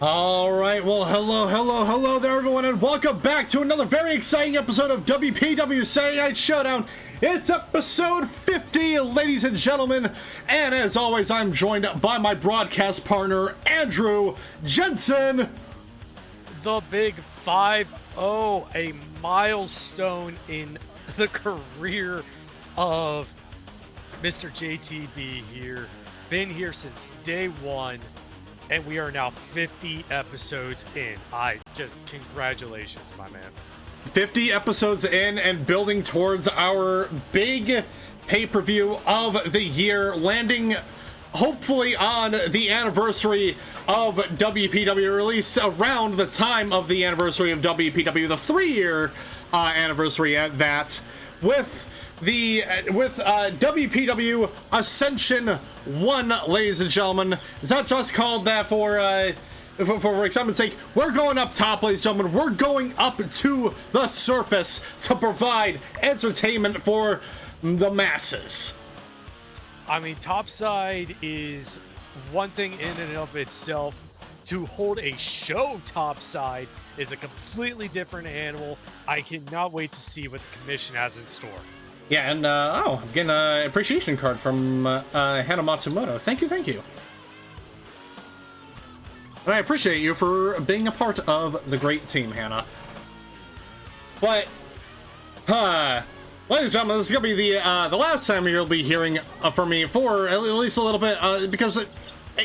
All right, well, hello there, everyone, and welcome back to another very exciting episode of WPW Saturday Night Showdown. It's episode 50, ladies and gentlemen, and as always, I'm joined by my broadcast partner, Andrew Jensen. The big 5-0, a milestone in the career of Mr. JTB here. Been here since day one. And we are now 50 episodes in. Congratulations, my man. 50 episodes in and building towards our big pay-per-view of the year, landing hopefully on the anniversary of WPW, or at least around the time of the anniversary of WPW, the 3-year anniversary at that, with WPW Ascension 1, ladies and gentlemen. It's not just called that for excitement sake. We're going up top, ladies and gentlemen. We're going up to the surface to provide entertainment for the masses. I mean, topside is one thing in and of itself. To hold a show topside is a completely different animal. I cannot wait to see what the commission has in store. Yeah, and I'm getting an appreciation card from Hana Matsumoto. Thank you. And I appreciate you for being a part of the great team, Hannah. But, ladies and gentlemen, this is gonna be the last time you'll be hearing from me for at least a little bit, because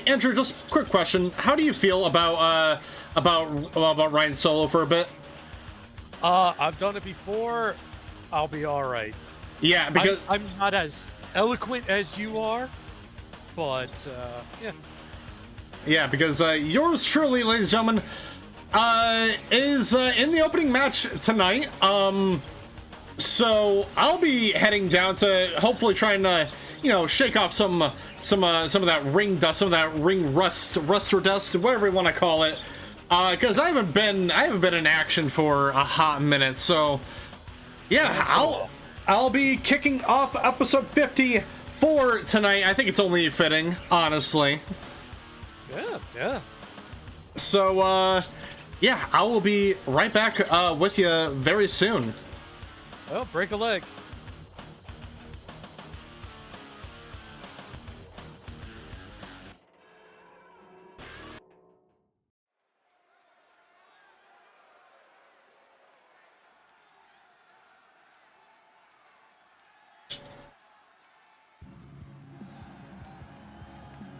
Andrew, just quick question: how do you feel about Ryan Solo for a bit? I've done it before. I'll be all right. Yeah, because I'm not as eloquent as you are, but yeah. Yeah, because yours truly, ladies and gentlemen, is in the opening match tonight. So I'll be heading down to hopefully try and shake off some of that ring dust, some of that ring rust or dust, whatever you want to call it. Because I haven't been in action for a hot minute. So yeah, I'll be kicking off episode 50 for tonight. I think it's only fitting, honestly. Yeah. So, yeah, I will be right back with you very soon. Well, break a leg.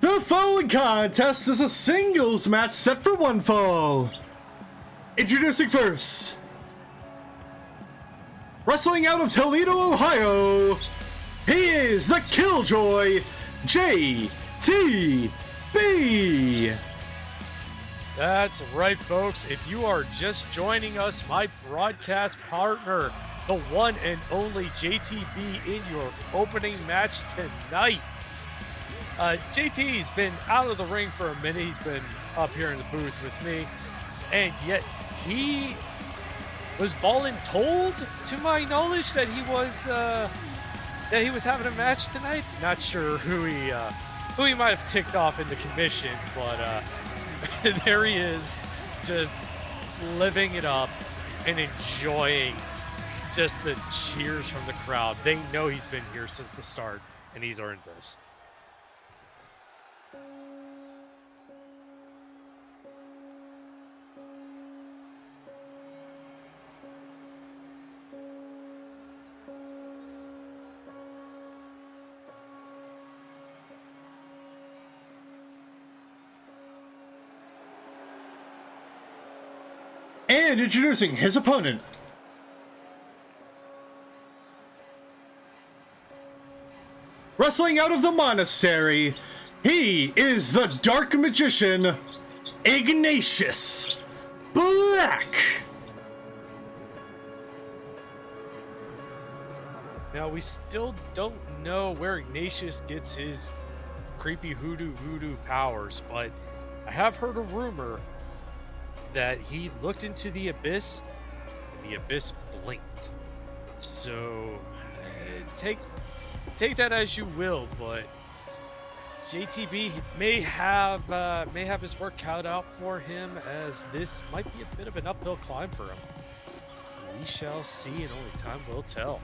The following contest is a singles match set for one fall. Introducing first, wrestling out of Toledo, Ohio, he is the Killjoy JTB. That's right, folks. If you are just joining us, my broadcast partner, the one and only JTB, in your opening match tonight. JT's been out of the ring for a minute. He's been up here in the booth with me, and yet he was voluntold, to my knowledge, that he was having a match tonight. Not sure who he might have ticked off in the commission, but there he is, just living it up and enjoying just the cheers from the crowd. They know he's been here since the start, and he's earned this. And introducing his opponent, wrestling out of the monastery, he is the Dark Magician, Ignatius Black. Now, we still don't know where Ignatius gets his creepy hoodoo voodoo powers, but I have heard a rumor that he looked into the abyss and the abyss blinked. So take that as you will, but JTB may have his work cut out for him, as this might be a bit of an uphill climb for him. We shall see, and only time will tell.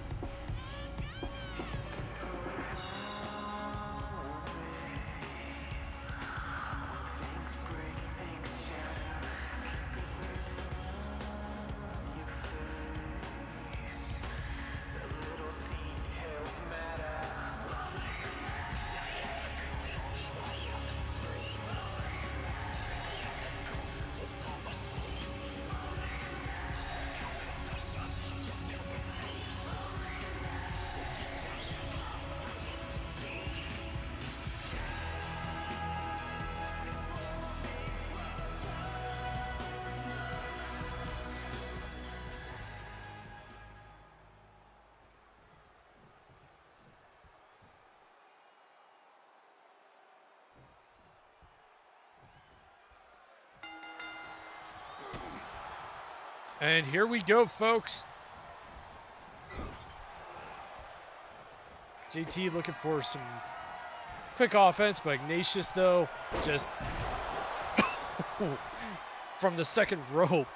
And here we go, folks. JT looking for some quick offense, but Ignatius, though, just from the second rope.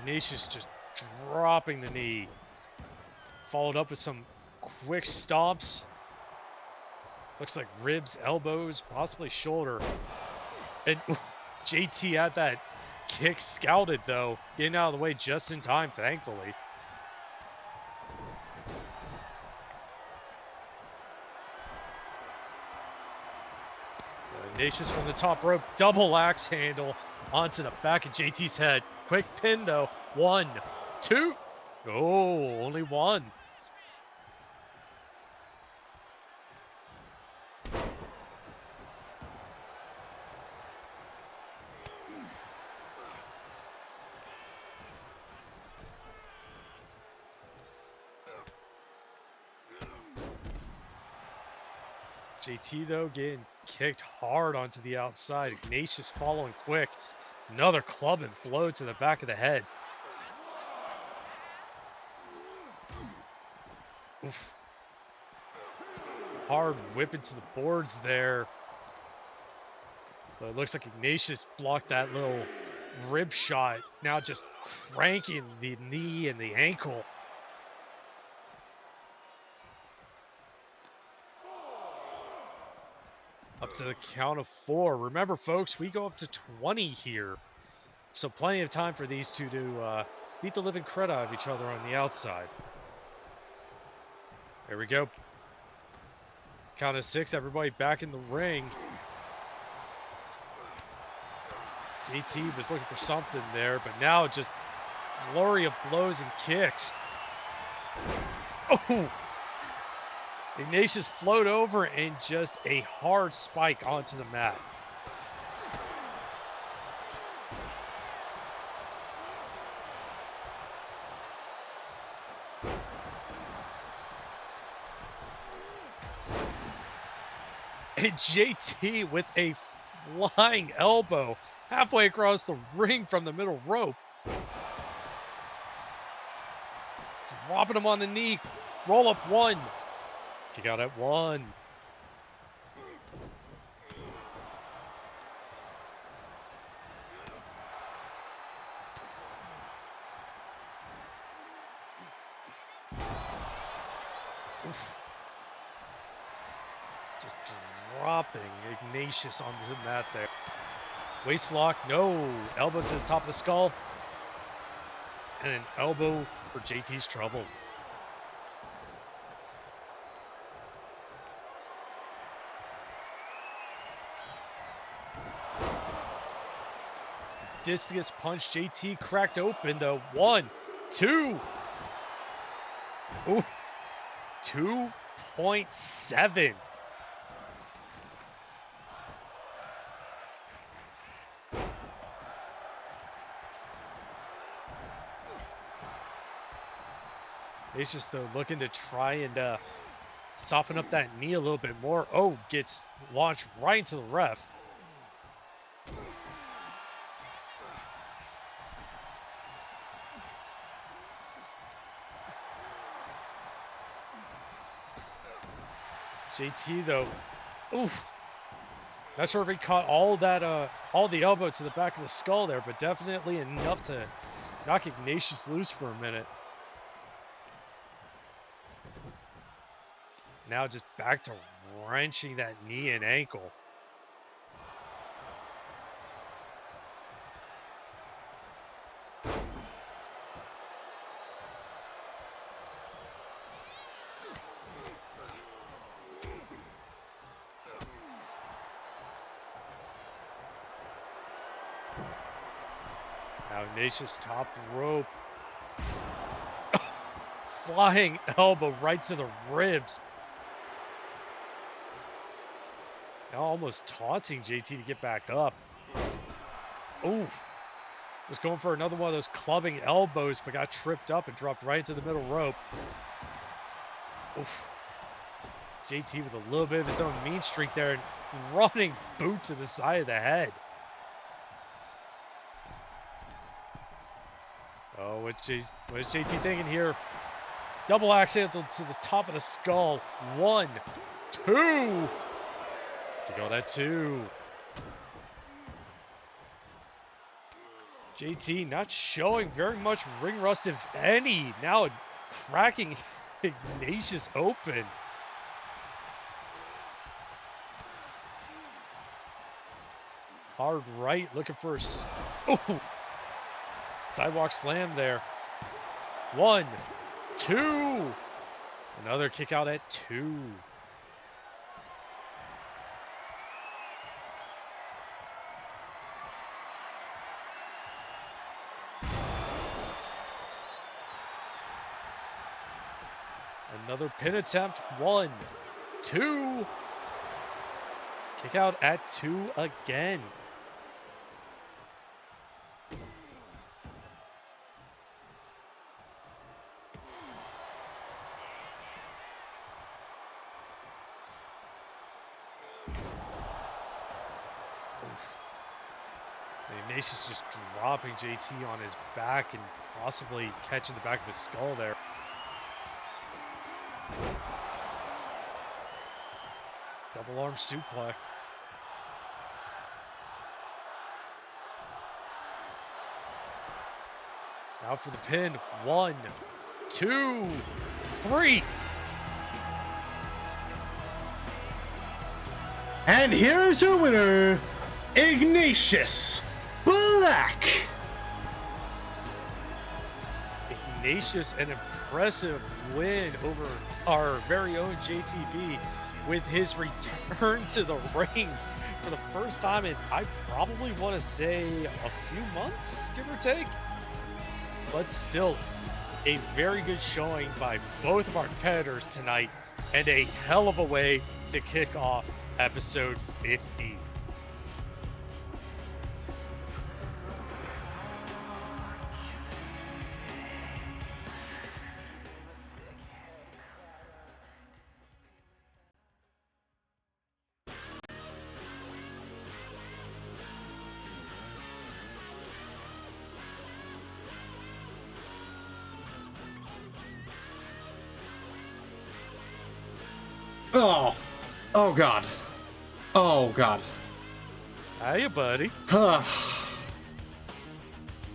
Ignatius just dropping the knee. Followed up with some quick stomps. Looks like ribs, elbows, possibly shoulder. And JT had that kick scouted, though. Getting out of the way just in time, thankfully. Ignatius from the top rope. Double axe handle onto the back of JT's head. Quick pin, though. 1, 2. Oh, only one. JT, though, getting kicked hard onto the outside. Ignatius following quick. Another club and blow to the back of the head. Oof. Hard whip into the boards there. But it looks like Ignatius blocked that little rib shot. Now just cranking the knee and the ankle. Up to the count of 4. Remember, folks, we go up to 20 here. So plenty of time for these two to beat the living crud out of each other on the outside. There we go. Count of 6, everybody back in the ring. JT was looking for something there, but now just flurry of blows and kicks. Oh! Ignatius float over and just a hard spike onto the mat. And JT with a flying elbow halfway across the ring from the middle rope. Dropping him on the knee. Roll up 1. Kick out at 1. Oof. Just dropping Ignatius onto the mat there. Waist lock, no. Elbow to the top of the skull. And an elbow for JT's troubles. Discus punch. JT cracked open, though. 1, 2. Ooh. 2.7. Ignatius, though, looking to try and soften up that knee a little bit more. Oh, gets launched right into the ref. JT though, oof. Not sure if he caught all that, all the elbow to the back of the skull there, but definitely enough to knock Ignatius loose for a minute. Now just back to wrenching that knee and ankle. Now Ignatius top rope. Flying elbow right to the ribs. Now almost taunting JT to get back up. Ooh. Was going for another one of those clubbing elbows, but got tripped up and dropped right into the middle rope. Oof. JT with a little bit of his own mean streak there, and running boot to the side of the head. Oh, what is JT thinking here? Double axe handle to the top of the skull. 1, 2. Take all that 2. JT not showing very much ring rust, if any. Now cracking Ignatius open. Hard right, looking for a sidewalk slam there. 1, 2. Another kick out at 2. Another pin attempt. 1, 2. Kick out at 2 again. Ignatius just dropping JT on his back and possibly catching the back of his skull there. Double arm suplex. Now for the pin. 1, 2, 3. And here's your winner, Ignatius Black. Ignatius, an impressive win over our very own JTB with his return to the ring for the first time in, I probably want to say, a few months, give or take. But still, a very good showing by both of our competitors tonight, and a hell of a way to kick off episode 50. Oh God. Oh God. Hiya, buddy. Yeah,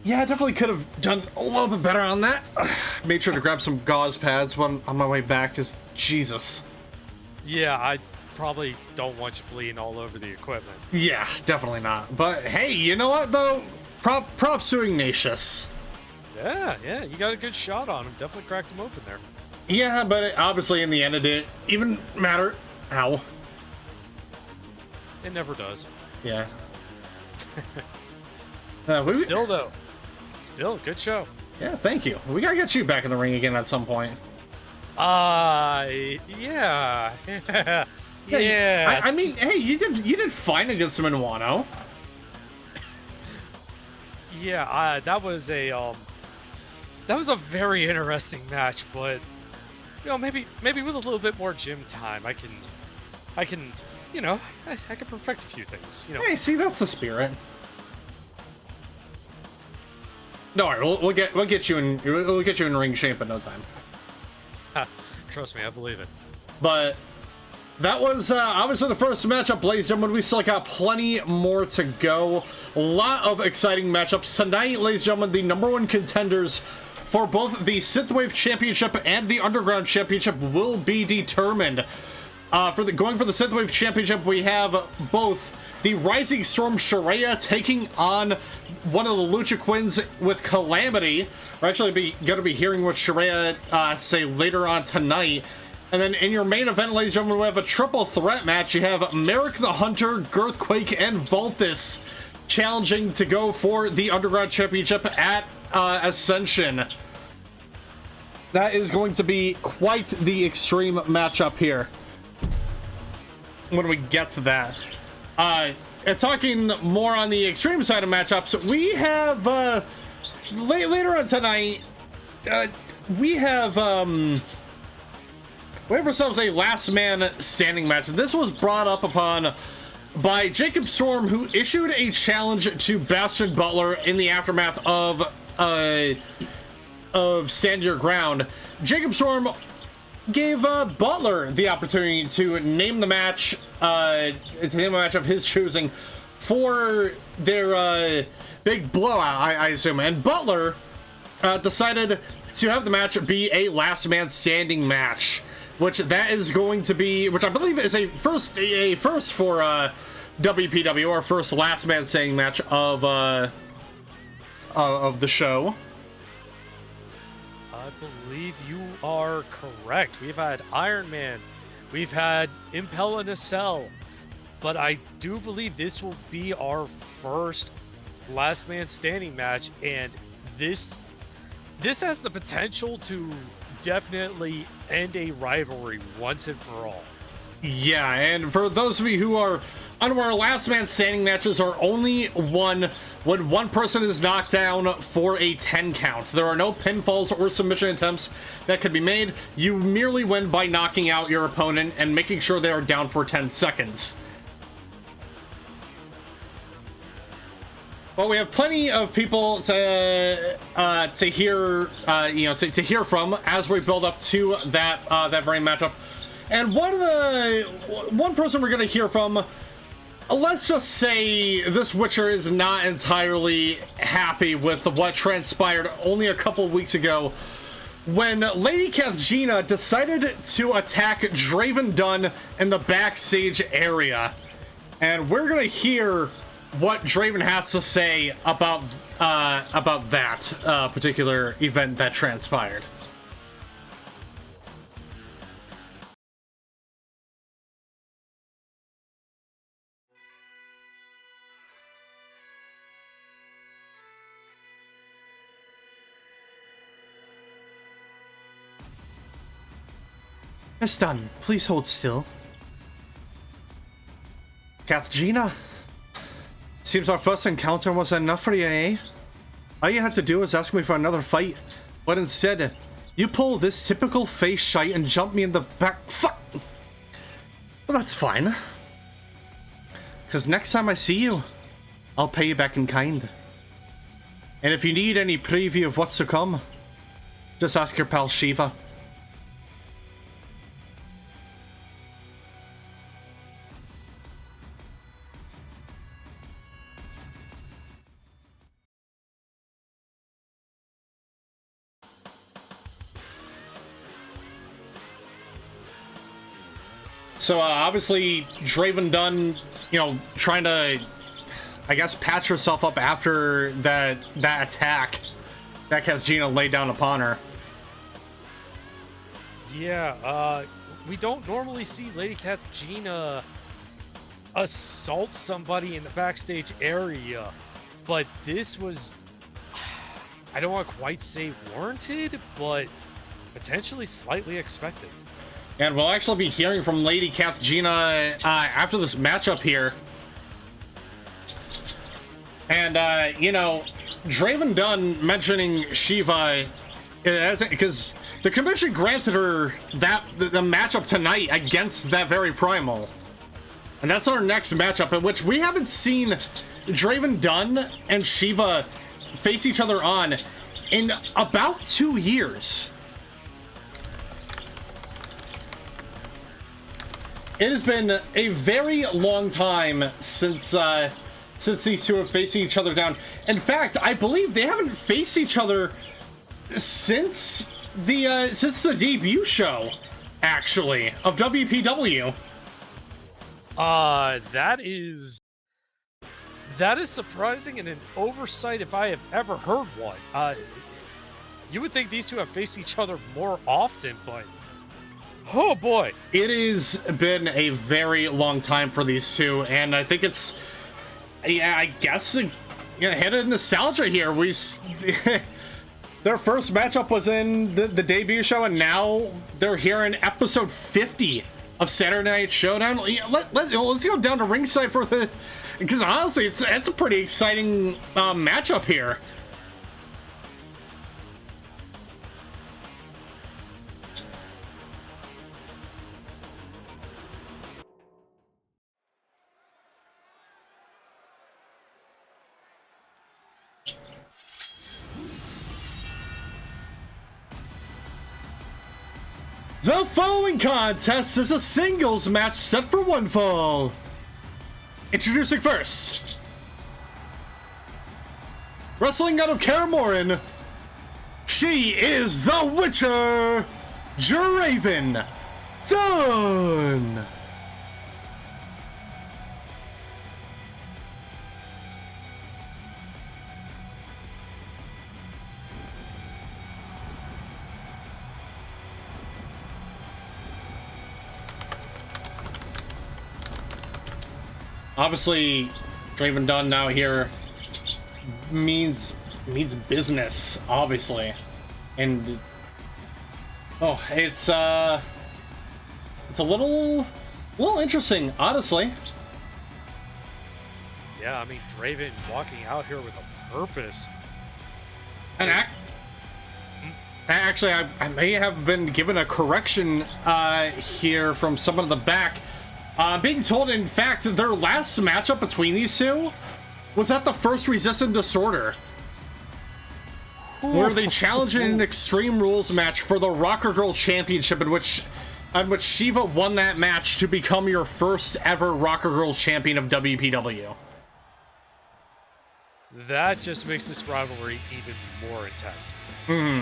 I definitely could have done a little bit better on that. Made sure to grab some gauze pads when on my way back, because Jesus. Yeah, I probably don't want you bleeding all over the equipment. Yeah, definitely not. But hey, you know what though? Props to Ignatius. Yeah, you got a good shot on him. Definitely cracked him open there. Yeah, but obviously in the end it didn't even matter. Ow. It never does. Yeah. Still though, good show. Yeah, thank you. We gotta get you back in the ring again at some point. Yeah. Yeah. I mean, hey, you did fine against Minuano. Yeah, that was a very interesting match, but you know, maybe with a little bit more gym time, I can, you know, I can perfect a few things. You know. Hey, see, that's the spirit. No, we'll get you in ring shape in no time. Trust me, I believe it. But That was obviously the first matchup, ladies and gentlemen. We still got plenty more to go. A lot of exciting matchups tonight, ladies and gentlemen. The #1 contenders for both the Synthwave Championship and the Underground Championship will be determined. Going for the Synthwave Championship, we have both the Rising Storm Shuria taking on one of the Lucha Queens with Cal-Amity. We're actually going to be hearing what Shuria say later on tonight. And then in your main event, ladies and gentlemen, we have a triple threat match. You have Merrick the Hunter, Girthquake, and Valthus challenging to go for the Underground Championship at Ascension. That is going to be quite the extreme matchup here when we get to that. And talking more on the extreme side of matchups, we have later on tonight, we have ourselves a last man standing match. This was brought up upon by Jacob Storm, who issued a challenge to Bastion Butler in the aftermath of Stand Your Ground. Jacob Storm gave Butler the opportunity to name the match, of his choosing for their big blowout, I assume. And Butler decided to have the match be a last man standing match, which that is going to be, which I believe is a first for WPW, or first last man standing match of the show. I believe you are correct. We've had Iron Man, we've had Impel in a Cell, but I do believe this will be our first last man standing match, and this has the potential to definitely end a rivalry once and for all. Yeah, and for those of you who are unaware, last man standing matches are only won when one person is knocked down for a 10 count. There are no pinfalls or submission attempts that could be made. You merely win by knocking out your opponent and making sure they are down for 10 seconds. Well, we have plenty of people to hear, to hear from as we build up to that very matchup. And one person we're going to hear from, let's just say this Witcher is not entirely happy with what transpired only a couple weeks ago when Lady Kathjina decided to attack Draven Dunn in the backstage area. And we're going to hear what Draven has to say about that particular event that transpired. Miss Dunn, please hold still. Kathjina? Seems our first encounter wasn't enough for you, eh? All you had to do was ask me for another fight, but instead, you pull this typical face shite and jump me in the back. Fuck! Well, that's fine. Because next time I see you, I'll pay you back in kind. And if you need any preview of what's to come, just ask your pal Shiva. So obviously Draven Dunn, trying to, I guess, patch herself up after that attack that Kathjina laid down upon her. Yeah, we don't normally see Lady Kathjina assault somebody in the backstage area, but this was, I don't want to quite say warranted, but potentially slightly expected. And we'll actually be hearing from Lady Kathjina after this matchup here. And, Draven Dunn mentioning Shiva, because the commission granted her the matchup tonight against that very Primal. And that's our next matchup, in which we haven't seen Draven Dunn and Shiva face each other on in about 2 years. It has been a very long time since these two have faced each other down. In fact, I believe they haven't faced each other since the debut show, actually, of WPW. That is surprising and an oversight if I have ever heard one. You would think these two have faced each other more often, but oh boy. It has been a very long time for these two, and I think it's, yeah, I guess, head of nostalgia here. Their first matchup was in the debut show, and now they're here in episode 50 of Saturday Night Showdown. Let's go down to ringside for the, because honestly, it's a pretty exciting matchup here. The following contest is a singles match set for one fall. Introducing first, wrestling out of Karamorin, she is the Witcher, Draven, Dunn. Obviously, Draven Dunn now here means business, obviously, and oh, it's a little interesting, honestly. Yeah, I mean, Draven walking out here with a purpose. And actually, I may have been given a correction here from someone in the back. Being told, in fact, their last matchup between these two was at the first Resistance Disorder, where they challenged in an Extreme Rules match for the Rocker Girl Championship, in which Shiva won that match to become your first ever Rocker Girl champion of WPW. That just makes this rivalry even more intense. Hmm.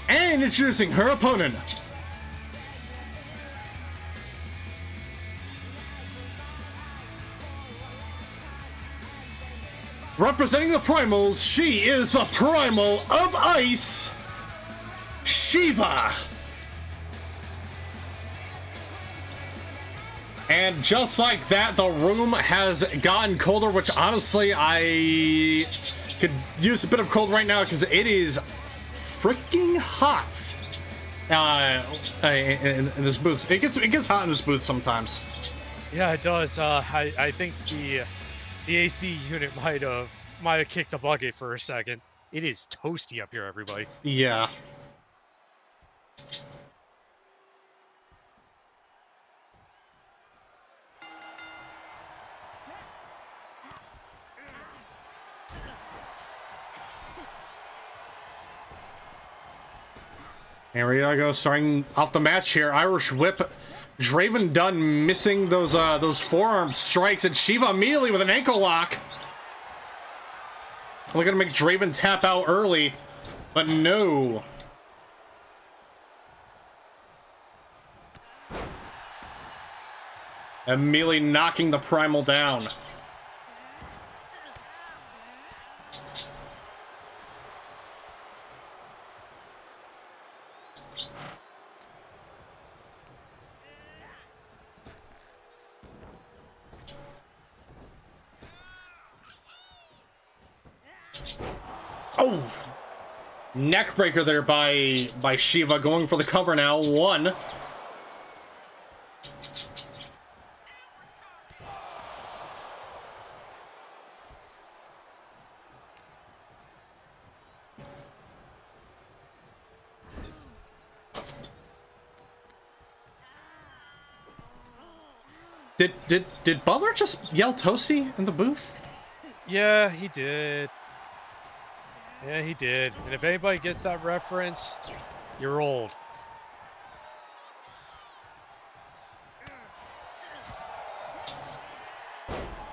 And introducing her opponent, representing the Primals, she is the Primal of Ice, Shiva. And just like that, the room has gotten colder, which honestly I could use a bit of cold right now because it is freaking hot in this booth. It gets hot in this booth sometimes. Yeah, it does. I think the AC unit might have kicked the bucket for a second. It is toasty up here, everybody. Yeah. Here we go, starting off the match here. Irish Whip, Draven Dunn missing those forearm strikes, and Shiva immediately with an ankle lock. We're gonna make Draven tap out early, but no. Immediately knocking the Primal down. Oh, neck breaker there by Shiva, going for the cover now. One. Did Butler just yell toasty in the booth? Yeah, he did. Yeah, he did. And if anybody gets that reference, you're old.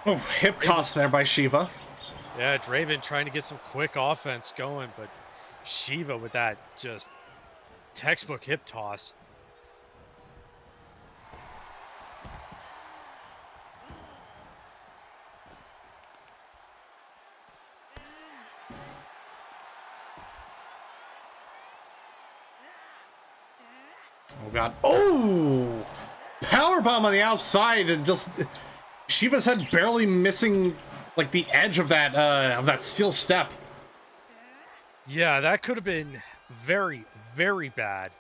Oh, hip toss there by Shiva. Yeah, Draven trying to get some quick offense going, but Shiva with that just textbook hip toss. Oh god. Oh! Powerbomb on the outside and just Shiva's head barely missing like the edge of that steel step. Yeah, that could have been very, very bad.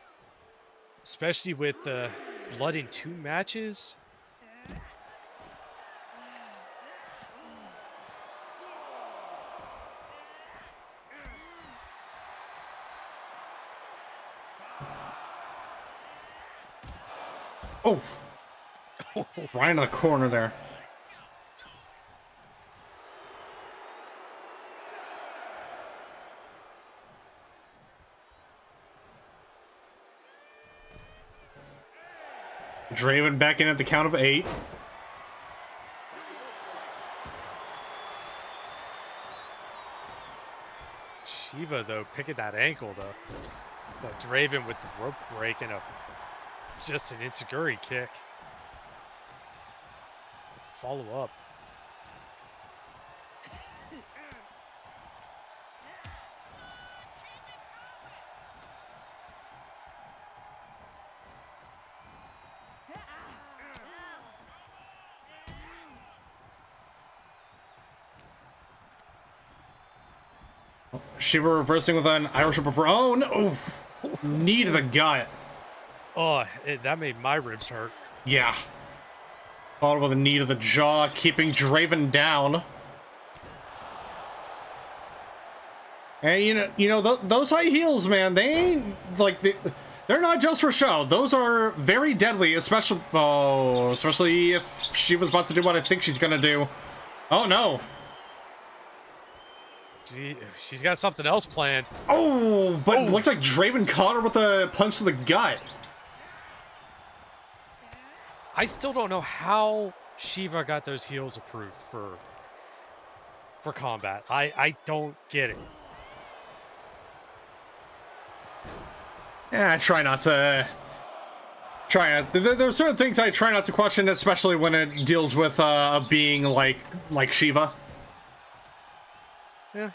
Especially with blood in 2 matches. Oh! Right in the corner there. Draven back in at the count of 8. Shiva, though, picking that ankle, though. But Draven with the rope break and just an insecurity kick. To follow up. Shiva reversing with an Irish Whip of her own. Oh, knee to the gut. Oh, that made my ribs hurt. Yeah. Followed with a knee to the jaw, keeping Draven down. And you know those high heels, man, they ain't like they're not just for show. Those are very deadly, especially if she was about to do what I think she's gonna do. Oh no. She's got something else planned. Oh, but it looks like Draven caught her with a punch to the gut. I still don't know how Shiva got those heels approved for combat. I don't get it. Yeah, I try not to. There's certain things I try not to question, especially when it deals with a being like Shiva. Yeah.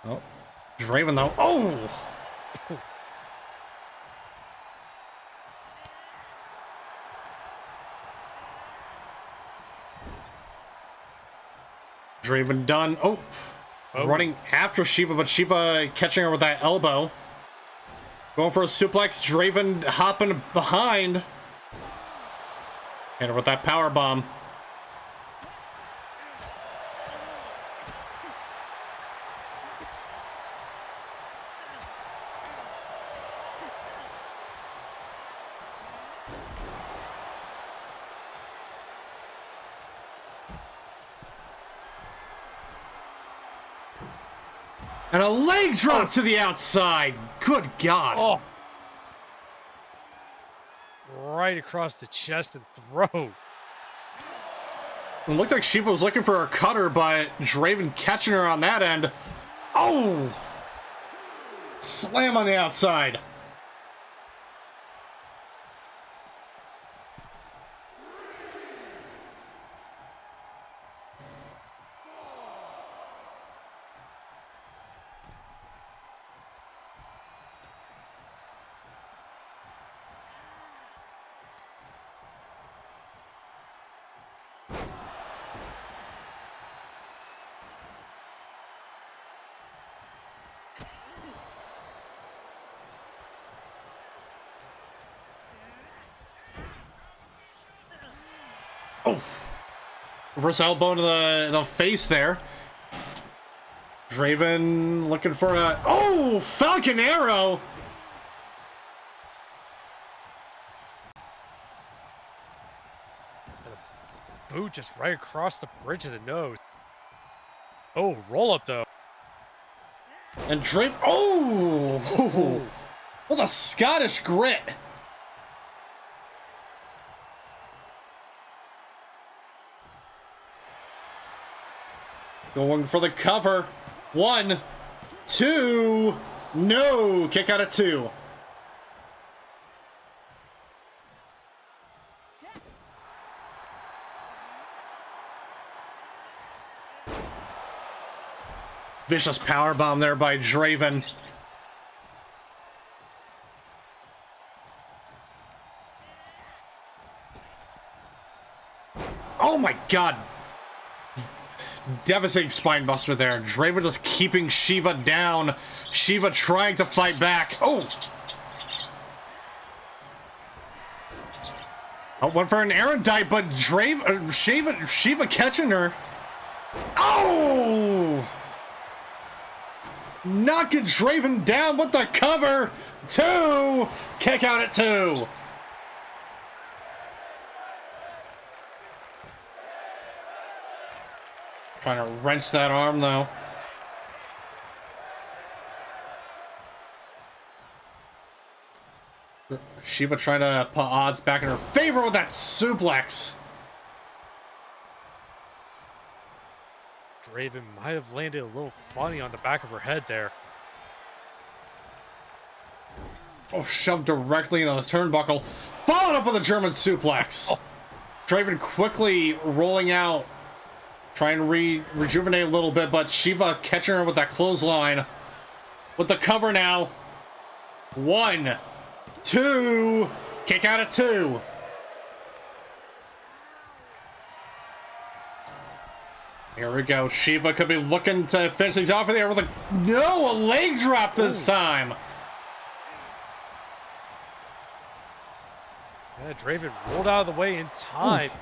Oh, Draven though. Oh. Draven Dunn. Oh. Running after Shiva, but Shiva catching her with that elbow. Going for a suplex. Draven hopping behind. Hit her with that power bomb. And a leg drop to the outside. Good God. Oh. Right across the chest and throat. It looked like Shiva was looking for a cutter, but Draven catching her on that end. Oh! Slam on the outside. Oh! Reverse elbow to the face there. Draven looking for a... Oh! Falcon Arrow! boot just right across the bridge of the nose. Oh, roll up though. And Draven. Oh! What a Scottish grit. Going for the cover. 1, 2. No! Kick out at 2. Vicious powerbomb there by Draven. Oh my god. Devastating spine buster there. Draven just keeping Shiva down. Shiva trying to fight back. Oh! Oh, went for an erudite, but Shiva catching her. Oh! Knocking Draven down with the cover. 2! Kick out at 2. Trying to wrench that arm though. Shiva trying to put odds back in her favor with that suplex. Draven might have landed a little funny on the back of her head there. Oh, shoved directly into the turnbuckle. Followed up with a German suplex. Oh. Draven quickly rolling out. Trying to rejuvenate a little bit, but Shiva catching her with that clothesline. With the cover now. 1, 2. Kick out at 2. Here we go. Shiva could be looking to finish things off there with a a leg drop this time. Yeah, Draven rolled out of the way in time. Ooh.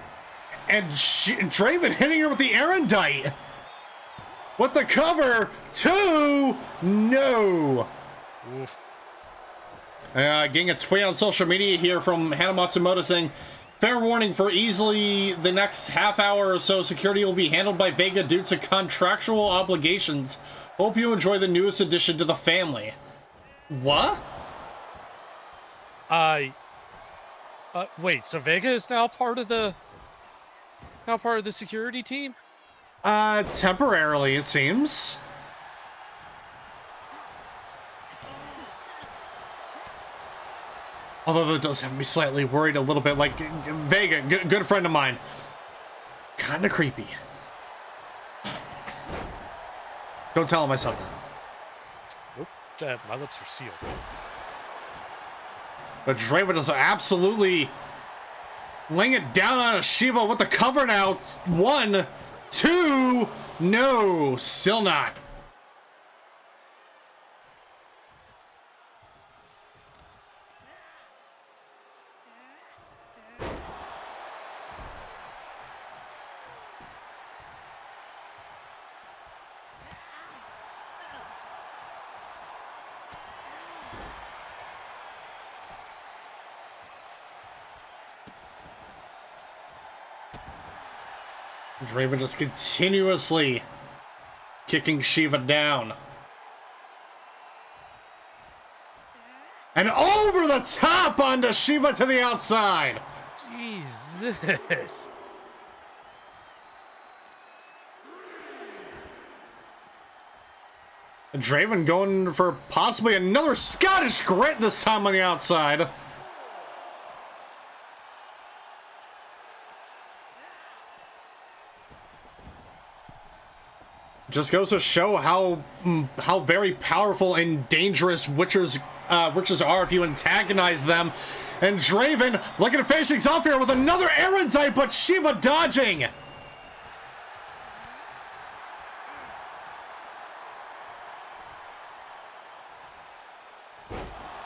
And Draven hitting her with the erudite. With the cover. 2. No. Oof. Getting a tweet on social media here from Hana Matsumoto saying, fair warning, for easily the next half hour or so, security will be handled by Vega due to contractual obligations. Hope you enjoy the newest addition to the family. What? Wait, so Vega is now part of the security team? Temporarily, it seems. Although that does have me slightly worried a little bit. Like, Vega, good friend of mine. Kinda creepy. Don't tell him I said that. Nope, my lips are sealed. But Draven is absolutely laying it down on a Shiva with the cover now. 1, 2, no, still not. Draven just continuously kicking Shiva down. And over the top onto Shiva to the outside. Jesus. And Draven going for possibly another Scottish grit this time on the outside. Just goes to show how very powerful and dangerous witches are if you antagonize them. And Draven looking to finish things off here with another erudite, but Shiva dodging.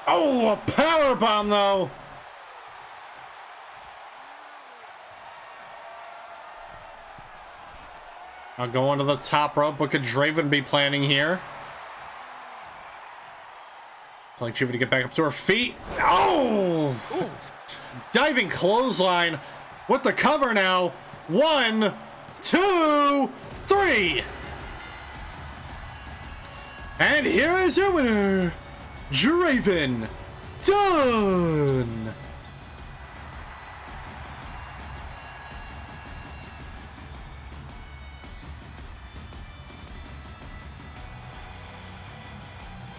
Oh, a powerbomb though. I'll go onto the top rope. What could Draven be planning here? Telling Shiva to get back up to her feet. Oh! Ooh. Diving clothesline with the cover now. 1, 2, 3. And here is your winner, Draven Dunn.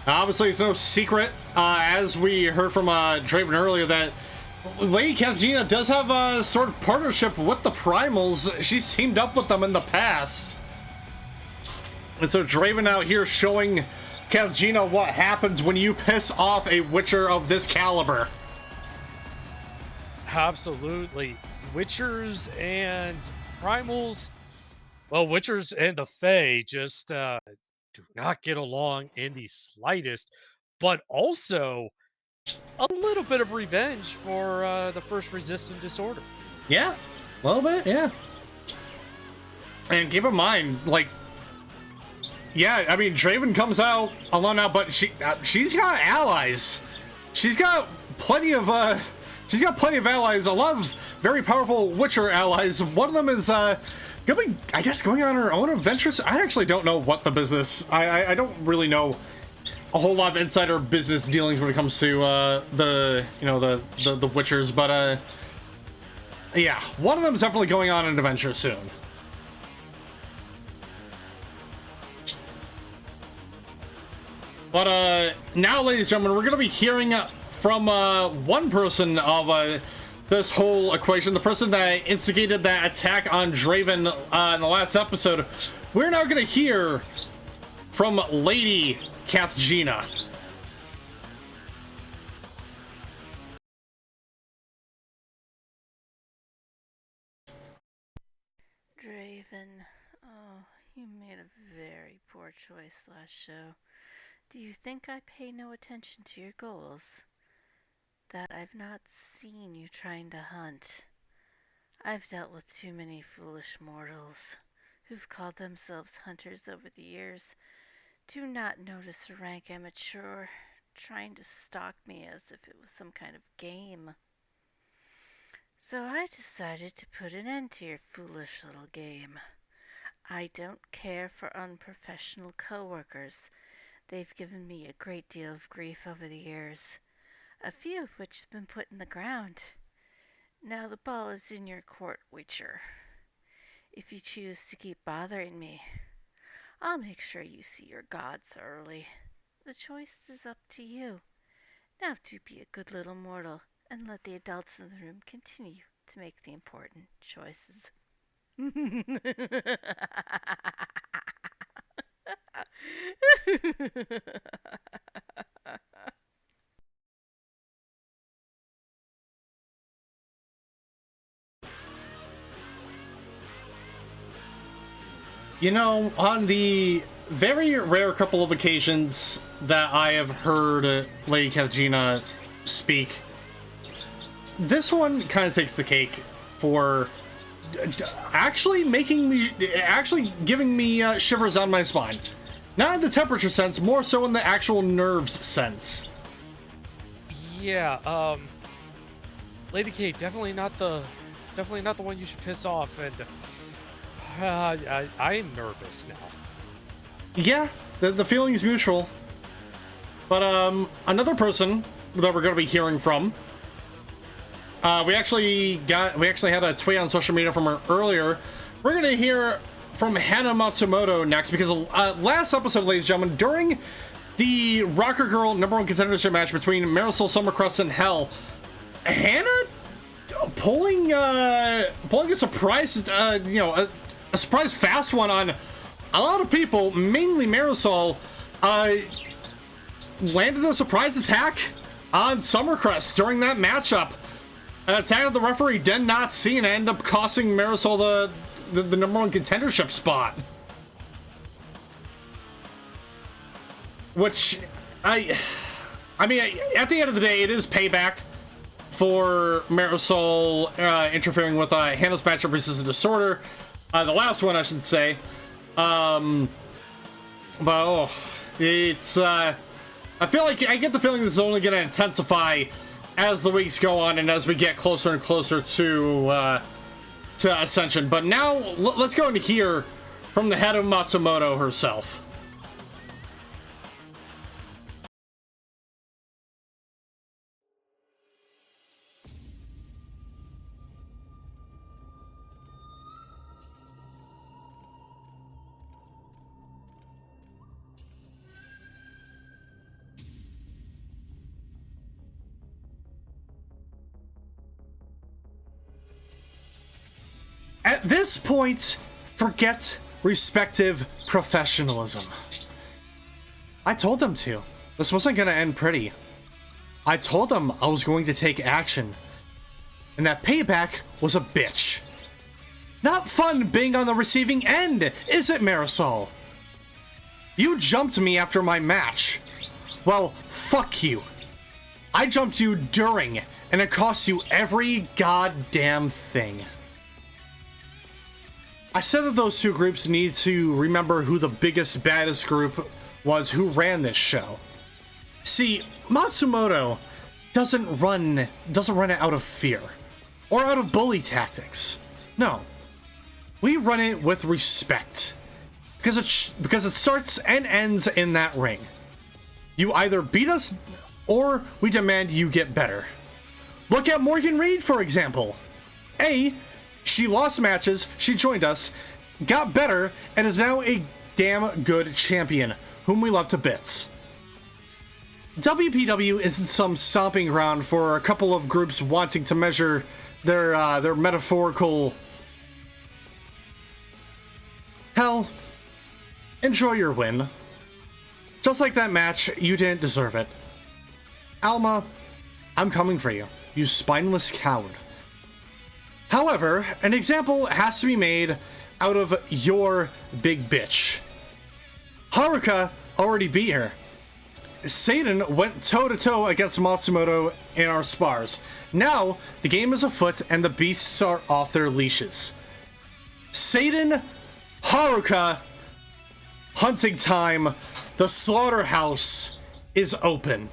Obviously, it's no secret, as we heard from Draven earlier, that Lady Kathgina does have a sort of partnership with the Primals. She's teamed up with them in the past. And so Draven out here showing Kathgina what happens when you piss off a Witcher of this caliber. Absolutely. Witchers and Primals, well, Witchers and the Fae just do not get along in the slightest, but also a little bit of revenge for the first resistant disorder. Yeah, a little bit, yeah. And keep in mind, like, yeah, I mean, Draven comes out alone now, but she's got allies. She's got plenty of allies. A lot of very powerful Witcher allies. One of them is gonna be, I guess, going on her own adventures. I actually don't know what the business. I don't really know a whole lot of insider business dealings when it comes to the Witchers, but yeah, one of them is definitely going on an adventure soon. But now, ladies and gentlemen, we're going to be hearing from one person of this whole equation, the person that instigated that attack on Draven in the last episode. We're now going to hear from Lady Kathgina. Draven, oh, you made a very poor choice last show. Do you think I pay no attention to your goals? That I've not seen you trying to hunt. I've dealt with too many foolish mortals who've called themselves hunters over the years to not notice a rank amateur trying to stalk me as if it was some kind of game. So I decided to put an end to your foolish little game. I don't care for unprofessional coworkers. They've given me a great deal of grief over the years, a few of which have been put in the ground. Now the ball is in your court, Witcher. If you choose to keep bothering me, I'll make sure you see your gods early. The choice is up to you. Now do be a good little mortal and let the adults in the room continue to make the important choices. You know, on the very rare couple of occasions that I have heard Lady Kathgina speak, this one kind of takes the cake for actually giving me shivers on my spine. Not in the temperature sense, more so in the actual nerves sense. Yeah, Lady K, definitely not the one you should piss off, and I am nervous now. Yeah, the feeling's mutual. But another person that we're going to be hearing from, we actually had a tweet on social media from her earlier. We're going to hear from Hana Matsumoto next, because last episode, ladies and gentlemen, during the Rocker Girl #1 contendership match between Marisol Summercrest and Hell, Hana pulling a surprise, a surprise fast one on a lot of people, mainly Marisol, landed a surprise attack on Summercrest during that matchup. An attack that the referee did not see, and ended up costing Marisol the #1 contendership spot. Which, I mean, at the end of the day, it is payback for Marisol interfering with Hannah's matchup resistant disorder. The last one, I should say. But, oh, it's, I feel like, I get the feeling this is only going to intensify as the weeks go on, and as we get closer and closer to to Ascension. But now let's go and hear from the head of Matsumoto herself. At this point, forget respective professionalism. I told them to. This wasn't gonna end pretty. I told them I was going to take action. And that payback was a bitch. Not fun being on the receiving end, is it, Marisol? You jumped me after my match. Well, fuck you. I jumped you during, and it cost you every goddamn thing. I said that those two groups need to remember who the biggest, baddest group was who ran this show. See, Matsumoto doesn't run it out of fear or out of bully tactics. No, we run it with respect because it starts and ends in that ring. You either beat us or we demand you get better. Look at Morgan Reed, for example. She lost matches, she joined us, got better, and is now a damn good champion, whom we love to bits. WPW isn't some stomping ground for a couple of groups wanting to measure their metaphorical... Hell, enjoy your win. Just like that match, you didn't deserve it. Alma, I'm coming for you, you spineless coward. However, an example has to be made out of your big bitch. Haruka already beat her. Satan went toe-to-toe against Matsumoto in our spars. Now, the game is afoot and the beasts are off their leashes. Satan, Haruka, hunting time, the slaughterhouse is open.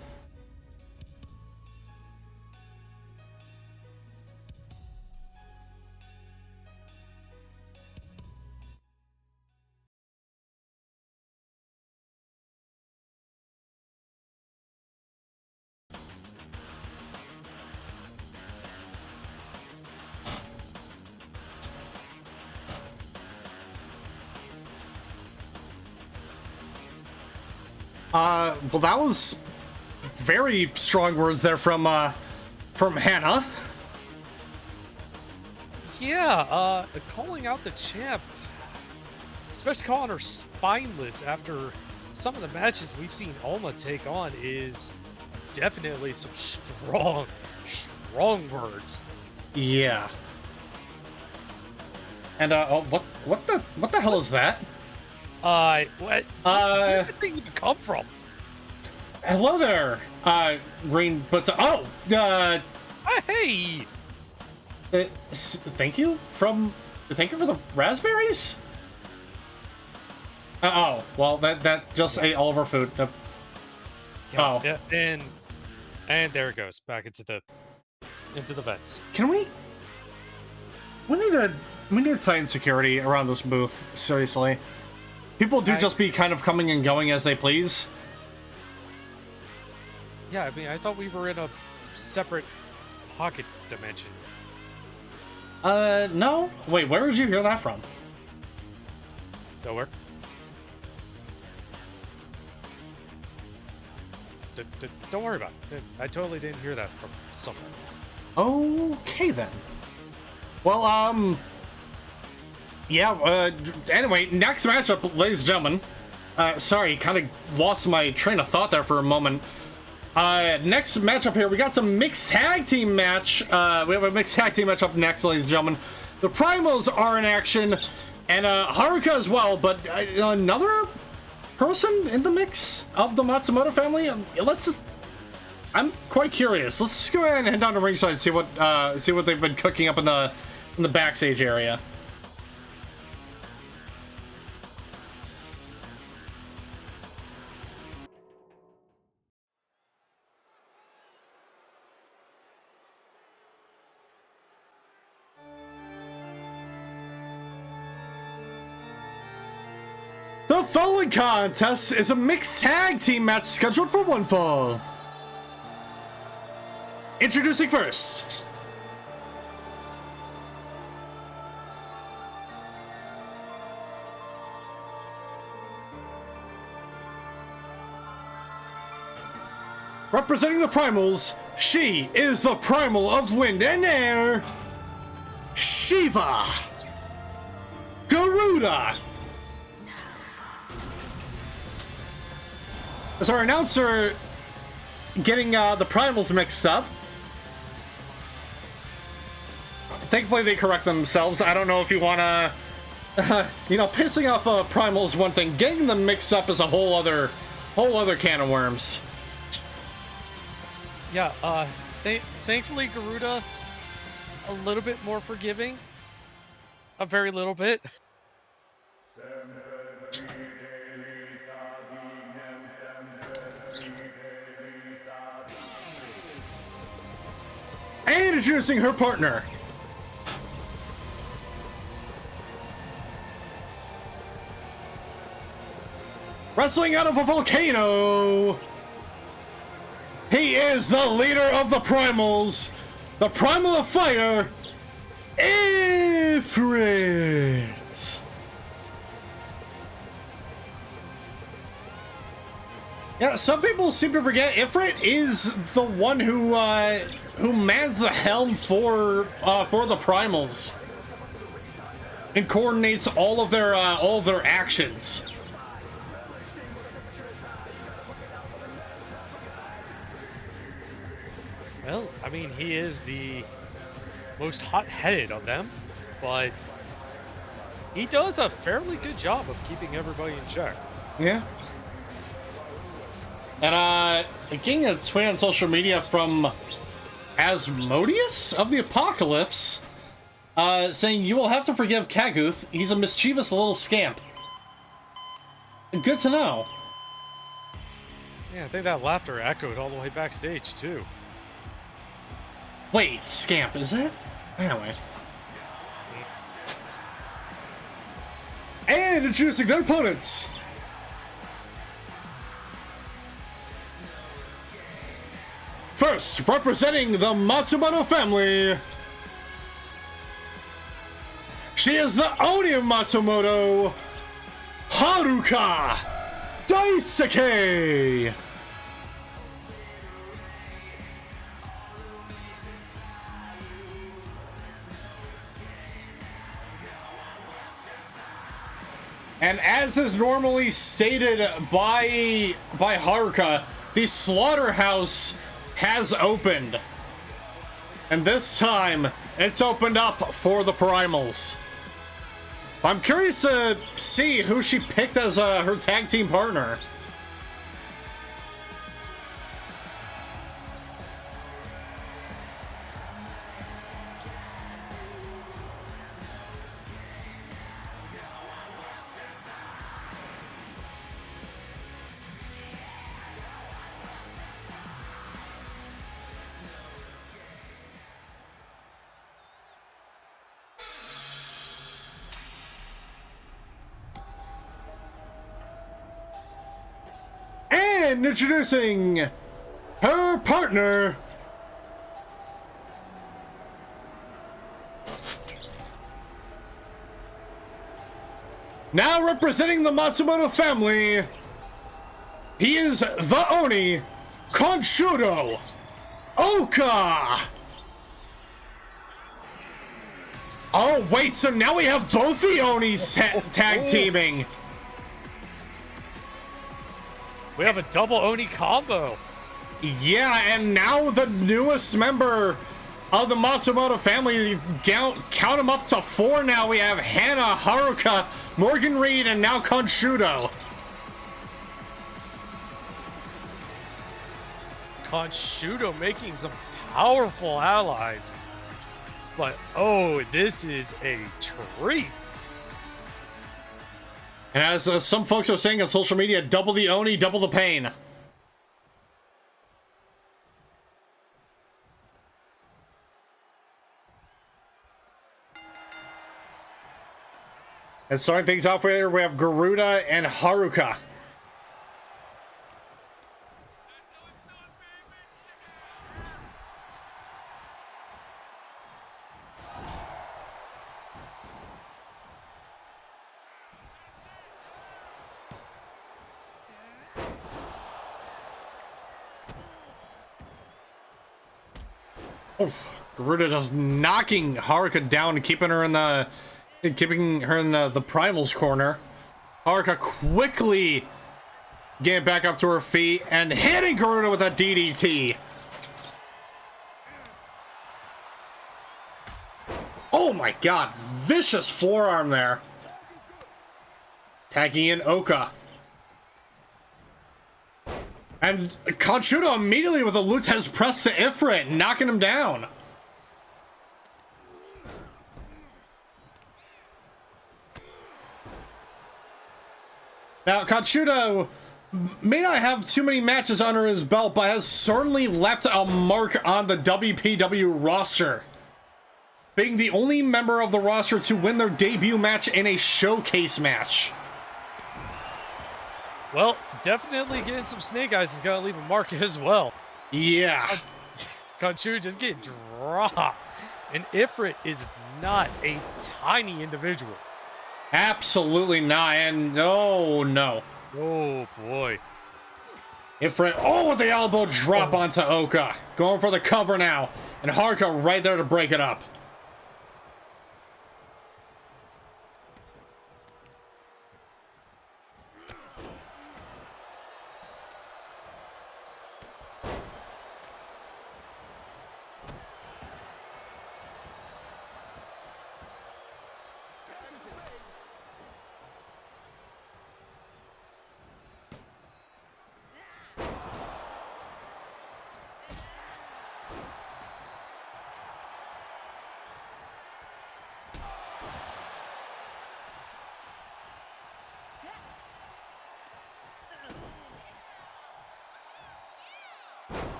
Well, that was very strong words there from Hannah. Yeah, calling out the champ, especially calling her spineless after some of the matches we've seen Alma take on, is definitely some strong words. Yeah. And what the hell is that? What? Where did that thing even come from? Hello there, Green. But Hey. Thank you for the raspberries. Well, that just ate all of our food. Yeah, yeah, and there it goes back into the vents. Can we need to tighten security around this booth. Seriously, people do just be kind of coming and going as they please. Yeah, I mean, I thought we were in a separate pocket dimension. No. Wait, where did you hear that from? Nowhere. Don't worry about it. I totally didn't hear that from someone. Okay, then. Well, yeah, anyway, next matchup, ladies and gentlemen. Sorry, kind of lost my train of thought there for a moment. Next matchup here, we got some mixed tag team match. We have a mixed tag team match up next, ladies and gentlemen. The Primals are in action, and Haruka as well, but another person in the mix of the Matsumoto family. I'm quite curious. Let's just go ahead and head down to ringside and see what they've been cooking up in the backstage area. The following contest is a mixed tag team match scheduled for one fall. Introducing first, representing the Primals, she is the Primal of Wind and Air, Shiva. Garuda. As our announcer getting the Primals mixed up. Thankfully they correct themselves. I don't know if you want to, you know, pissing off Primals is one thing. Getting them mixed up is a whole other can of worms. Yeah, thankfully Garuda, a little bit more forgiving. A very little bit. And introducing her partner. Wrestling out of a volcano. He is the leader of the Primals. The Primal of Fire. Ifrit. Yeah, some people seem to forget Ifrit is the one who mans the helm for the Primals and coordinates all of their actions. Well, I mean, he is the most hot-headed of them, but he does a fairly good job of keeping everybody in check. Yeah. And getting a tweet on social media from Asmodeus of the Apocalypse, saying, "You will have to forgive Kaguth. He's a mischievous little scamp." Good to know. Yeah, I think that laughter echoed all the way backstage, too. Wait, scamp, is it? Anyway. And introducing their opponents. First, representing the Matsumoto family, she is the Oni of Matsumoto, Haruka Daisuke. And as is normally stated by Haruka, the slaughterhouse has opened. And this time, it's opened up for the Primals. I'm curious to see who she picked as her tag team partner. And introducing her partner, now representing the Matsumoto family, he is the Oni, Kanshudo Oka. Oh wait, so now we have both the Onis tag teaming. We have a double Oni combo. Yeah, and now the newest member of the Matsumoto family, count them up to 4 now. We have Hannah, Haruka, Morgan Reed, and now Kanshudo. Kanshudo making some powerful allies. But, oh, this is a treat. And as some folks are saying on social media, double the Oni, double the pain. And starting things off here, we have Garuda and Haruka. Oof. Garuda just knocking Haruka down, keeping her in the Primals corner. Haruka quickly getting back up to her feet and hitting Garuda with a DDT. Oh my god, vicious forearm there. Tagging in Oka. And Kanshudo immediately with a Lutez press to Ifrit, knocking him down. Now, Kanshudo may not have too many matches under his belt, but has certainly left a mark on the WPW roster, being the only member of the roster to win their debut match in a showcase match. Well, definitely getting some snake eyes is going to leave a mark as well. Yeah. Kanshudo just getting dropped. And Ifrit is not a tiny individual. Absolutely not. And no. Oh, boy. Ifrit, with the elbow drop onto Oka. Going for the cover now. And Haruka right there to break it up.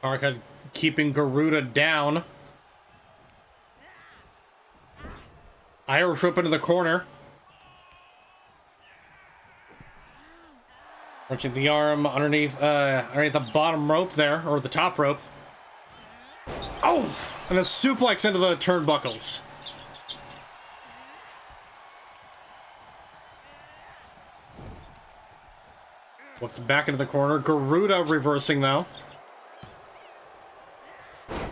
Haruka keeping Garuda down. Irish whip into the corner. Wrenching the arm underneath the bottom rope there, or the top rope. Oh! And a suplex into the turnbuckles. Whipped back into the corner. Garuda reversing though.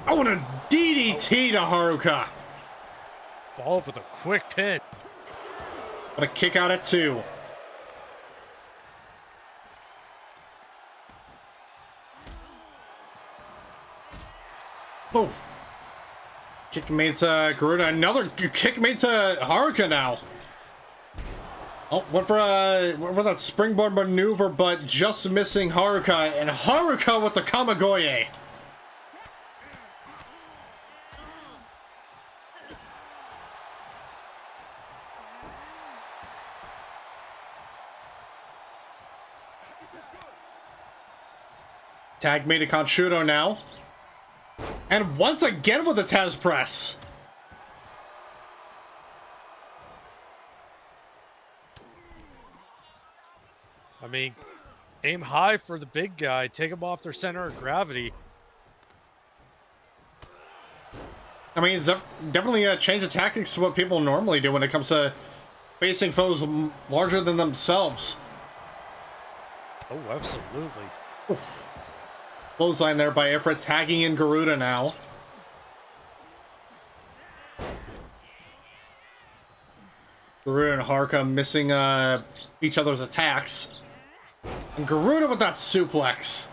Oh, and a DDT to Haruka. Follow up with a quick pin. But a kick out at 2. Oh. Kick made to Garuda. Another kick made to Haruka now. Oh, went for that springboard maneuver, but just missing Haruka. And Haruka with the Kamigoye. Tag made to Kanshudo now. And once again with the Tez press. I mean, aim high for the big guy. Take him off their center of gravity. I mean, it's definitely a change of tactics to what people normally do when it comes to facing foes larger than themselves. Oh, absolutely. Oof. Clothesline there by Ifrit, tagging in Garuda now. Garuda and Haruka missing each other's attacks. And Garuda with that suplex.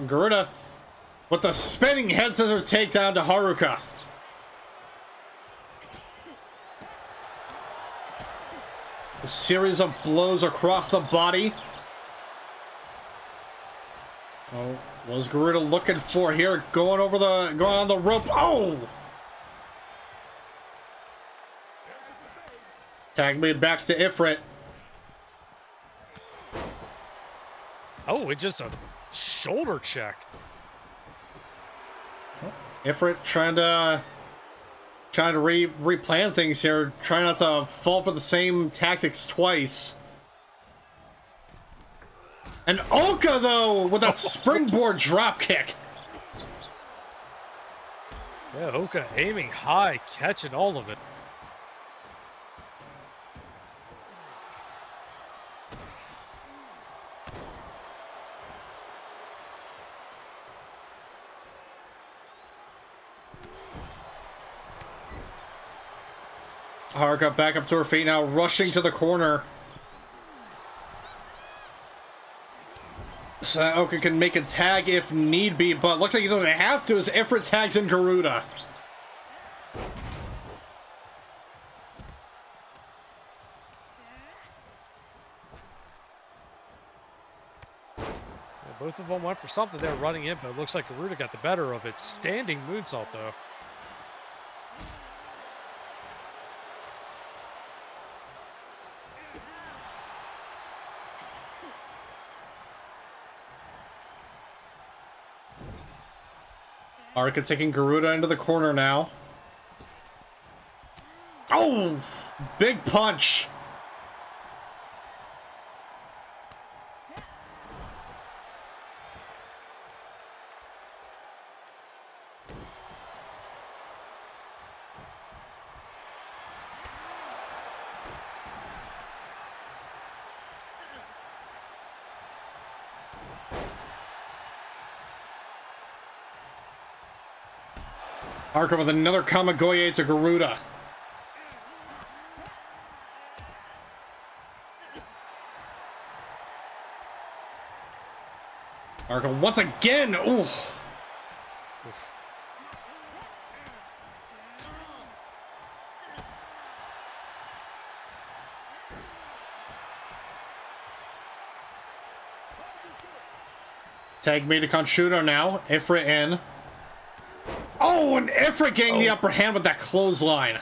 Garuda with the spinning head scissor takedown to Haruka. A series of blows across the body. Oh, was Garuda looking for here? Going on the rope. Oh! Tag made back to Ifrit. Oh, it's just a shoulder check. Ifrit trying to replan things here, trying not to fall for the same tactics twice. And Oka though with that springboard drop kick. Yeah, Oka aiming high, catching all of it. Haruka back up to her feet now, rushing to the corner. So Oka can make a tag if need be, but looks like he doesn't have to as Ifrit tags in Garuda. Yeah, both of them went for something there running in, but it looks like Garuda got the better of it. Standing moonsault though. Haruka taking Garuda into the corner now. Oh! Big punch! Haruka with another Kamigoye to Garuda. Haruka once again. Ooh. Oof. Tag made to Kanshudo now. Ifrit in. Oh, and Ifrit getting the upper hand with that clothesline.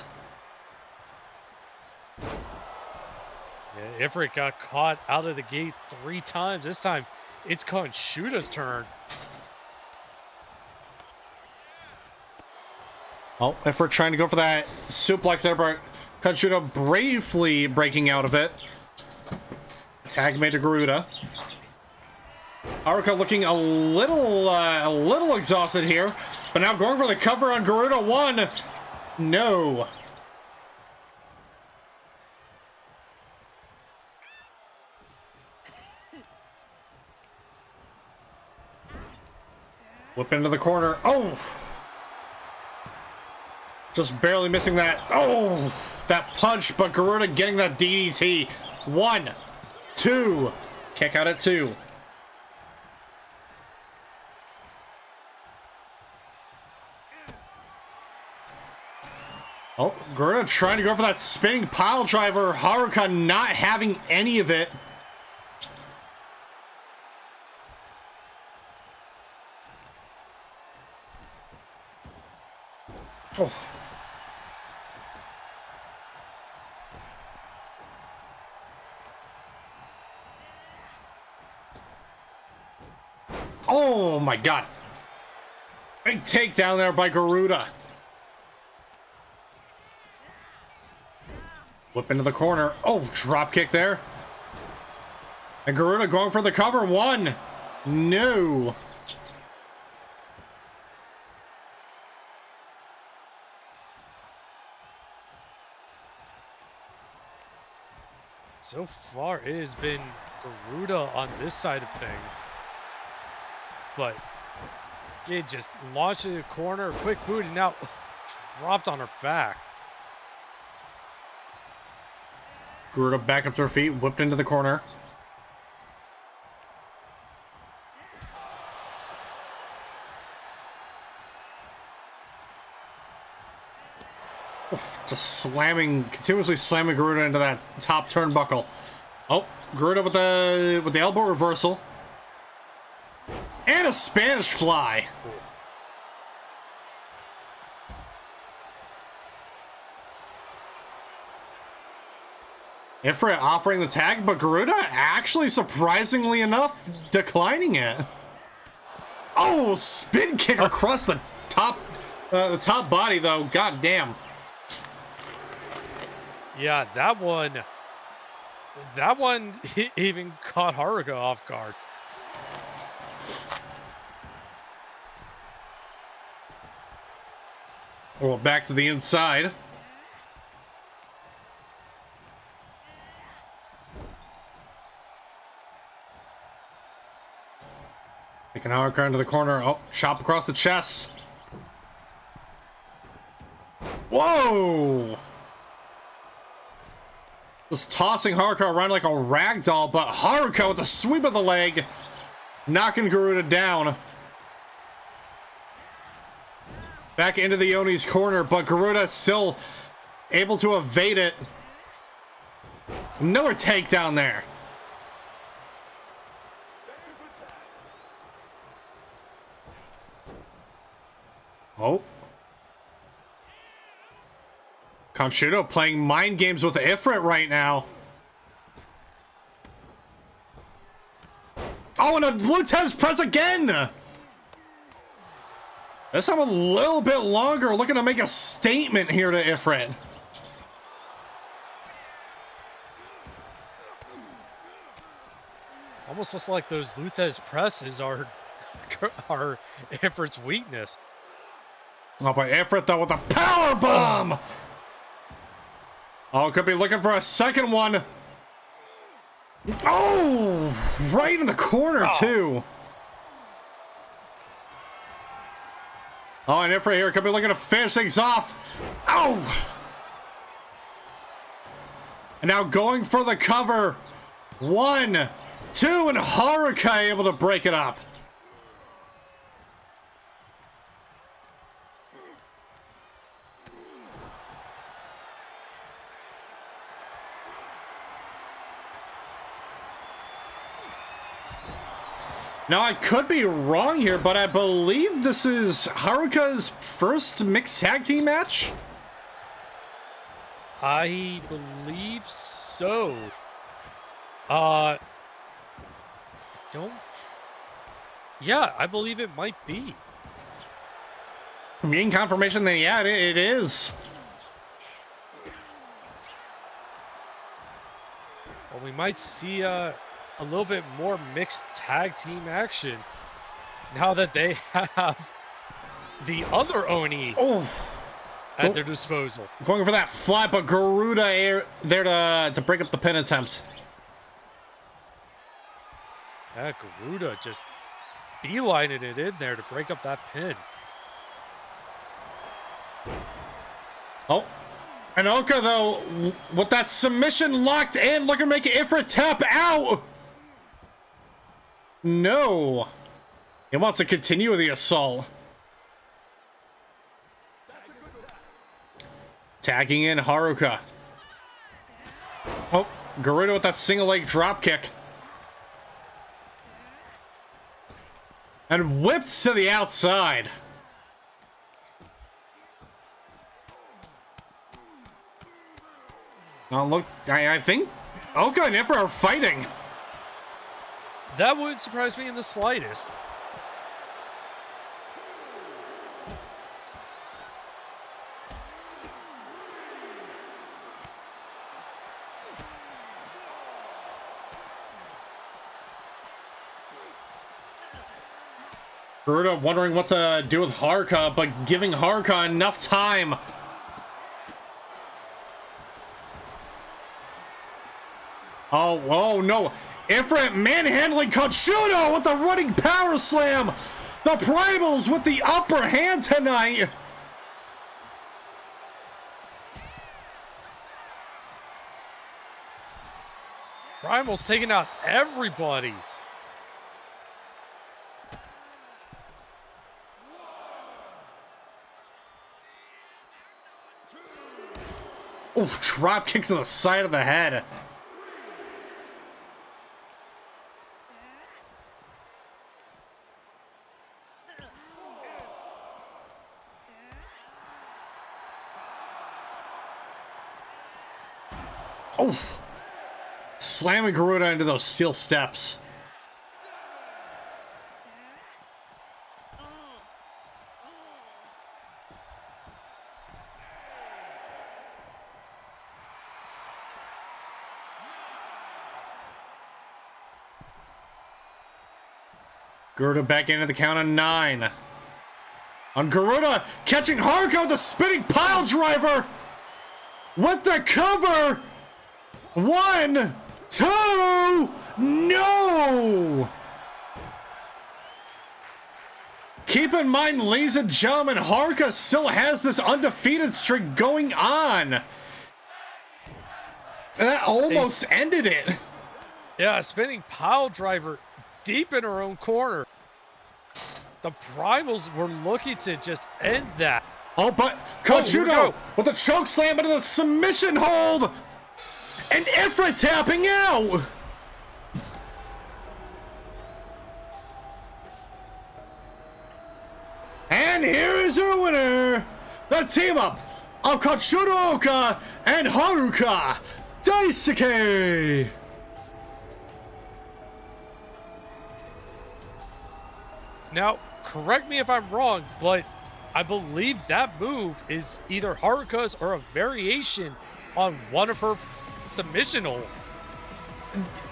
Yeah, Ifrit got caught out of the gate 3 times. This time, it's Kanshudo's turn. Oh, Ifrit trying to go for that suplex there, but Kanshudo bravely breaking out of it. Tag made to Garuda. Haruka looking a little exhausted here. But now going for the cover on Garuda. 1. No. Whip into the corner. Oh. Just barely missing that. Oh. That punch, but Garuda getting that DDT. 1, 2. Kick out at 2. Oh, Garuda trying to go for that spinning pile driver. Haruka not having any of it. Oh. Oh my god. Big takedown there by Garuda. Whip into the corner. Oh, drop kick there. And Garuda going for the cover. 1. No. So far, it has been Garuda on this side of things. But it just launched to the corner, quick boot, and now dropped on her back. Garuda back up to her feet, whipped into the corner. Just continuously slamming Garuda into that top turnbuckle. Oh, Garuda with the elbow reversal. And a Spanish fly. Ifrit offering the tag, but Garuda actually, surprisingly enough, declining it. Oh, spin kick across the top body, though. God damn. Yeah, that one even caught Haruka off guard. Well, back to the inside. Taking Haruka into the corner. Oh, chop across the chest. Whoa! Just tossing Haruka around like a rag doll, but Haruka with the sweep of the leg, knocking Garuda down. Back into the Yoni's corner, but Garuda still able to evade it. Another takedown there. Oh. Kanshudo playing mind games with Ifrit right now. Oh, and a Lutez press again! This time a little bit longer, looking to make a statement here to Ifrit. Almost looks like those Lutez presses are Ifrit's weakness. Oh, but Ifrit though with a power bomb! Oh, could be looking for a second one. Oh, right in the corner too. Oh, and Ifrit here could be looking to finish things off. Oh! And now going for the cover. 1, 2, and Haruka able to break it up. Now, I could be wrong here, but I believe this is Haruka's first mixed tag team match? I believe so. Yeah, I believe it might be. I'm getting confirmation that, yeah, it is. Well, we might see a little bit more mixed tag team action now that they have the other Oni at their disposal. Going for that fly, but Garuda there to break up the pin attempt. Yeah, Garuda just beelining it in there to break up that pin. Oh, and Oka though, with that submission locked in, looking to make Ifrit tap out. No. He wants to continue the assault. Tagging in Haruka. Oh, Garuda with that single leg drop kick. And whipped to the outside. Oh, look, I think Oka and Ifrit are fighting. That wouldn't surprise me in the slightest. Garuda wondering what to do with Haruka, but giving Haruka enough time. Oh no. Ifrit manhandling Kanshudo with the running power slam. The Primals with the upper hand tonight. Primals taking out everybody. Oof, drop kick to the side of the head. Oh, slamming Garuda into those steel steps. Garuda back into the count of 9. On Garuda, catching Haruka with the spinning pile driver. With the cover. 1, 2, no! Keep in mind, ladies and gentlemen, Haruka still has this undefeated streak going on. And that almost ended it. Yeah, spinning pile driver deep in her own corner. The Primals were looking to just end that. Oh, but Kanshudo with the choke slam into the submission hold. And Ifrit tapping out. And here is your winner, the team up of Kanshudo and Haruka, Daisuke. Now, correct me if I'm wrong, but I believe that move is either Haruka's or a variation on one of her submission holds.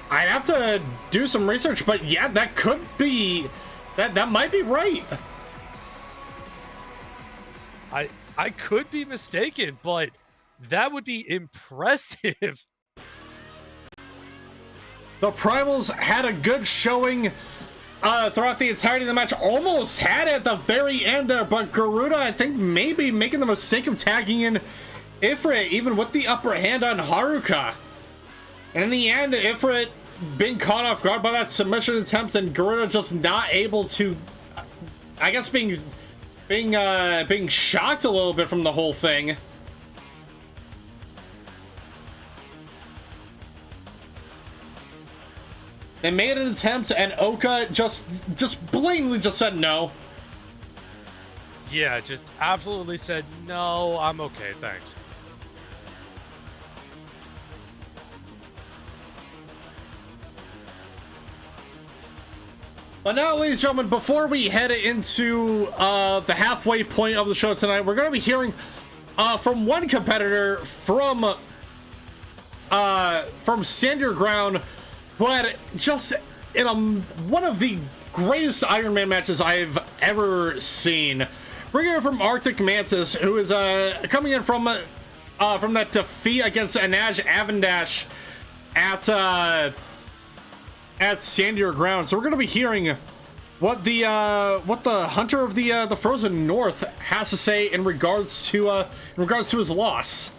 I'd have to do some research, but yeah, that could be, that might be right. I could be mistaken, but that would be impressive. The Primals had a good showing throughout the entirety of the match. Almost had it at the very end there, but Garuda, I think, maybe making the mistake of tagging in Ifrit, even with the upper hand on Haruka. And in the end, Ifrit being caught off guard by that submission attempt, and Garuda just not able to, I guess, being shocked a little bit from the whole thing. They made an attempt, and Oka just blatantly just said no. Yeah, just absolutely said, no, I'm okay, thanks. But now, ladies and gentlemen, before we head into the halfway point of the show tonight, we're going to be hearing from one competitor from Stand Your Ground, who had just in one of the greatest Iron Man matches I've ever seen. We're here from Arctic Mantis, who is coming in from that defeat against Anaj Avandash at Stand Your Ground. So we're going to be hearing what the Hunter of the Frozen North has to say in regards to his loss.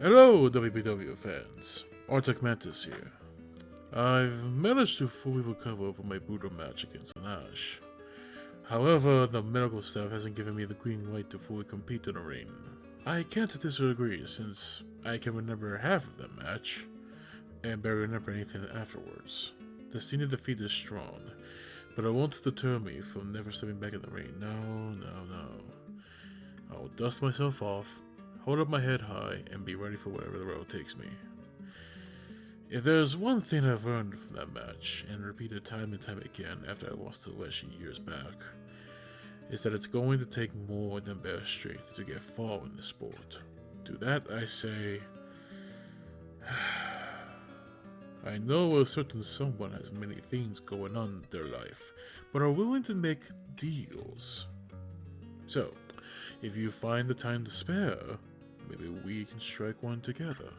Hello, WPW fans. Arctic Mantis here. I've managed to fully recover from my Budo match against Anaj. However, the medical staff hasn't given me the green light to fully compete in the ring. I can't disagree, since I can remember half of that match, and barely remember anything afterwards. The scene of defeat is strong, but it won't deter me from never stepping back in the ring. No. I will dust myself off, hold up my head high, and be ready for whatever the road takes me. If there's one thing I've learned from that match, and repeated time and time again after I lost to Leshy years back, is that it's going to take more than bare strength to get far in this sport. To that I say, I know a certain someone has many things going on in their life, but are willing to make deals. So, if you find the time to spare, maybe we can strike one together.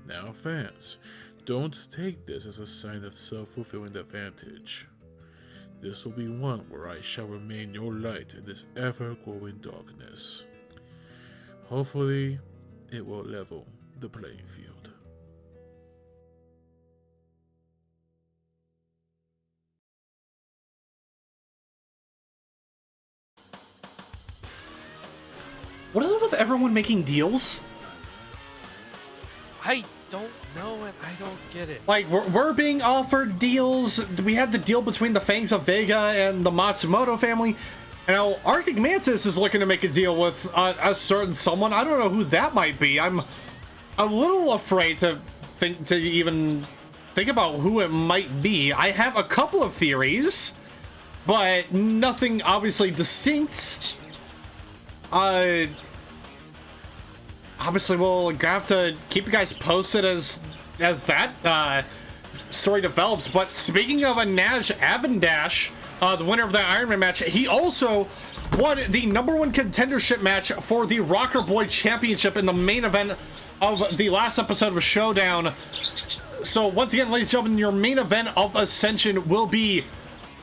Now fans, don't take this as a sign of self-fulfilling advantage. This will be one where I shall remain your light in this ever-growing darkness. Hopefully, it will level the playing field. What is it with everyone making deals? I don't know and I don't get it. Like, we're being offered deals. We had the deal between the Fangs of Vega and the Matsumoto family. And now Arctic Mantis is looking to make a deal with a certain someone. I don't know who that might be. I'm a little afraid to even think about who it might be. I have a couple of theories, but nothing obviously distinct. Obviously, we'll have to keep you guys posted as that story develops. But speaking of a Naj Avendash, the winner of the Ironman match, he also won the #1 contendership match for the Rocker Boy Championship in the main event of the last episode of Showdown. So once again, ladies and gentlemen, your main event of Ascension will be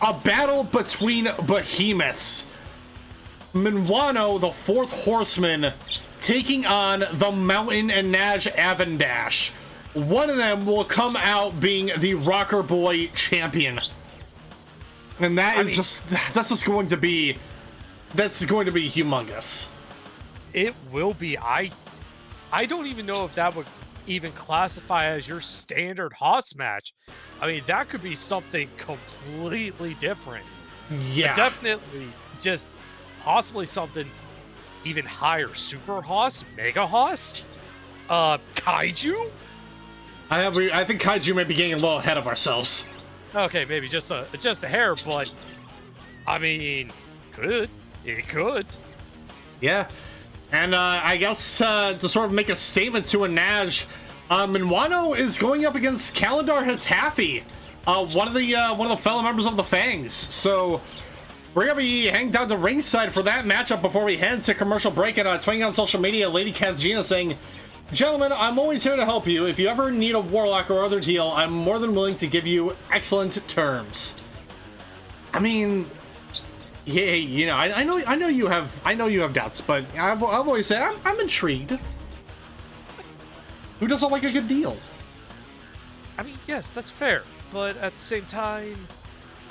a battle between behemoths. Minuano, the fourth horseman, taking on the Mountain and Naj Avendash. One of them will come out being the Rocker Boy champion. And that's just going to be humongous. It will be. I don't even know if that would even classify as your standard Haas match. I mean, that could be something completely different. Yeah. But definitely just possibly something even higher. Super Haas? Mega Haas? Kaiju? I think Kaiju may be getting a little ahead of ourselves. Okay, maybe just a hair, but I mean, it could. Yeah. And I guess to sort of make a statement to a Naj, Minuano is going up against Kalindar Hatafi, one of the fellow members of the Fangs. So we're gonna be hanging down to ringside for that matchup before we head to commercial break. And tweeting on social media, Lady Kathgina saying, "Gentlemen, I'm always here to help you. If you ever need a Warlock or other deal, I'm more than willing to give you excellent terms." I mean, yeah, you know, I know you have doubts, but I've always said I'm intrigued. Who doesn't like a good deal? I mean, yes, that's fair, but at the same time,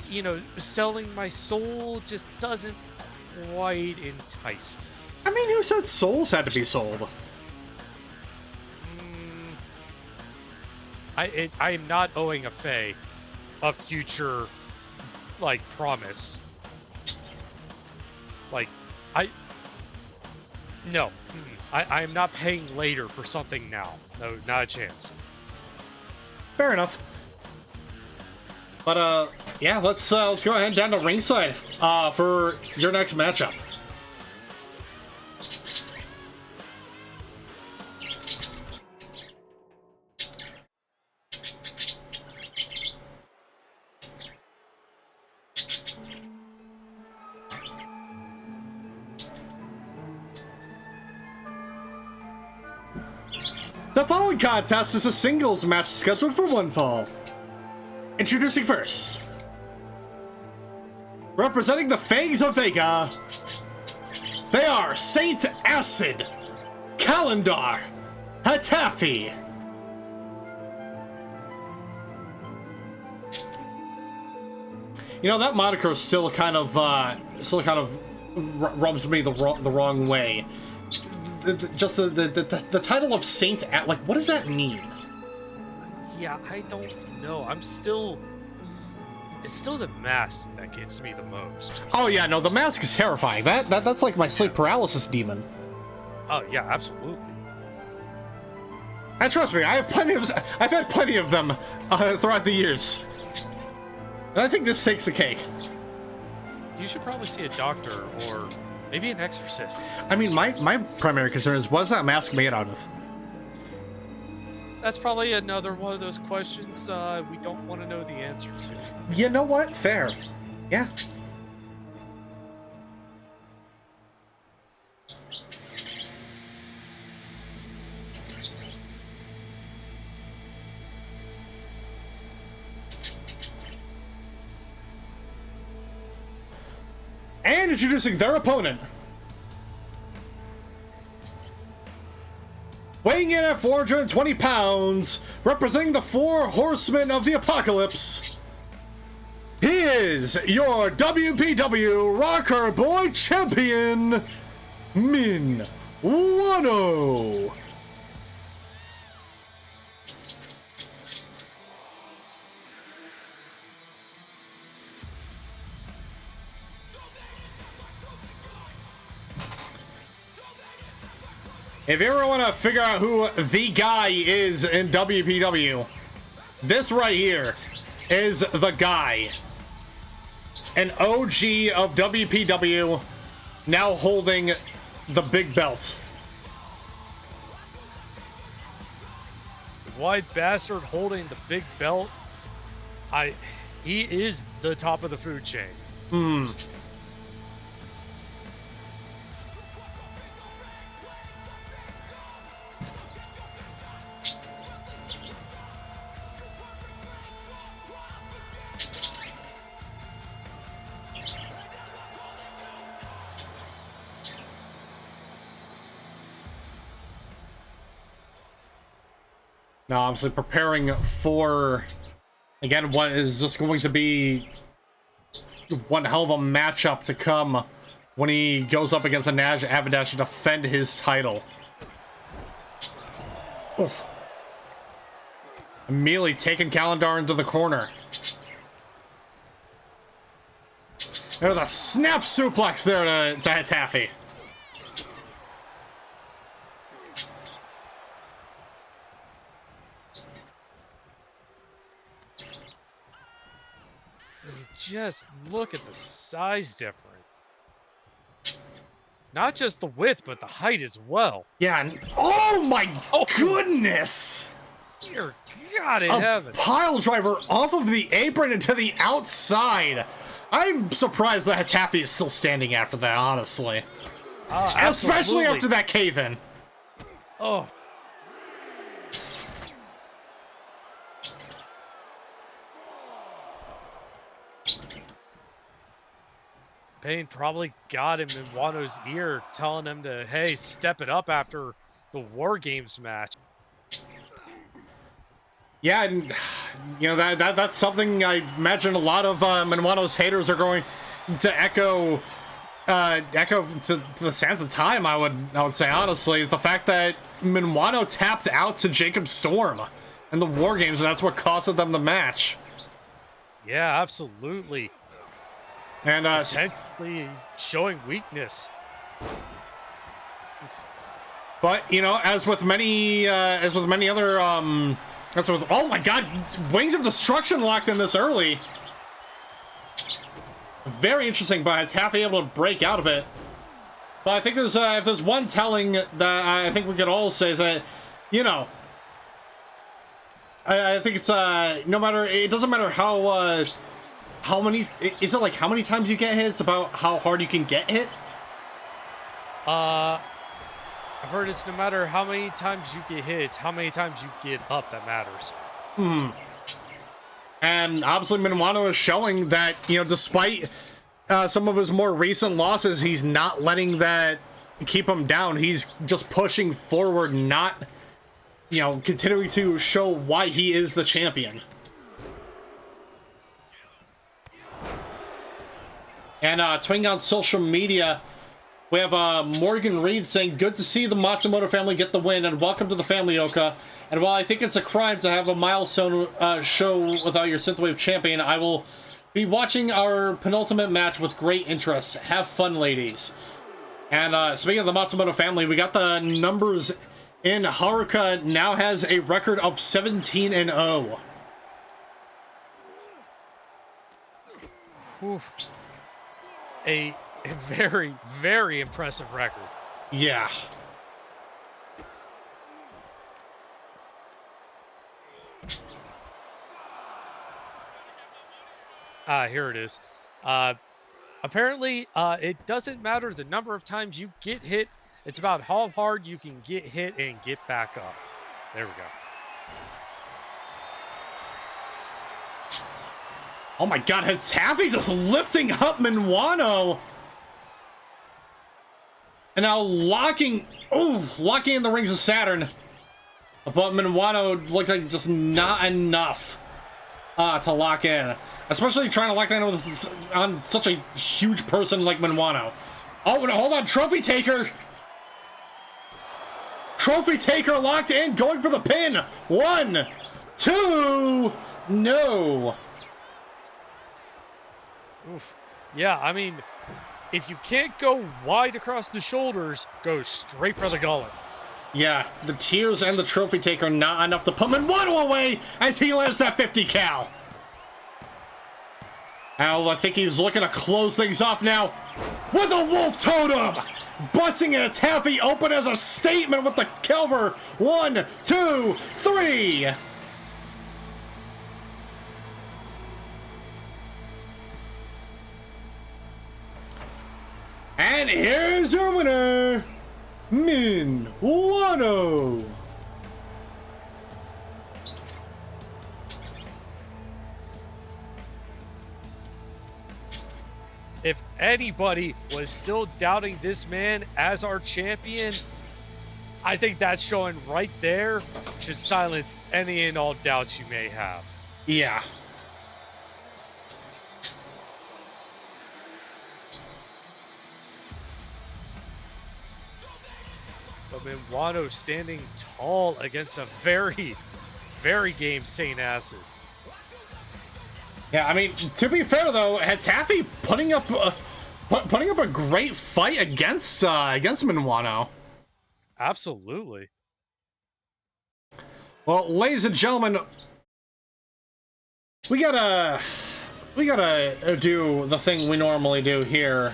you know, selling my soul just doesn't quite entice me. I mean, who said souls had to be sold? I am not owing a Fae a future, like, promise. Like, no. I am not paying later for something now. No, not a chance. Fair enough. But, yeah, let's go ahead down to ringside, for your next matchup. The following contest is a singles match scheduled for one fall. Introducing first, representing the Fangs of Vega, they are Saint Acid, Kalindar, Hatafi. You know, that moniker still kind of rubs me the wrong way. Just the title of Saint, like, what does that mean? Yeah, I don't know. It's still the mask that gets me the most. Oh yeah, no, the mask is terrifying. That's like my sleep paralysis demon. Oh yeah, absolutely. And trust me, I've had plenty of them throughout the years. And I think this takes the cake. You should probably see a doctor or maybe an exorcist. I mean, my primary concern is, what's that mask made out of? That's probably another one of those questions we don't want to know the answer to. You know what? Fair. Yeah. And introducing their opponent, weighing in at 420 pounds, representing the Four Horsemen of the Apocalypse, he is your WPW Rocker Boy Champion, Minuano. If you ever want to figure out who the guy is in WPW, this right here is the guy. An OG of WPW, now holding the big belt. White Bastard holding the big belt. He is the top of the food chain. Now, obviously preparing for, again, what is just going to be one hell of a matchup to come when he goes up against a Nash Avadash to defend his title. Oof. Immediately taking Kalindar into the corner. There's a snap suplex there to Hatafi. Just look at the size difference. Not just the width, but the height as well. Yeah, and oh my goodness! Dear God in heaven. Pile driver off of the apron into the outside. I'm surprised that Hatafi is still standing after that, honestly. Especially after that cave-in. Oh. Payne probably got him in Wano's ear, telling him to, hey, step it up after the War Games match. Yeah, and you know that's something I imagine a lot of Minuano's haters are going to echo to the sands of time. I would say honestly, the fact that Minuano tapped out to Jacob Storm in the War Games, and that's what costed them the match. Yeah, absolutely. And potentially showing weakness. But you know, as with many other oh my God, Wings of Destruction locked in this early. Very interesting, but Hatafi able to break out of it. But I think there's if there's one telling that I think we could all say is that, you know, I think it's no matter, it doesn't matter how many, is it like how many times you get hit? It's about how hard you can get hit? I've heard it's no matter how many times you get hit, it's how many times you get up that matters. And obviously Minuano is showing that, you know, despite some of his more recent losses, he's not letting that keep him down. He's just pushing forward, not, you know, continuing to show why he is the champion. And tweeting on social media, we have Morgan Reed saying, good to see the Matsumoto family get the win, and welcome to the family, Oka. And while I think it's a crime to have a milestone show without your Synthwave champion, I will be watching our penultimate match with great interest. Have fun, ladies. And speaking of the Matsumoto family, we got the numbers in. Haruka now has a record of 17-0. Oof. A very, very impressive record. Yeah. Here it is. Apparently, it doesn't matter the number of times you get hit. It's about how hard you can get hit and get back up. There we go. Oh my God, Hatafi just lifting up Minuano. And now locking in the rings of Saturn. But Minuano looked like just not enough to lock in. Especially trying to lock that in on such a huge person like Minuano. Oh, no, hold on, Trophy Taker. Trophy Taker locked in, going for the pin. 1, 2, no. Oof. Yeah, I mean, if you can't go wide across the shoulders, go straight for the gullet. Yeah, the tears and the trophy take are not enough to put Minuano away as he lands that 50 cal. Al, I think he's looking to close things off now with a Wolf Totem! Busting a Hatafi open as a statement with the cover. 1, 2, 3! And here's your winner, Minuano. If anybody was still doubting this man as our champion, I think that showing right there should silence any and all doubts you may have. Yeah. But Minuano standing tall against a very, very game Saint Acid. Yeah, I mean, to be fair though, Hatafi putting up a great fight against Minuano. Absolutely. Well, ladies and gentlemen, we gotta do the thing we normally do here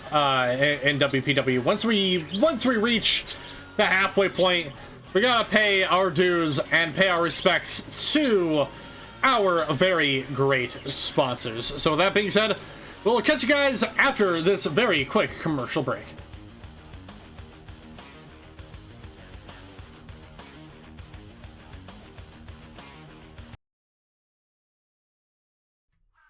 in WPW. Once we reach the halfway point, we gotta pay our dues and pay our respects to our very great sponsors. So with that being said, we'll catch you guys after this very quick commercial break.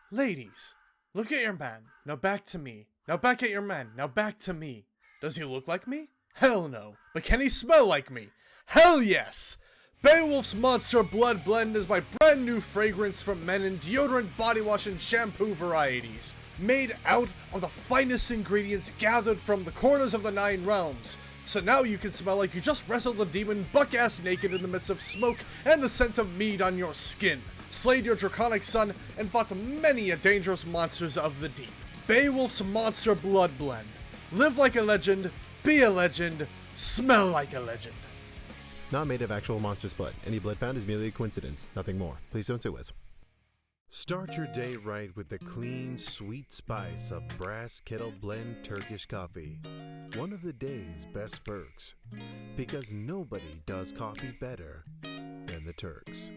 Ladies, look at your man. Now back to me. Now back at your man. Now back to me. Does he look like me? Hell no. But can he smell like me? Hell yes! Beowulf's Monster Blood Blend is my brand new fragrance for men in deodorant, body wash, and shampoo varieties. Made out of the finest ingredients gathered from the corners of the 9 realms. So now you can smell like you just wrestled a demon buck-ass naked in the midst of smoke and the scent of mead on your skin. Slayed your draconic son, and fought many a dangerous monsters of the deep. Beowulf's Monster Blood Blend. Live like a legend, be a legend, smell like a legend. Not made of actual monster's blood. Any blood found is merely a coincidence, nothing more. Please don't sue us. Start your day right with the clean, sweet spice of Brass Kettle Blend Turkish coffee. One of the day's best perks. Because nobody does coffee better than the Turks.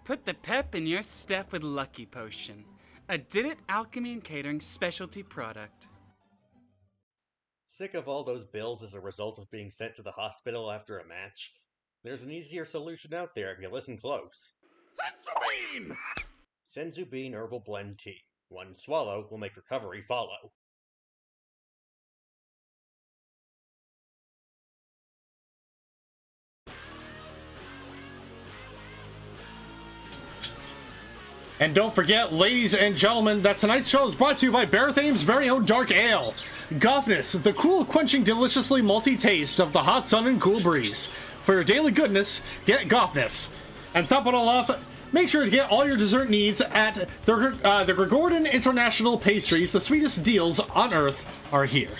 Put the pep in your step with Lucky Potion, a Did It Alchemy and Catering specialty product. Sick of all those bills as a result of being sent to the hospital after a match? There's an easier solution out there if you listen close. Senzu Bean! Senzu Bean Herbal Blend Tea. One swallow will make recovery follow. And don't forget, ladies and gentlemen, that tonight's show is brought to you by Barathane's very own Dark Ale. Goffness, the cool, quenching, deliciously malty taste of the hot sun and cool breeze. For your daily goodness, get Goffness. And top it all off, make sure to get all your dessert needs at the Gregorian International Pastries. The sweetest deals on earth are here.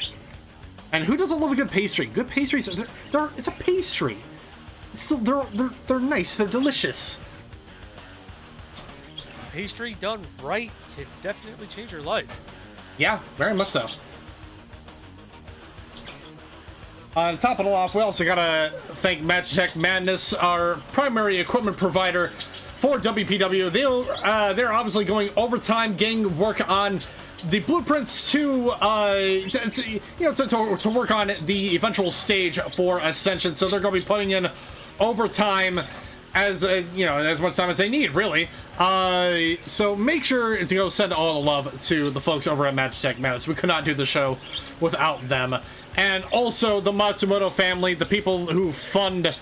And who doesn't love a good pastry? Good pastries, it's a pastry. They're nice, they're delicious. Pastry done right can definitely change your life. Yeah, very much so. On top of it all off, we also gotta thank Magitech Madness, our primary equipment provider for WPW. They're obviously going overtime, getting work on the blueprints to work on the eventual stage for Ascension. So they're gonna be putting in overtime as much time as they need, really. So make sure to go send all the love to the folks over at Magitech Madness. We could not do the show without them. And also the Matsumoto family, the people who fund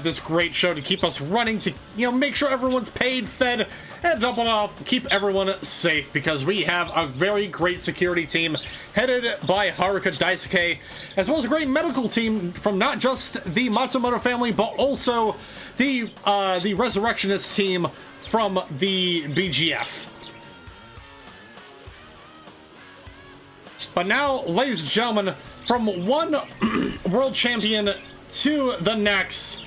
this great show to keep us running, to make sure everyone's paid, fed, and dump it off, keep everyone safe, because we have a very great security team headed by Haruka Daisuke, as well as a great medical team from not just the Matsumoto family, but also the Resurrectionist team from the BGF. But now, ladies and gentlemen, from one world champion to the next,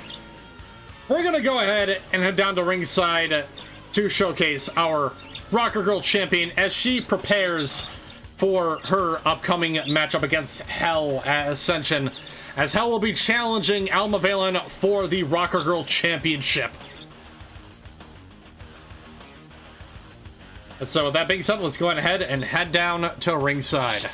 we're going to go ahead and head down to ringside to showcase our Rocker Girl champion as she prepares for her upcoming matchup against Hell at Ascension, as Hell will be challenging Alma Valen for the Rocker Girl championship. And so with that being said, let's go ahead and head down to ringside.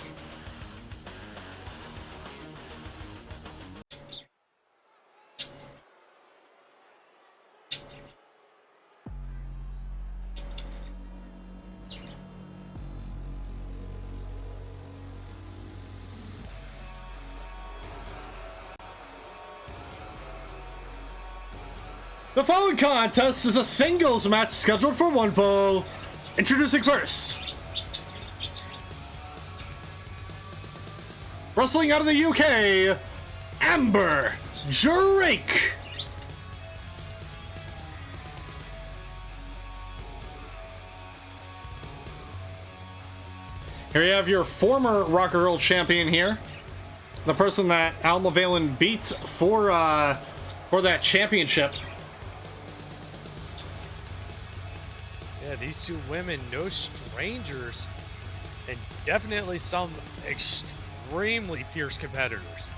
The following contest is a singles match scheduled for one fall. Introducing first, wrestling out of the UK, Amber Drake. Here you have your former Rocker Girl champion here, the person that Alma Valen beats for that championship. Yeah, these two women, no strangers, and definitely some extremely fierce competitors.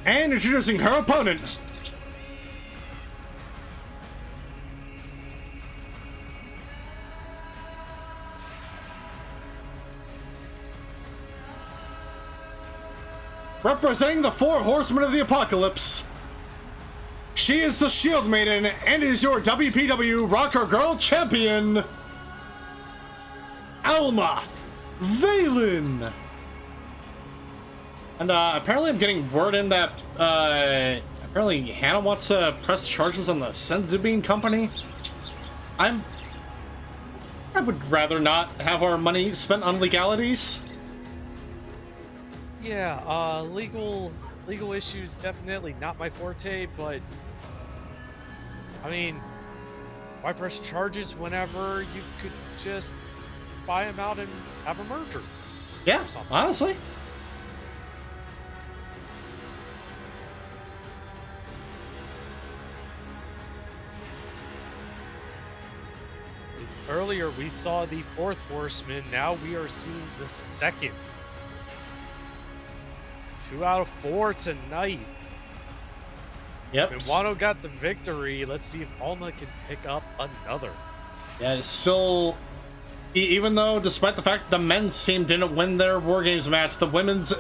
And introducing her opponent, representing the Four Horsemen of the Apocalypse, she is the Shield Maiden and is your WPW Rocker Girl champion, Alma Valen. And apparently I'm getting word in that apparently Hannah wants to press charges on the Senzubin company. I would rather not have our money spent on legalities. Yeah, legal issues definitely not my forte, but I mean, why press charges whenever you could just buy them out and have a merger? Yeah, honestly. Earlier we saw the fourth horseman, now we are seeing the second. 2 out of 4 tonight. Yep. Minuano got the victory. Let's see if Alma can pick up another. Yeah, it's still, even though despite the fact the men's team didn't win their War Games match, the women's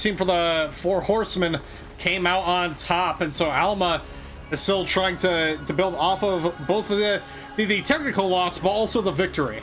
team for the Four Horsemen came out on top, and so Alma is still trying to build off of both of the technical loss, but also the victory.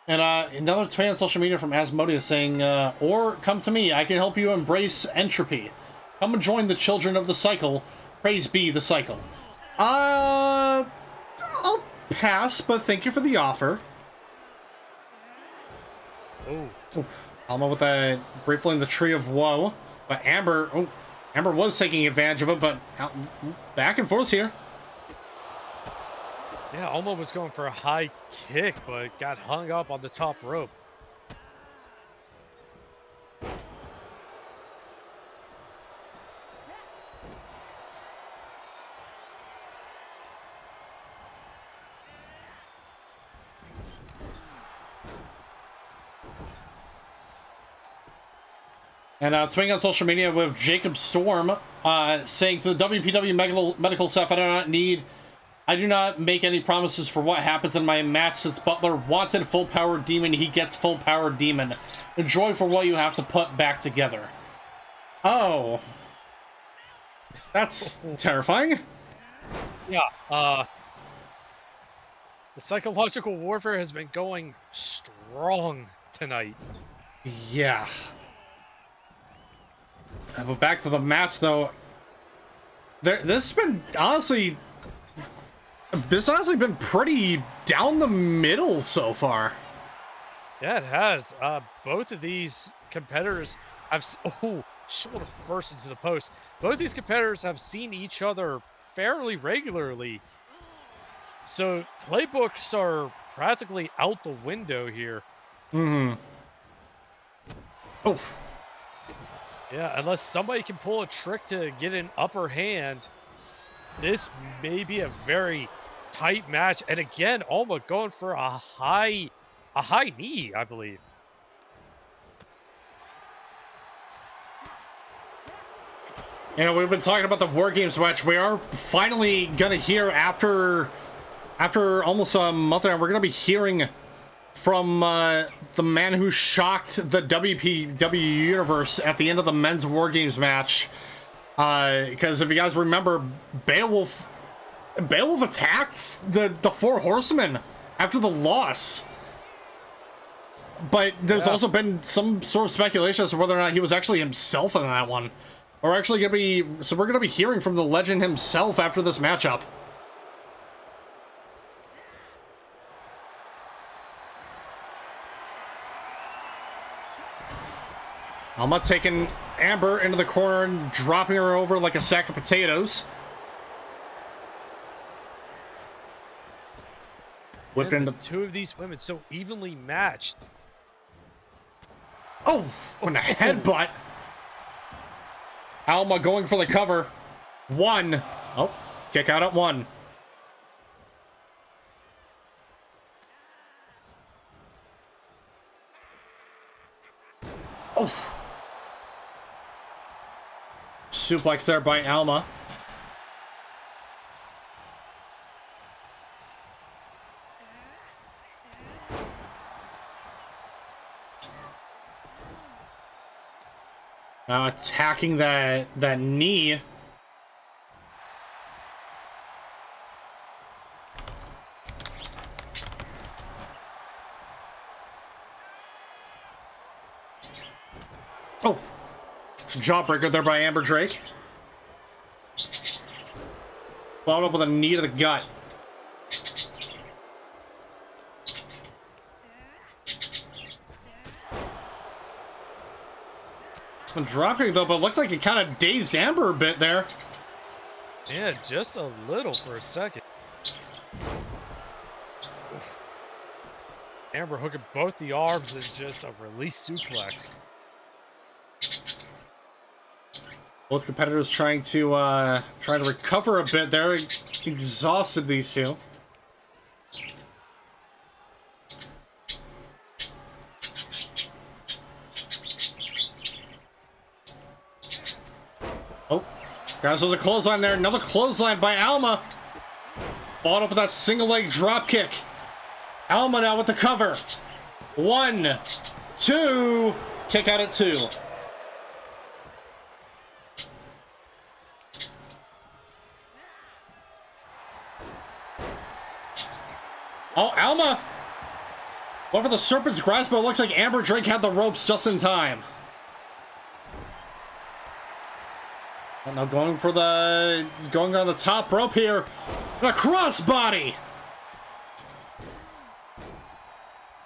And another tweet on social media from Asmodeus saying, or come to me, I can help you embrace entropy. Come and join the children of the cycle. Praise be the cycle. I'll pass, but thank you for the offer. Oh. Alma with that briefly in the Tree of Woe. But Amber was taking advantage of it, but back and forth here. Yeah, Alma was going for a high kick, but got hung up on the top rope. And swing on social media with Jacob Storm saying to the WPW medical staff, I do not make any promises for what happens in my match. Since Butler wanted full power demon, he gets full power demon. Enjoy for what you have to put back together. Oh. That's terrifying. Yeah, The psychological warfare has been going strong tonight. Yeah. But back to the match, though. This has been honestly been pretty down the middle so far. Yeah, it has. Both of these competitors have... Oh, shoulder first into the post. Both these competitors have seen each other fairly regularly. So playbooks are practically out the window here. Mm-hmm. Oh. Yeah, unless somebody can pull a trick to get an upper hand, this may be a very tight match. And again, Alma going for a high knee, I believe. You know, we've been talking about the War Games match. We are finally gonna hear after almost a month now, we're gonna be hearing from the man who shocked the WPW universe at the end of the men's War Games match. Because if you guys remember, Beowulf attacked the Four Horsemen after the loss. But there's also been some sort of speculation as to whether or not he was actually himself in that one. We're actually gonna be, so we're gonna be hearing from the legend himself after this matchup. Alma taking Amber into the corner and dropping her over like a sack of potatoes. Whip into two of these women so evenly matched. Oh, and a headbutt. Alma going for the cover. One. Oh, kick out at one. Oh. Suplex there by Alma. Attacking that knee. Oh, jawbreaker there by Amber Drake. Followed up with a knee to the gut. Dropping though, but looked like it kind of dazed Amber a bit there. Yeah, just a little for a second. Oof. Amber hooking both the arms and just a release suplex. Both competitors trying to recover a bit there. Exhausted, these two. Oh, guys, there's a clothesline there. Another clothesline by Alma. Followed up with that single leg drop kick. Alma now with the cover. 1, 2, kick out at 2. Oh, Alma went for the Serpent's Grasp, but it looks like Amber Drake had the ropes just in time. And now going on the top rope here. The crossbody.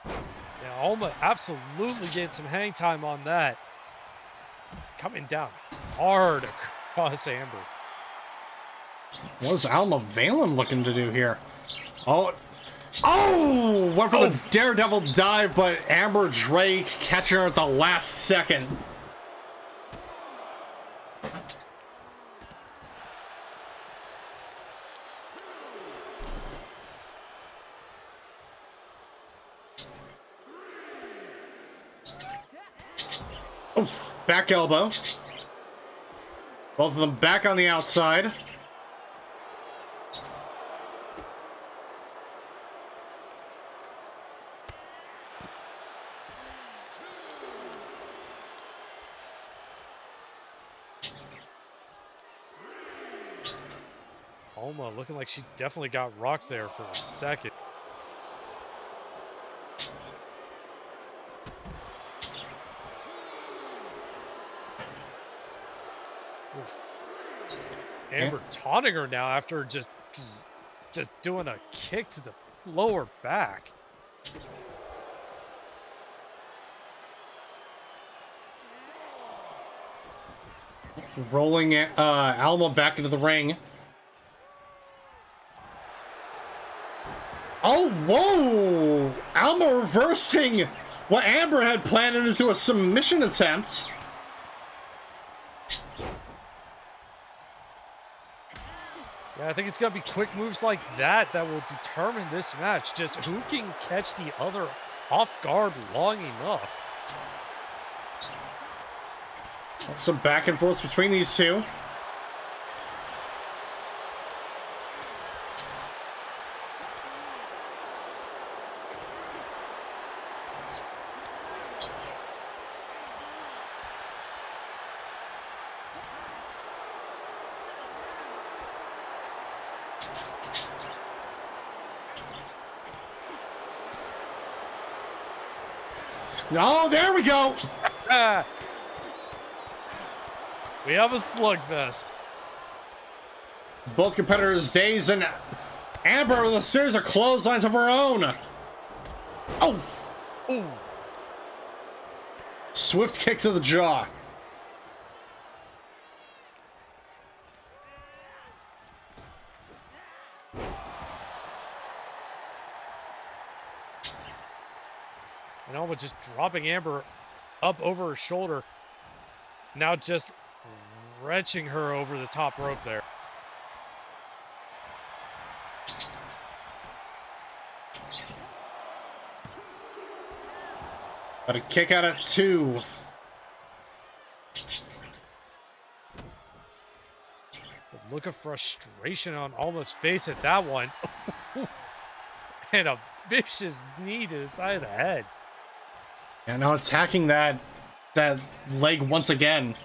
Yeah, Alma absolutely getting some hang time on that. Coming down hard across Amber. What is Alma Valen looking to do here? Oh, went for the daredevil dive, but Amber Drake catching her at the last second. Oof, back elbow. Both of them back on the outside. Alma looking like she definitely got rocked there for a second. Amber taunting her now after just doing a kick to the lower back. Rolling Alma back into the ring. Oh, whoa! Alma reversing what Amber had planned into a submission attempt. Yeah, I think it's going to be quick moves like that that will determine this match. Just who can catch the other off guard long enough. Some back and forth between these two. No, there we go. We have a slugfest. Both competitors dazed, and Amber with a series of clotheslines of her own. Oh! Ooh. Swift kick to the jaw. And Alma just dropping Amber up over her shoulder. Now just wrenching her over the top rope there. Got a kick out at 2. The look of frustration on Alma's face at that one. And a vicious knee to the side of the head. And now attacking that leg once again.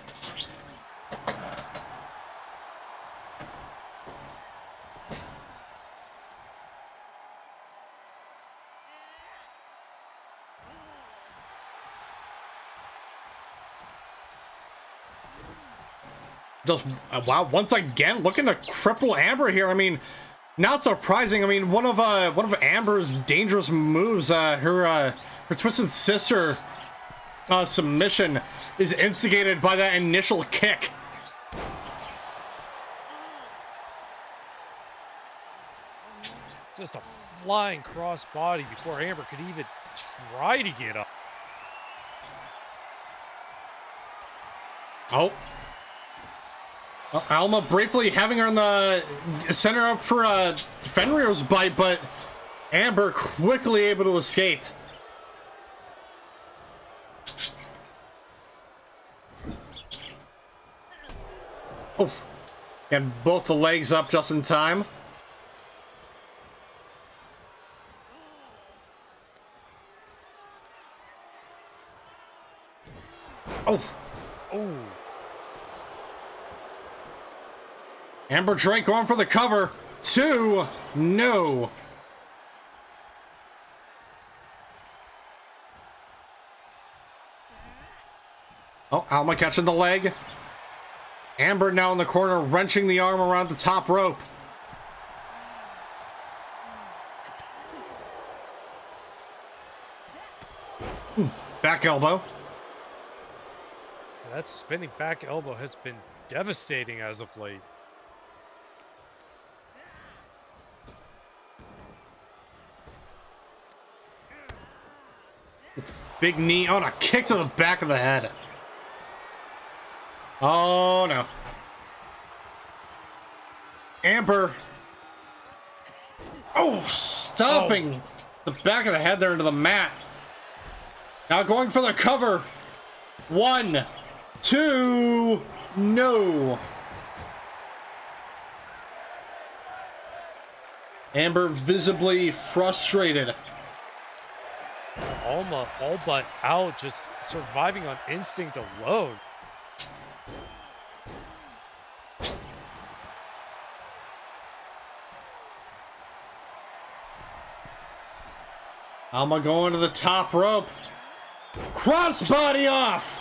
Just wow, once again looking to cripple Amber here. I mean, not surprising. I mean, one of Amber's dangerous moves, her Twisted Sister submission is instigated by that initial kick. Just a flying cross body before Amber could even try to get up. Oh. Alma briefly having her in the center up for Fenrir's bite, but Amber quickly able to escape. Oh, and both the legs up just in time. Oh. Oh. Amber Drake going for the cover. 2. No. Oh, Alma catching the leg. Amber now in the corner, wrenching the arm around the top rope. Back elbow. That spinning back elbow has been devastating as of late. Big knee on a kick to the back of the head. Oh no. Amber. Oh, stomping the back of the head there into the mat. Now going for the cover. 1, 2, no. Amber visibly frustrated. Alma all but out, just surviving on instinct alone. Alma going to the top rope. Crossbody off!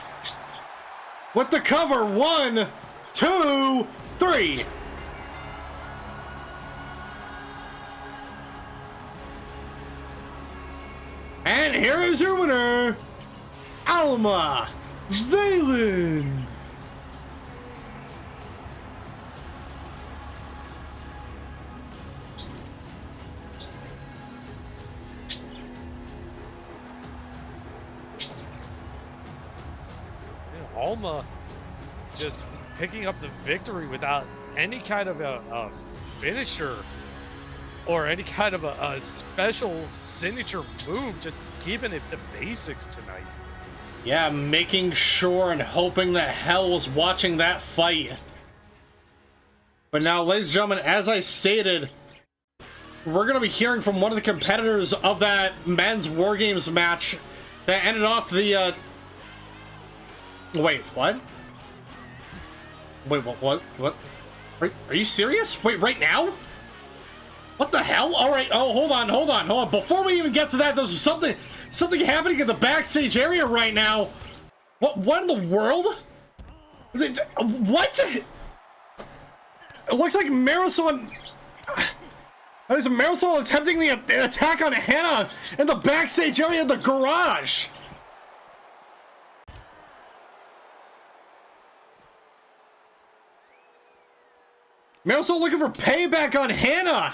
With the cover. 1, 2, 3. And here is your winner, Alma, Valen. Alma just picking up the victory without any kind of a finisher or any kind of a special signature move, just keeping it to basics tonight. Yeah, making sure and hoping that hell was watching that fight. But now, ladies and gentlemen, as I stated, we're going to be hearing from one of the competitors of that men's War Games match that ended off the, Wait, what? Wait, what? Are you serious? Wait, right now? What the hell? All right. Oh, hold on. Before we even get to that, there's something happening in the backstage area right now. What in the world? What? It looks like Marisol. There's Marisol attempting the attack on Hannah in the backstage area of the garage. Marisol looking for payback on Hannah.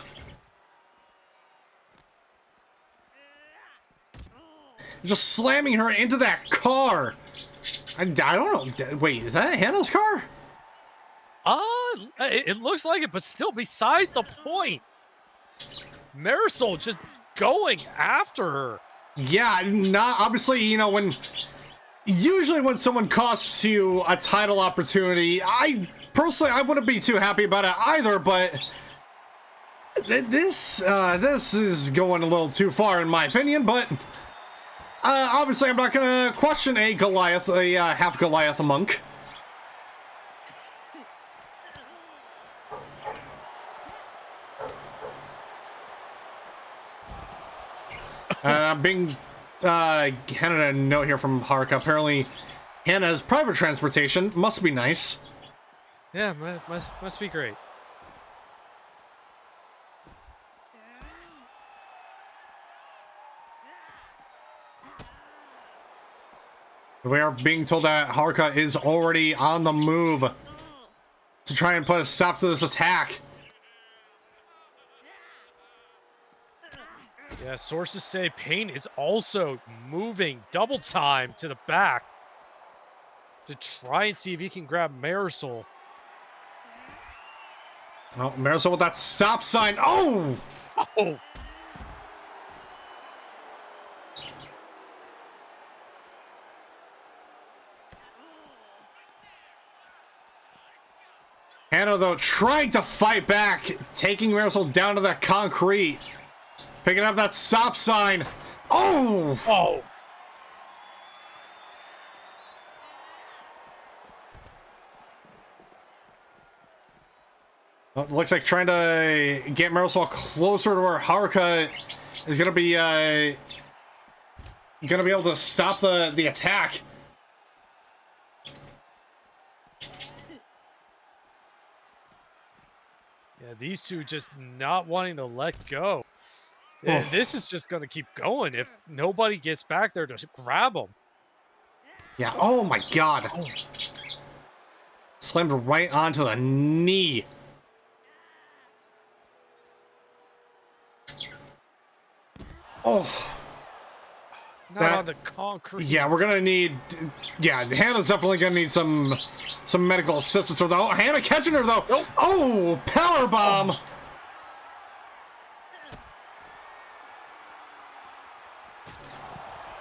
Just slamming her into that car. I don't know. Wait, is that Hannah's car? It looks like it, but still beside the point. Marisol just going after her. Yeah, not obviously, you know, usually when someone costs you a title opportunity, personally, I wouldn't be too happy about it either, but this is going a little too far in my opinion, but obviously I'm not gonna question a half Goliath monk. Hannah, a note here from Haruka. Apparently, Hannah's private transportation must be nice. Yeah, must be great. We are being told that Haruka is already on the move to try and put a stop to this attack. Yeah, sources say Payne is also moving double time to the back to try and see if he can grab Marisol. Oh, Marisol with that stop sign. Oh! Oh! Hannah, though, trying to fight back, taking Marisol down to that concrete. Picking up that stop sign. Oh! Oh! Well, it looks like trying to get Marisol closer to where Haruka is going to be able to stop the attack. Yeah, these two just not wanting to let go. And this is just going to keep going if nobody gets back there to grab them. Yeah, oh my god. Oh. Slammed right onto the knee. Oh. Not on the concrete. Yeah, we're gonna need. Yeah, Hannah's definitely gonna need some medical assistance. Though Hannah catching her though. Nope. Oh, power bomb. Oh.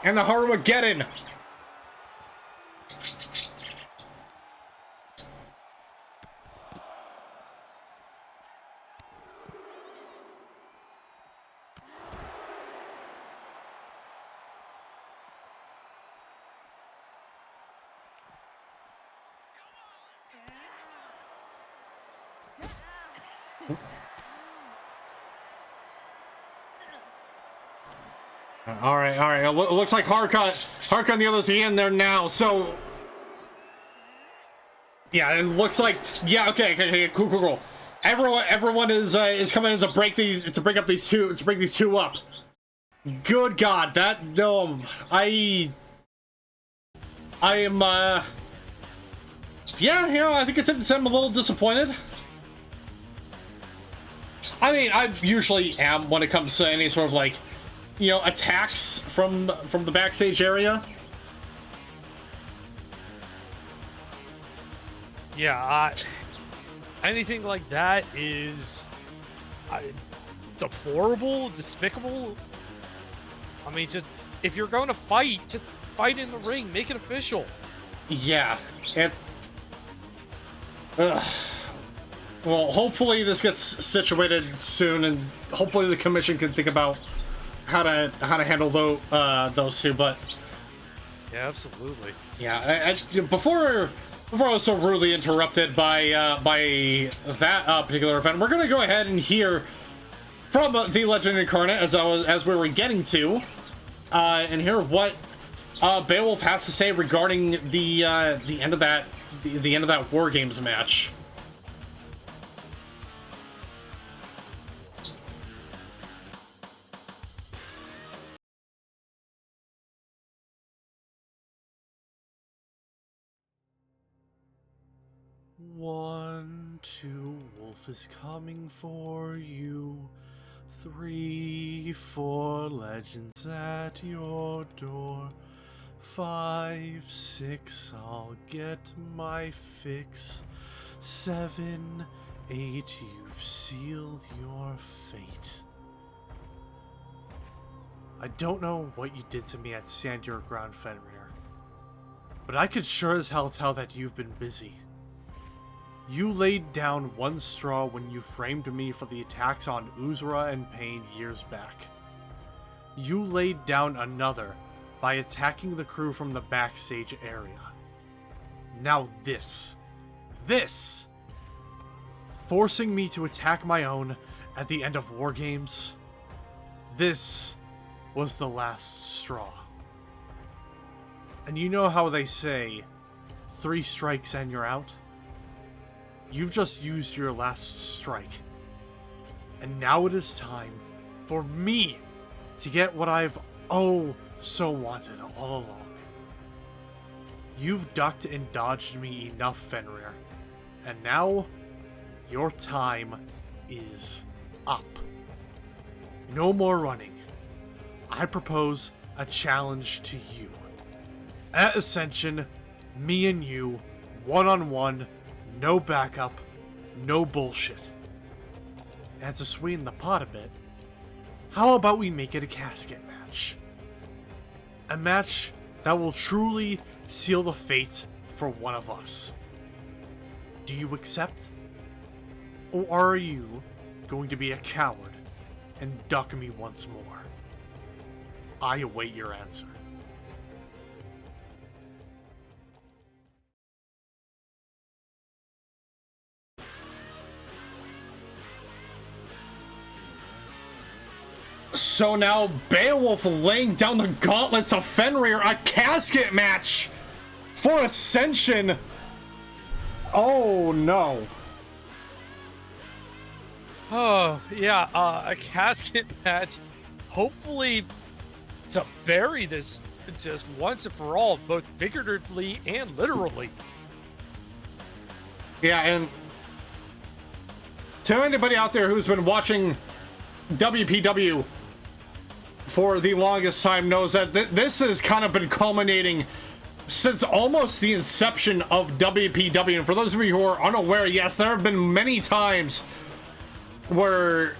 And the Harumageddon. All right. It looks like Haruka on the other end there now. So Yeah, it looks like, yeah, okay, cool. Everyone is coming in to break up these two up. Good God, that, no, I am, yeah, I think it's safe to say I'm a little disappointed. I mean, I usually am when it comes to any sort of, like, attacks from the backstage area. Yeah, anything like that is deplorable, despicable. I mean, just, if you're going to fight, just fight in the ring, make it official. Yeah, well, hopefully this gets situated soon, and hopefully the commission can think about how to handle those two. But yeah, absolutely. Yeah, before I was so rudely interrupted by that particular event, we're gonna go ahead and hear from the Legend Incarnate as we were getting to, and hear what Beowulf has to say regarding the end of that War Games match. One, two, Wolf is coming for you. 3, 4, legends at your door. 5, 6, I'll get my fix. 7, 8, you've sealed your fate. I don't know what you did to me at Stand Your Ground, Fenrir, but I could sure as hell tell that you've been busy. You laid down one straw when you framed me for the attacks on Uzra and Pain years back. You laid down another by attacking the crew from the backstage area. Now this, forcing me to attack my own at the end of War Games, this was the last straw. And you know how they say, 3 strikes and you're out? You've just used your last strike. And now it is time for me to get what I've so wanted all along. You've ducked and dodged me enough, Fenrir. And now, your time is up. No more running. I propose a challenge to you. At Ascension, me and you, one-on-one, no backup, no bullshit. And to sweeten the pot a bit, how about we make it a casket match? A match that will truly seal the fate for one of us. Do you accept? Or are you going to be a coward and duck me once more? I await your answer. So now Beowulf laying down the gauntlet to Fenrir, a casket match for Ascension. Oh no. Oh, yeah, a casket match, hopefully to bury this just once and for all, both figuratively and literally. Yeah, and to anybody out there who's been watching WPW for the longest time knows that this has kind of been culminating since almost the inception of WPW. And for those of you who are unaware, yes, there have been many times where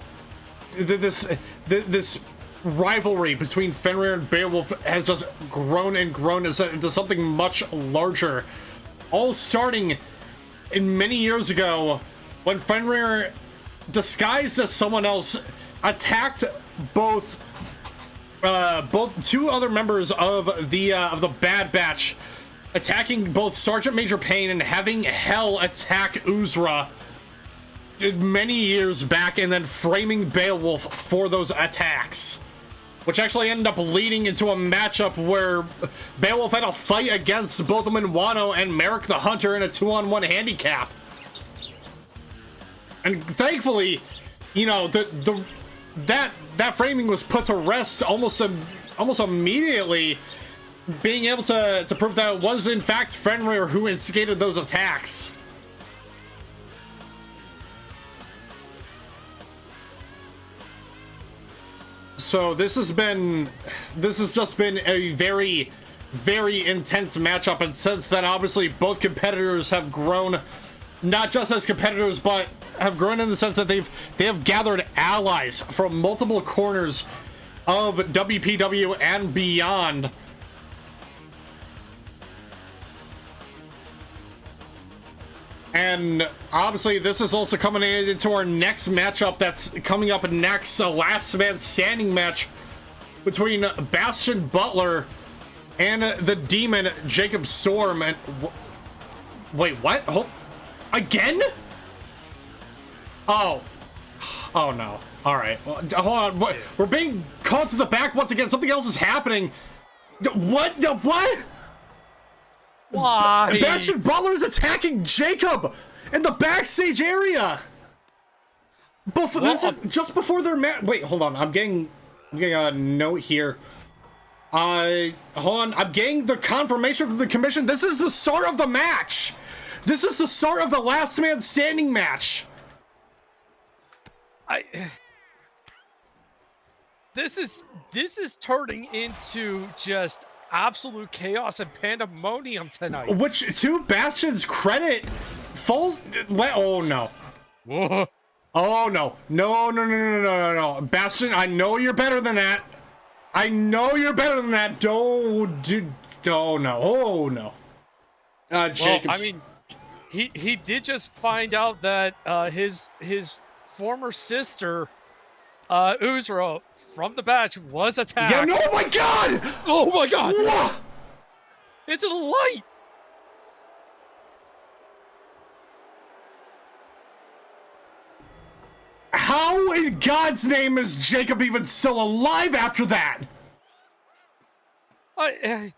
this rivalry between Fenrir and Beowulf has just grown and grown into something much larger. All starting in many years ago when Fenrir, disguised as someone else, attacked both 2 other members of the Bad Batch, attacking both Sergeant Major Payne and having Hell attack Uzra many years back, and then framing Beowulf for those attacks which actually ended up leading into a matchup where Beowulf had a fight against both Minuano and Merrick the Hunter in a 2-on-1 handicap. And thankfully, you know, that framing was put to rest almost immediately, being able to prove that it was in fact Fenrir who instigated those attacks. So this has just been a very, very intense matchup, and since then, obviously, both competitors have grown, not just as competitors, but have grown in the sense that they have gathered allies from multiple corners of WPW and beyond. And obviously, this is also coming into our next matchup that's coming up next, a last man standing match between Bastion Butler and the demon Jacob Storm. And wait, what? Again? Oh no. All right, well, hold on. We're being called to the back once again. Something else is happening. What? What? Why? Bastion Butler is attacking Jacob in the backstage area. This is just before their match. Wait, hold on. I'm getting a note here. Hold on. I'm getting the confirmation from the commission. This is the start of the match. This is the start of the last man standing match. This is turning into just absolute chaos and pandemonium tonight. Which, to Bastion's credit, falls. Oh no. Whoa. Oh no. No. Bastion, I know you're better than that. Don't do. Oh no. Oh no. Jacobs. Well, I mean, he did just find out that his former sister, Uzra, from the batch was attacked. Yeah, no, oh my god! Oh my god! Whoa. Into the light! How in God's name is Jacob even still alive after that? I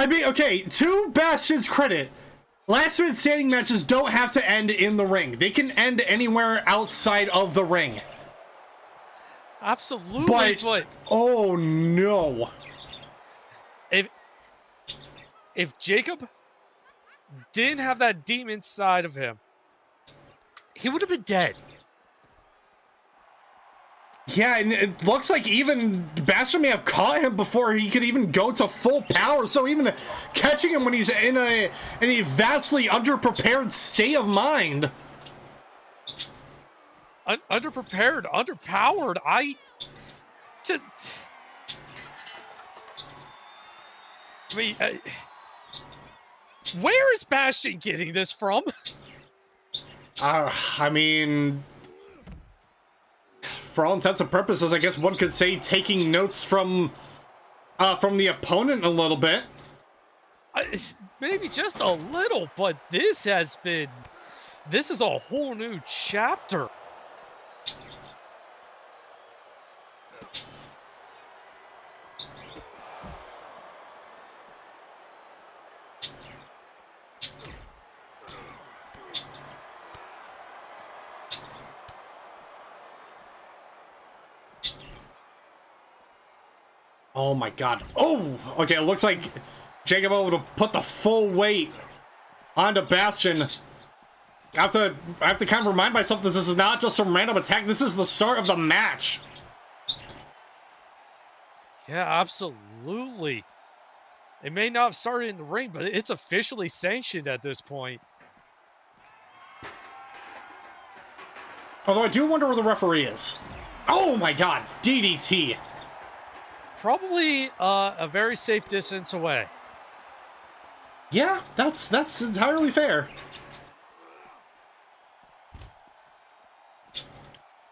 mean, okay, to Bastion's credit, last man standing matches don't have to end in the ring. They can end anywhere outside of the ring. Absolutely, but oh no. If Jacob didn't have that demon side of him, he would have been dead. Yeah, and it looks like even Bastion may have caught him before he could even go to full power. So even catching him when he's in a vastly underprepared state of mind. Underprepared, underpowered. Where is Bastion getting this from? I mean, for all intents and purposes, I guess one could say taking notes from the opponent a little bit. Maybe just a little, but this is a whole new chapter. Oh my god. Oh! Okay, it looks like Jacob able to put the full weight onto Bastion. I have to kind of remind myself this is not just some random attack. This is the start of the match. Yeah, absolutely. It may not have started in the ring, but it's officially sanctioned at this point. Although I do wonder where the referee is. Oh my god, DDT. Probably a very safe distance away. Yeah, that's entirely fair.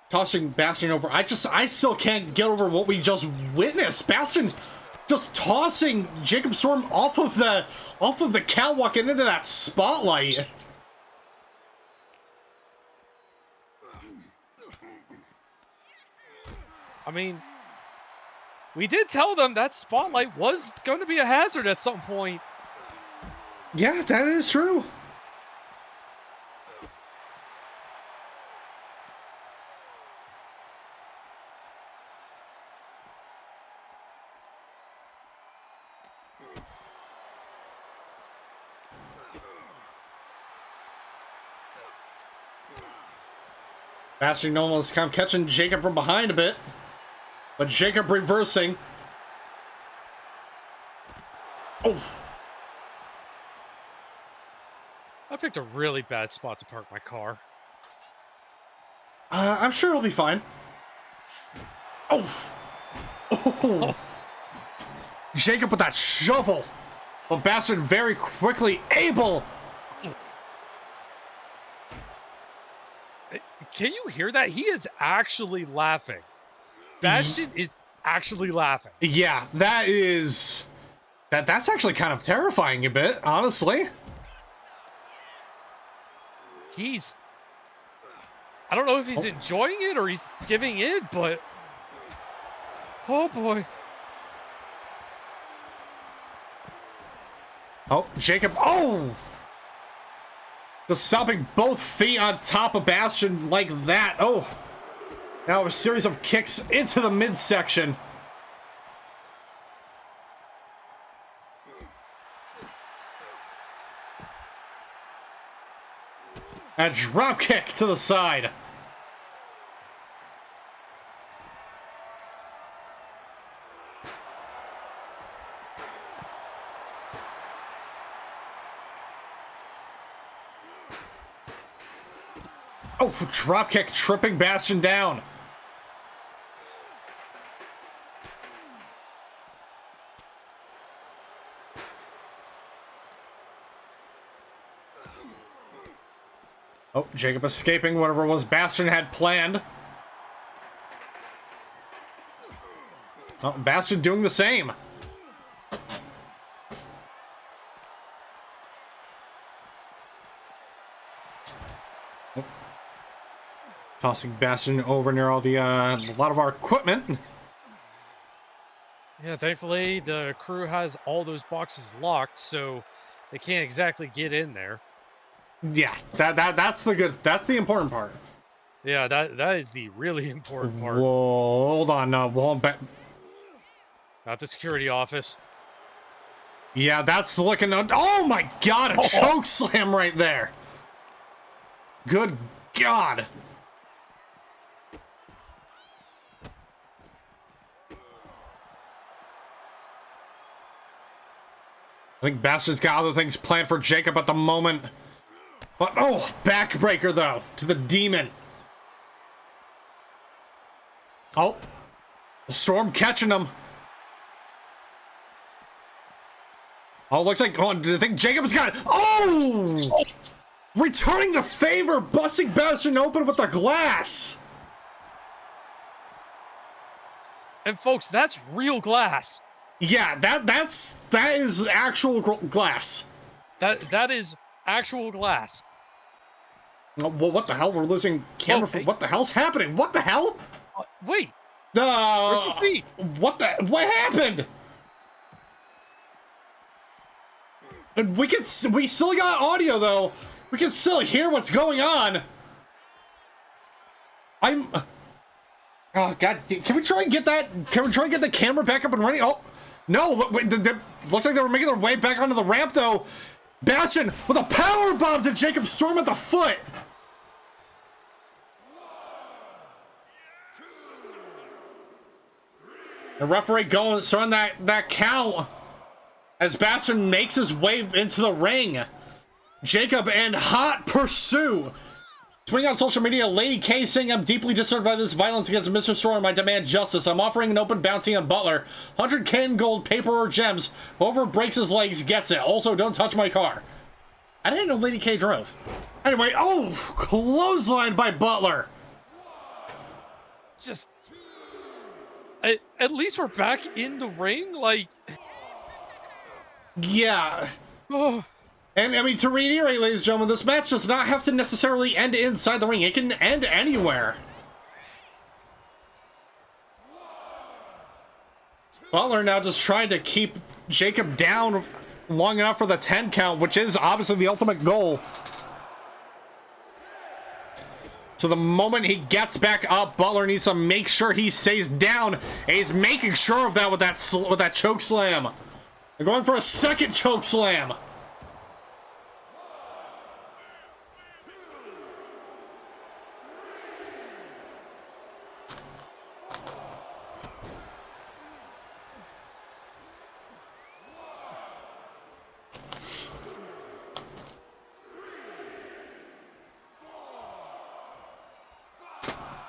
Tossing Bastion over. I still can't get over what we just witnessed. Bastion just tossing Jacob Storm off of the catwalk and into that spotlight. I mean, we did tell them that Spotlight was going to be a hazard at some point. Yeah, that is true. Bastion almost kind of catching Jacob from behind a bit, but Jacob reversing. Oh. I picked a really bad spot to park my car. I'm sure it'll be fine. Oh. Oh. Jacob with that shovel. But Bastion very quickly able. Can you hear that? He is actually laughing. Bastion is actually laughing. Yeah, that is... That's actually kind of terrifying a bit, honestly. He's... I don't know if he's enjoying it or he's giving in, but... Oh, boy. Oh, Jacob... Oh! Just stopping both feet on top of Bastion like that. Oh. Now a series of kicks into the midsection. A drop kick to the side. Oh, dropkick, tripping Bastion down. Oh, Jacob escaping whatever it was Bastion had planned. Oh, Bastion doing the same. Tossing Bastion over near all the, a lot of our equipment. Yeah, thankfully the crew has all those boxes locked, so they can't exactly get in there. Yeah, that's the important part. Yeah, that is the really important part. Whoa, hold on, no, Not the security office. Yeah, that's looking, oh my god, a choke slam right there. Good god. I think Bastion's got other things planned for Jacob at the moment. But, oh, backbreaker, though, to the demon. Oh, the Storm catching him. Oh, looks like, oh, do you think Jacob's got it? Oh! Returning the favor, busting Bastion open with the glass. And folks, that's real glass. Yeah, that is actual glass. That is actual glass. Well, what the hell? We're losing camera. What the hell's happening? What the hell? Wait. Where's the feet? What happened? We still got audio though. We can still hear what's going on. Oh god, can we try and get that? Can we try and get the camera back up and running? Oh no! Look, wait, looks like they were making their way back onto the ramp though. Bastion with a power bomb to Jacob Storm at the foot. The referee starting that count as Bastion makes his way into the ring. Jacob in hot pursuit. Tweeting on social media, Lady K saying, "I'm deeply disturbed by this violence against Mr. Storm. I demand justice. I'm offering an open bounty on Butler. 100k gold, paper, or gems. Whoever breaks his legs gets it. Also, don't touch my car." I didn't know Lady K drove. Anyway, oh, clothesline by Butler. Just... At least we're back in the ring, like... Yeah. Oh. And, I mean, to reiterate, ladies and gentlemen, this match does not have to necessarily end inside the ring. It can end anywhere. Butler now just trying to keep Jacob down long enough for the 10 count, which is obviously the ultimate goal. So the moment he gets back up, Butler needs to make sure he stays down. And he's making sure of that with that choke slam. They're going for a second choke slam.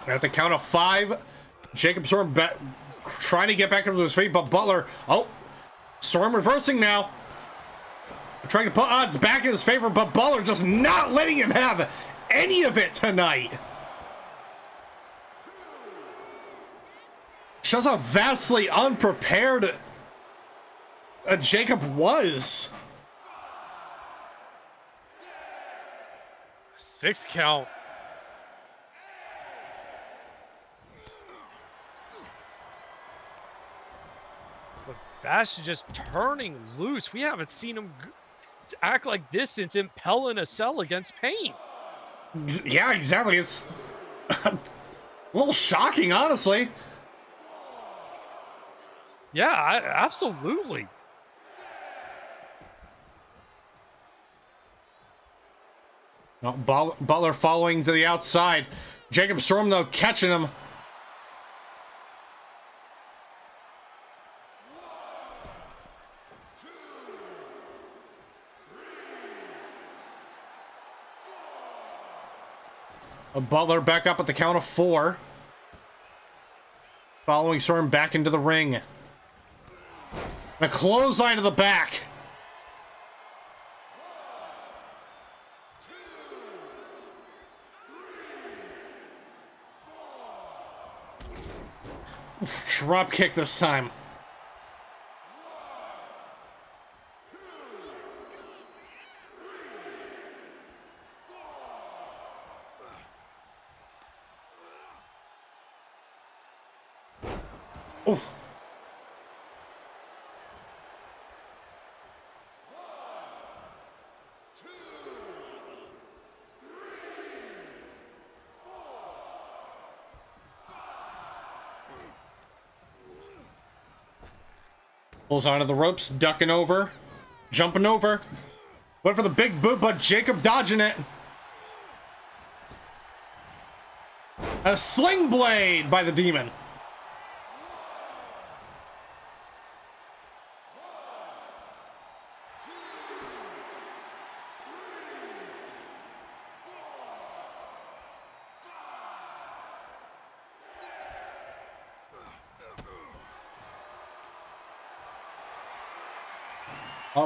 At the count of 5, Jacob Storm trying to get back up to his feet, but Butler, oh, Storm reversing now. Trying to put odds back in his favor, but Butler just not letting him have any of it tonight. Shows how vastly unprepared Jacob was. 6 count. Bastion just turning loose. We haven't seen him act like this since impelling a cell against Pain. Yeah, exactly. It's a little shocking, honestly. Yeah, absolutely. Well, Butler following to the outside. Jacob Storm, though, catching him. Butler back up at the count of 4. Following Storm back into the ring. A clothesline to the back. Drop kick this time. Oof. Pulls onto the ropes, ducking over, jumping over. Went for the big boot, but Jacob dodging it. A sling blade by the demon.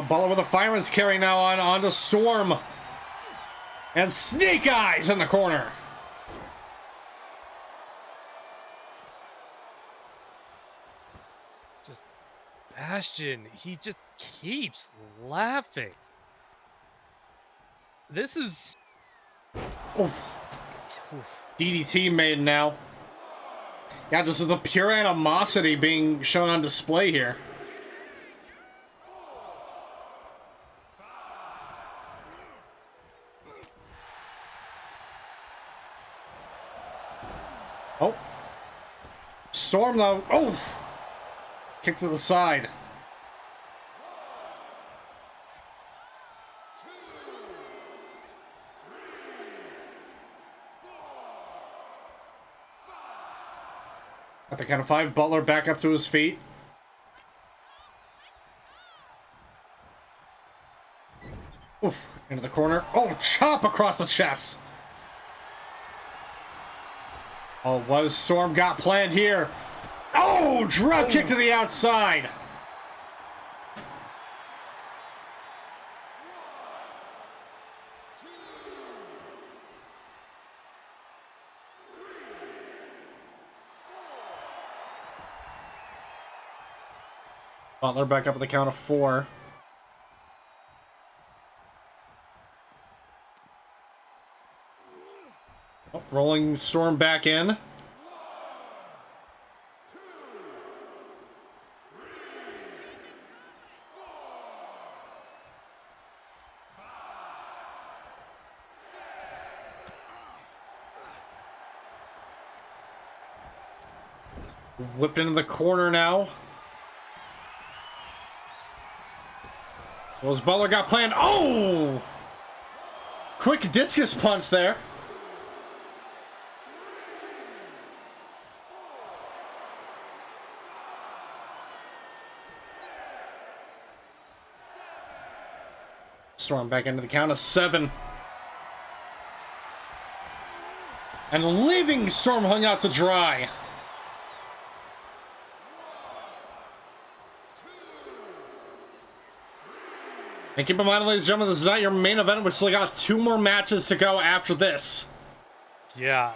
Butler with a fireman's carry now onto Storm. And Snake Eyes in the corner. Just Bastion, he just keeps laughing. This is... DDT made now. Yeah, just with the pure animosity being shown on display here. Oh. Storm though. Oh. Kick to the side. At the count of 5, Butler back up to his feet. Oof. Into the corner. Oh, chop across the chest. Oh, what has Storm got planned here? Oh, drop kick to the outside. Butler back up at the count of 4. Oh, rolling Storm back in. Whipped into the corner now. Well, Butler got planned. Oh! Quick discus punch there. Storm back into the count of 7. And leaving Storm hung out to dry. And keep in mind, ladies and gentlemen, this is not your main event. We still got 2 more matches to go after this. Yeah,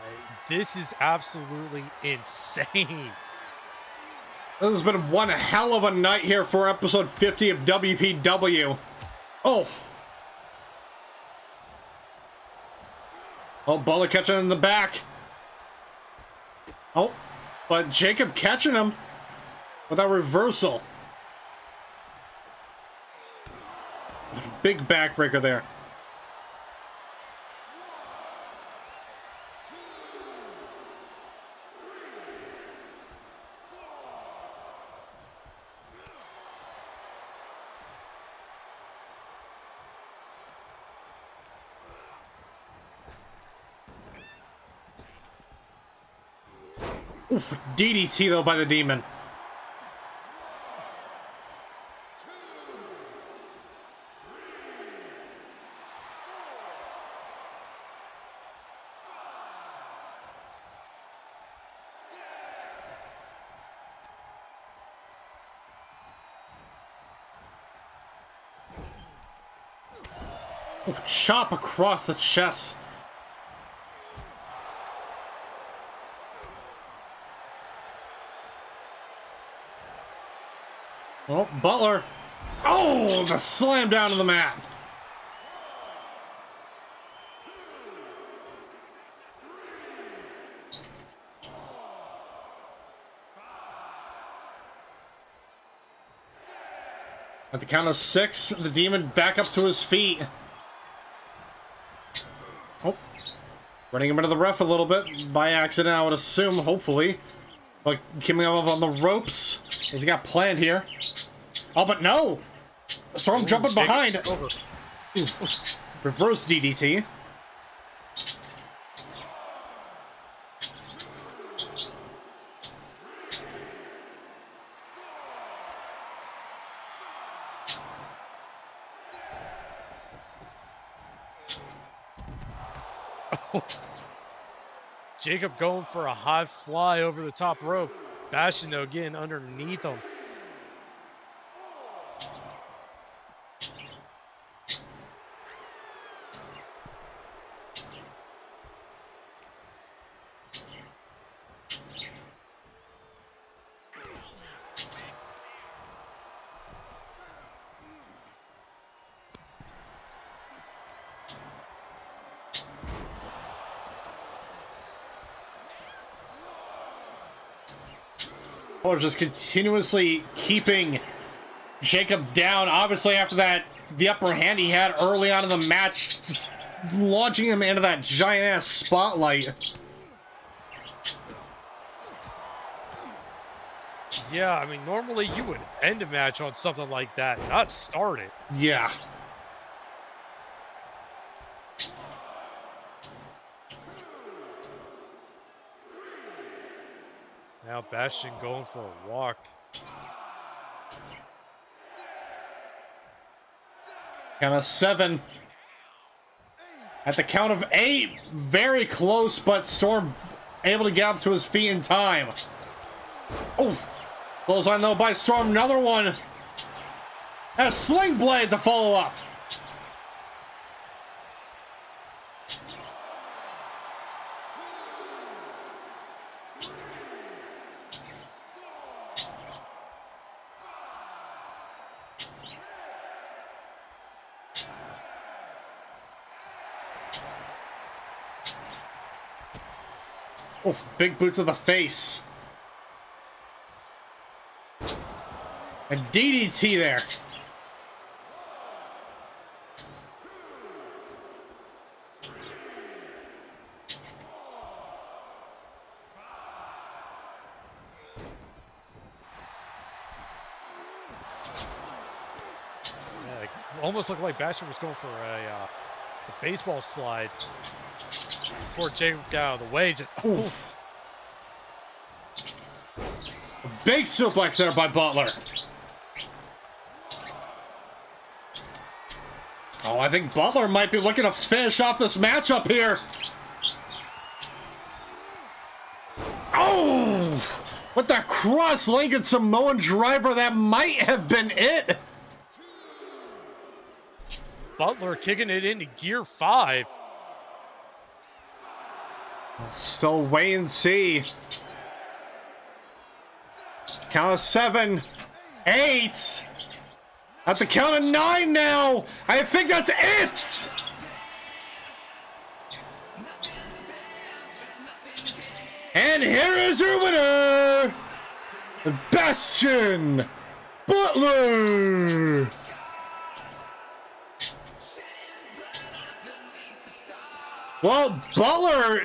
this is absolutely insane. This has been one hell of a night here for episode 50 of WPW. Oh. Oh, Butler catching him in the back. Oh, but Jacob catching him with that reversal. Big backbreaker there. Oof, DDT though by the demon. Oof, chop across the chest. Oh, Butler. Oh, the slam down to the mat. At the count of 6, the demon back up to his feet. Oh, running him into the ref a little bit by accident, I would assume, hopefully. But coming up on the ropes, as he got planned here. Oh, but no! Storm jumping behind. Reverse DDT. Jacob going for a high fly over the top rope. Bastion, though, getting underneath him. Or just continuously keeping Jacob down. Obviously, after that, the upper hand he had early on in the match, just launching him into that giant ass spotlight. Yeah, I mean, normally you would end a match on something like that, not start it. Yeah. Now Bastion going for a walk. Count of 7. At the count of 8, very close, but Storm able to get up to his feet in time. Oh, close on though by Storm, another one. And a sling blade to follow up. Oh, big boot to the face. And DDT there. almost looked like Bastion was going for a baseball slide before Jacob got out of the way. Just oof. Big suplex there by Butler. Oh, I think Butler might be looking to finish off this matchup here. Oh, with that cross-legged Samoan driver, that might have been it. Butler kicking it into gear 5. Still wait and see. Count of 7, 8. At the count of 9 now. I think that's it. And here is your winner, Bastion Butler. Well, Butler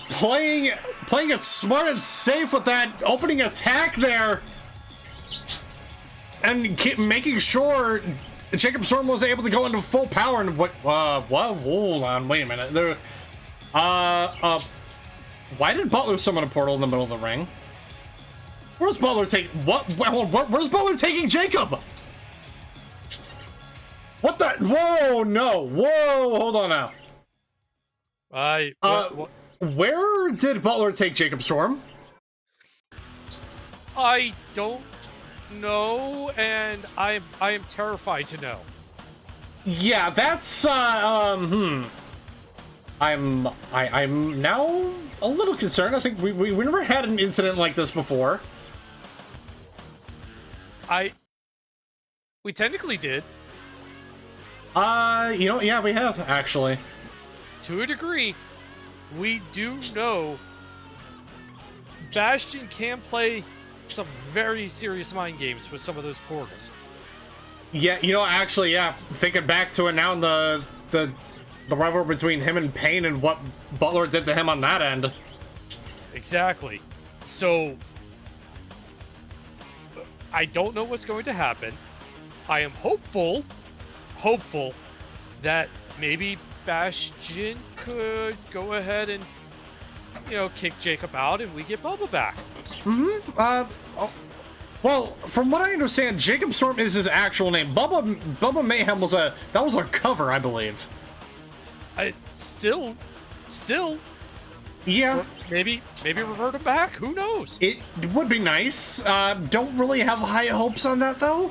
playing it smart and safe with that opening attack there, and making sure Jacob Storm was able to go into full power. And what? Hold on, wait a minute. There, why did Butler summon a portal in the middle of the ring? Where's Butler taking? Where's Butler taking Jacob? What the? Whoa, no, whoa, hold on now. Where did Butler take Jacob Storm? I don't know, and I am terrified to know. Yeah, that's I'm now a little concerned. I think we never had an incident like this before. We technically did. Yeah, we have actually. To a degree, we do know Bastion can play some very serious mind games with some of those portals. Yeah, actually, yeah. Thinking back to it now, in the rivalry between him and Payne and what Butler did to him on that end. Exactly. So I don't know what's going to happen. I am hopeful that maybe Bastion could go ahead and, kick Jacob out and we get Bubba back. Well, from what I understand, Jacob Storm is his actual name. Bubba Mayhem was a cover, I believe. Still. Yeah. Maybe revert him back. Who knows? It would be nice. Don't really have high hopes on that, though.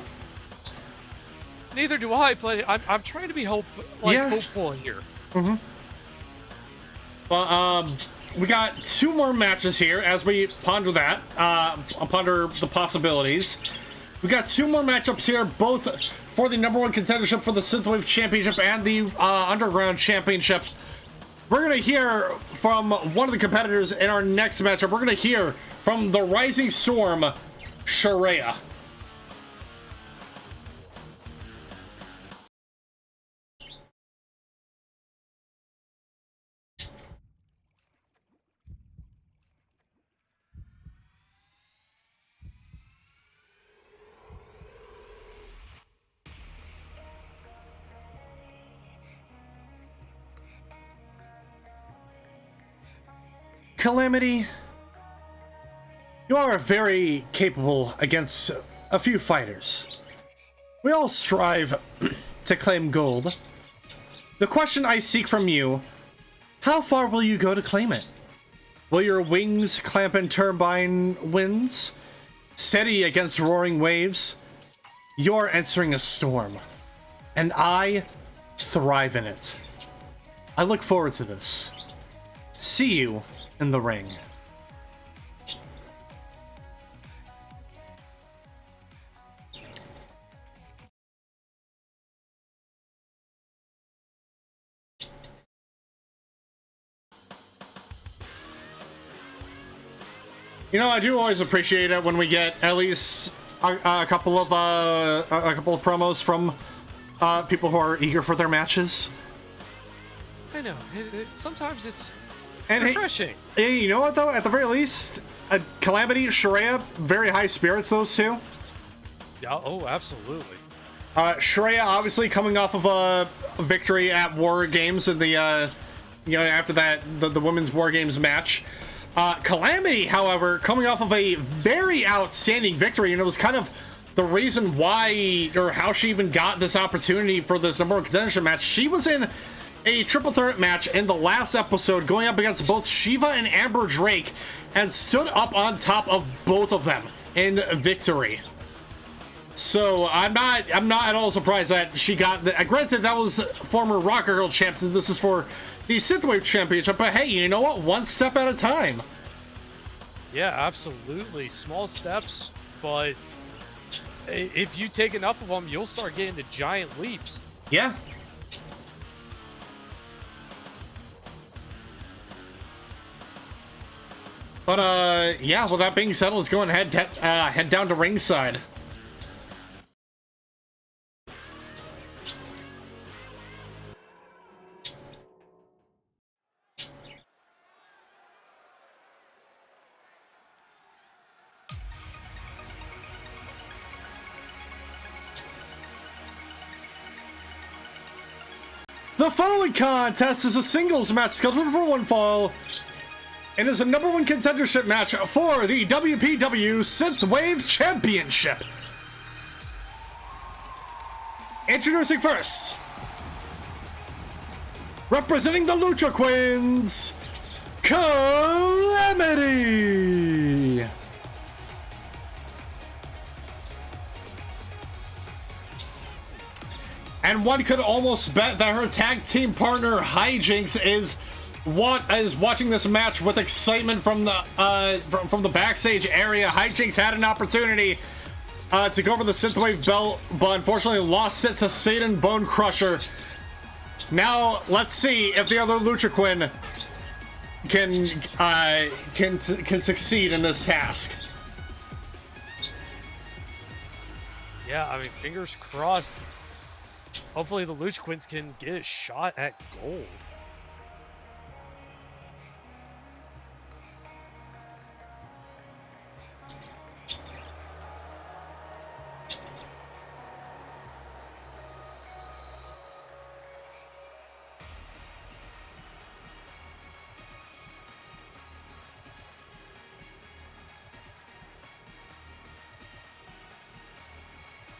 Neither do I, but I'm trying to be hopeful here. Mm-hmm. Well, we got 2 more matches here as we ponder that. Ponder the possibilities. We got 2 more matchups here, both for the #1 contendership for the Synthwave Championship and the Underground Championship. We're gonna hear from one of the competitors in our next matchup. We're gonna hear from the Rising Storm, Shuria. Cal-Amity, you are very capable against a few fighters. We all strive to claim gold. The question I seek from you, how far will you go to claim it? Will your wings clamp in turbine winds? Steady against roaring waves? You're entering a storm, and I thrive in it. I look forward to this. See you in the ring. I do always appreciate it when we get at least a couple of promos from people who are eager for their matches. I know. Sometimes it's and refreshing. Hey, you know what though? At the very least, Cal-Amity, Shuria, very high spirits, those two. Yeah. Oh, absolutely. Shuria obviously coming off of a victory at War Games in the, after that, the women's War Games match. Cal-Amity, however, coming off of a very outstanding victory, and it was kind of the reason why, or how she even got this opportunity for this number one contendership match. She was in a triple threat match in the last episode, going up against both Shiva and Amber Drake, and stood up on top of both of them in victory. So I'm not at all surprised that she got the, granted that was former Rocker Girl champs, and this is for the Synthwave Championship, but hey, you know what? One step at a time. Yeah, absolutely. Small steps, but if you take enough of them, you'll start getting the giant leaps. Yeah. But yeah, with that being said, let's go and head down to ringside. The following contest is a singles match scheduled for one fall, and is a number one contendership match for the WPW Synthwave Championship. Introducing first, representing the Lucha Queens, Cal-Amity. And one could almost bet that her tag team partner Hijinks is watching this match with excitement from the backstage area. Hijinks had an opportunity to go for the Synthwave belt, but unfortunately lost it to Satan Bone Crusher. Now let's see if the other Lucha Queen can succeed in this task. Yeah, I mean, fingers crossed. Hopefully the Lucha Queens can get a shot at gold.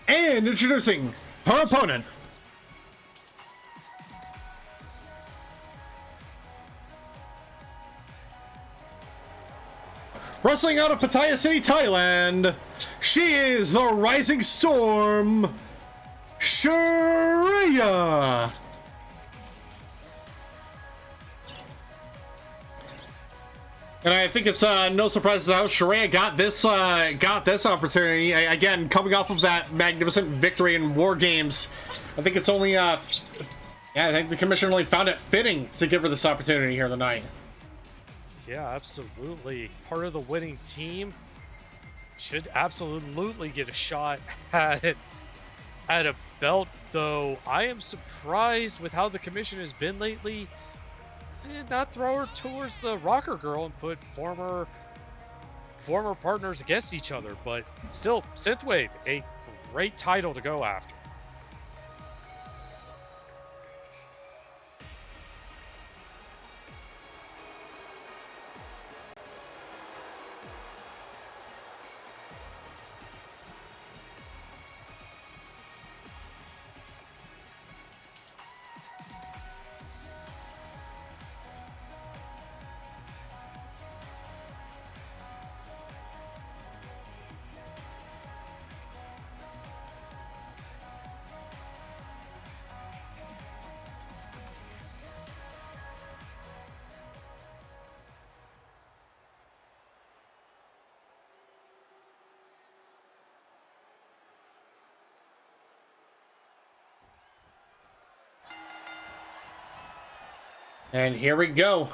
And introducing her opponent, wrestling out of Pattaya City, Thailand, she is the Rising Storm, Shuria. And I think it's no surprise how Shuria got this opportunity. Again, coming off of that magnificent victory in War Games, I think it's only I think the commission really found it fitting to give her this opportunity here tonight. Yeah, absolutely. Part of the winning team should absolutely get a shot at a belt, though I am surprised with how the commission has been lately. They did not throw her towards the Rocker Girl and put former partners against each other, but still, Synthwave, a great title to go after. And here we go.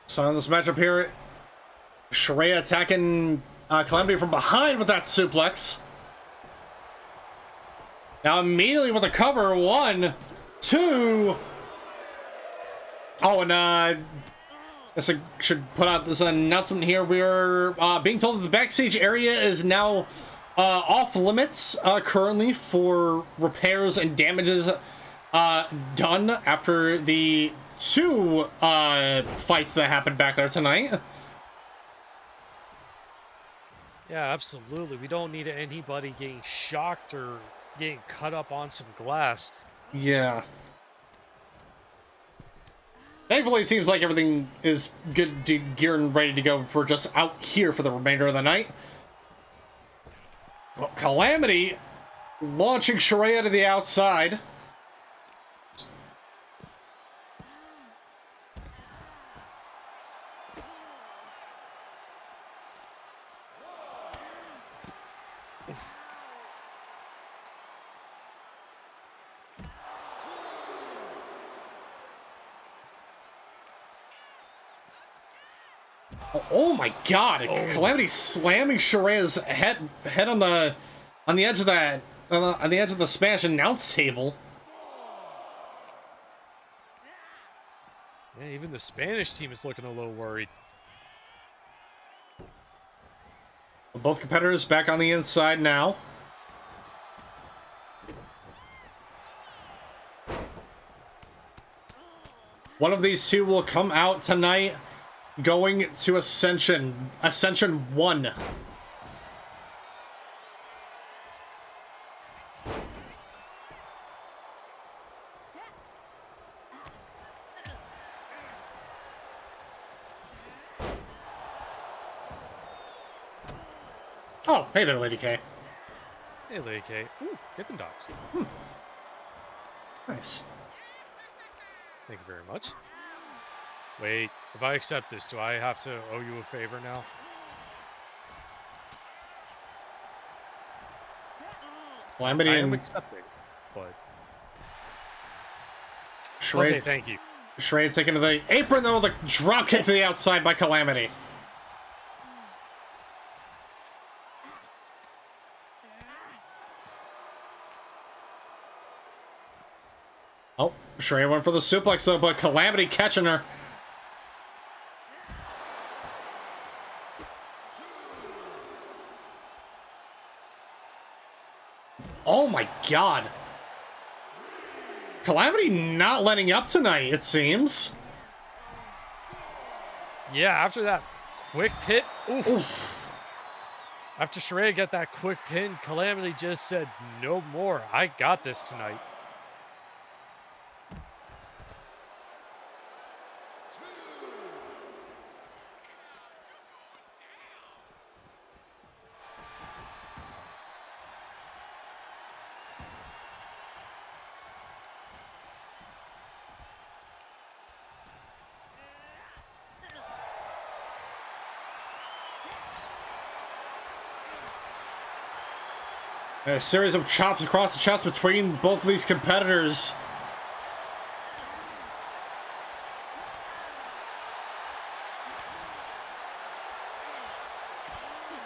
So in this matchup here, Shuria attacking Cal-Amity from behind with that suplex. Now immediately with a cover, 1, 2. Oh, and I guess I should put out this announcement here. We're being told that the backstage area is now off limits currently for repairs and damages done after the 2 fights that happened back there tonight. Yeah, absolutely. We don't need anybody getting shocked or getting cut up on some glass. Yeah. Thankfully, it seems like everything is good, gear and ready to go. We're just out here for the remainder of the night. Well, Cal-Amity launching Shuria to the outside. Oh my God! Oh. Cal-Amity slamming Shuria's head on the edge of that on the edge of the Spanish announce table. Yeah, even the Spanish team is looking a little worried. Both competitors back on the inside now. One of these two will come out tonight, going to Ascension 1. Oh, hey there, Lady K. Hey, Lady K. Ooh, Dippin' Dots. Nice. Thank you very much. Wait, if I accept this, do I have to owe you a favor now? Well, I am accepting, but... Okay, thank you. Shuria taking to the apron, though, the drop kick to the outside by Cal-Amity. Oh, Shuria went for the suplex, though, but Cal-Amity catching her. Oh my God. Cal-Amity not letting up tonight, it seems. Yeah, after that quick pin. Oof. After Shuria got that quick pin, Cal-Amity just said, no more. I got this tonight. A series of chops across the chest between both of these competitors.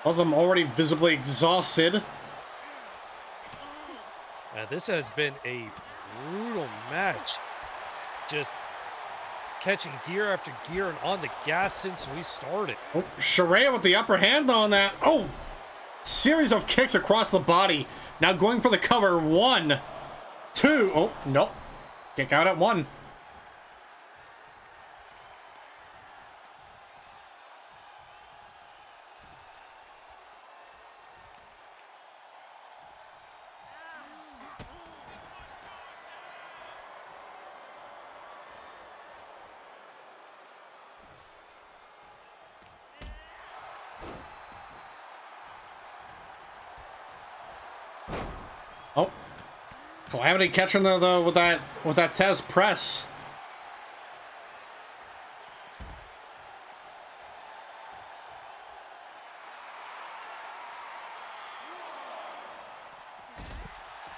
Both of them already visibly exhausted. This has been a brutal match. Just catching gear after gear and on the gas since we started. Oh, Shuria with the upper hand though on that. Oh! Series of kicks across the body. Now going for the cover. 1, 2. Oh, nope. Kick out at 1. Oh, Cal-Amity catching though with that Tez press.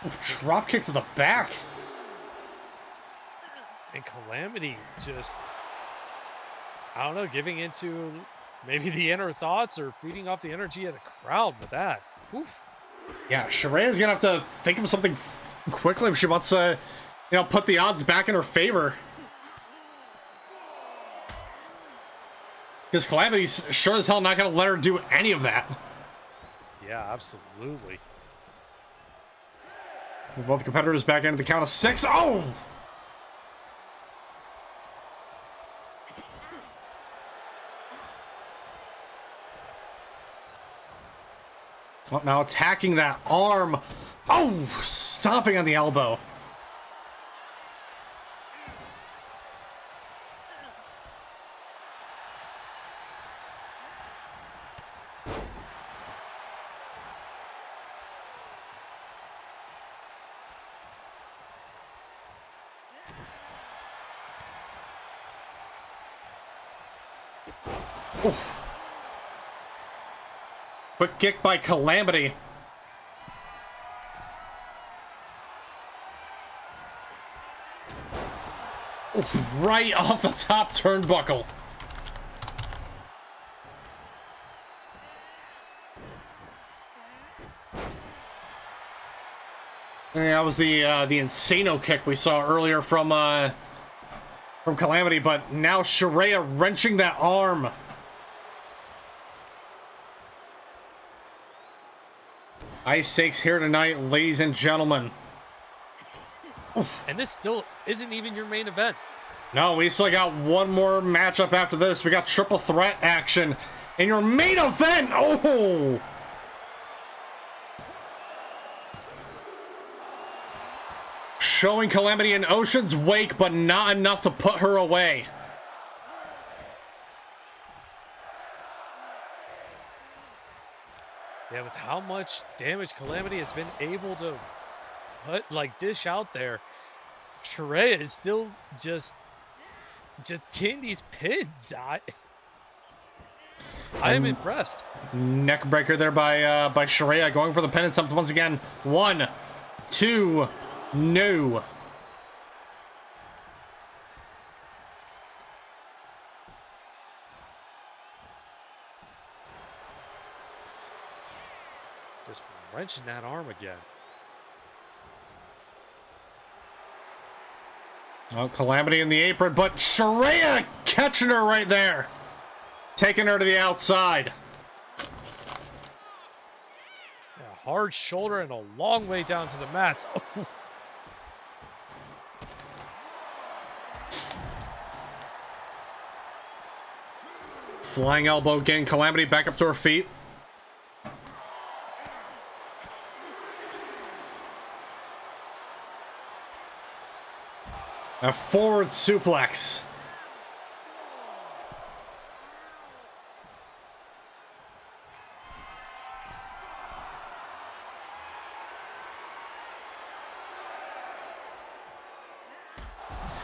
Ooh, drop kick to the back. And Cal-Amity just, I don't know, giving into maybe the inner thoughts or feeding off the energy of the crowd with that. Oof. Yeah, Shuria's gonna have to think of something quickly if she wants to, put the odds back in her favor. Because Cal-Amity's sure as hell not gonna let her do any of that. yeah, absolutely. Both competitors back into the count of 6. Oh! Well, now attacking that arm. Oh! Stomping on the elbow. Oof. Quick kick by Cal-Amity. Oof, right off the top turnbuckle. And that was the Insano kick we saw earlier from Cal-Amity, but now Shuria wrenching that arm. High stakes here tonight, ladies and gentlemen. Oof. And this still isn't even your main event. No, we still got one more matchup after this. We got triple threat action in your main event. Oh! Showing Cal-Amity in Ocean's Wake, but not enough to put her away. Yeah, with how much damage Cal-Amity has been able to put, like, dish out there, Shuria is still just getting these pins. I am impressed. Neck breaker there by Shuria, going for the pin attempt once again. 1, 2, no. Just wrenching that arm again. Oh, Cal-Amity in the apron, but Shuria catching her right there. Taking her to the outside. A hard shoulder and a long way down to the mats. Oh. Flying elbow getting Cal-Amity back up to her feet. A forward suplex.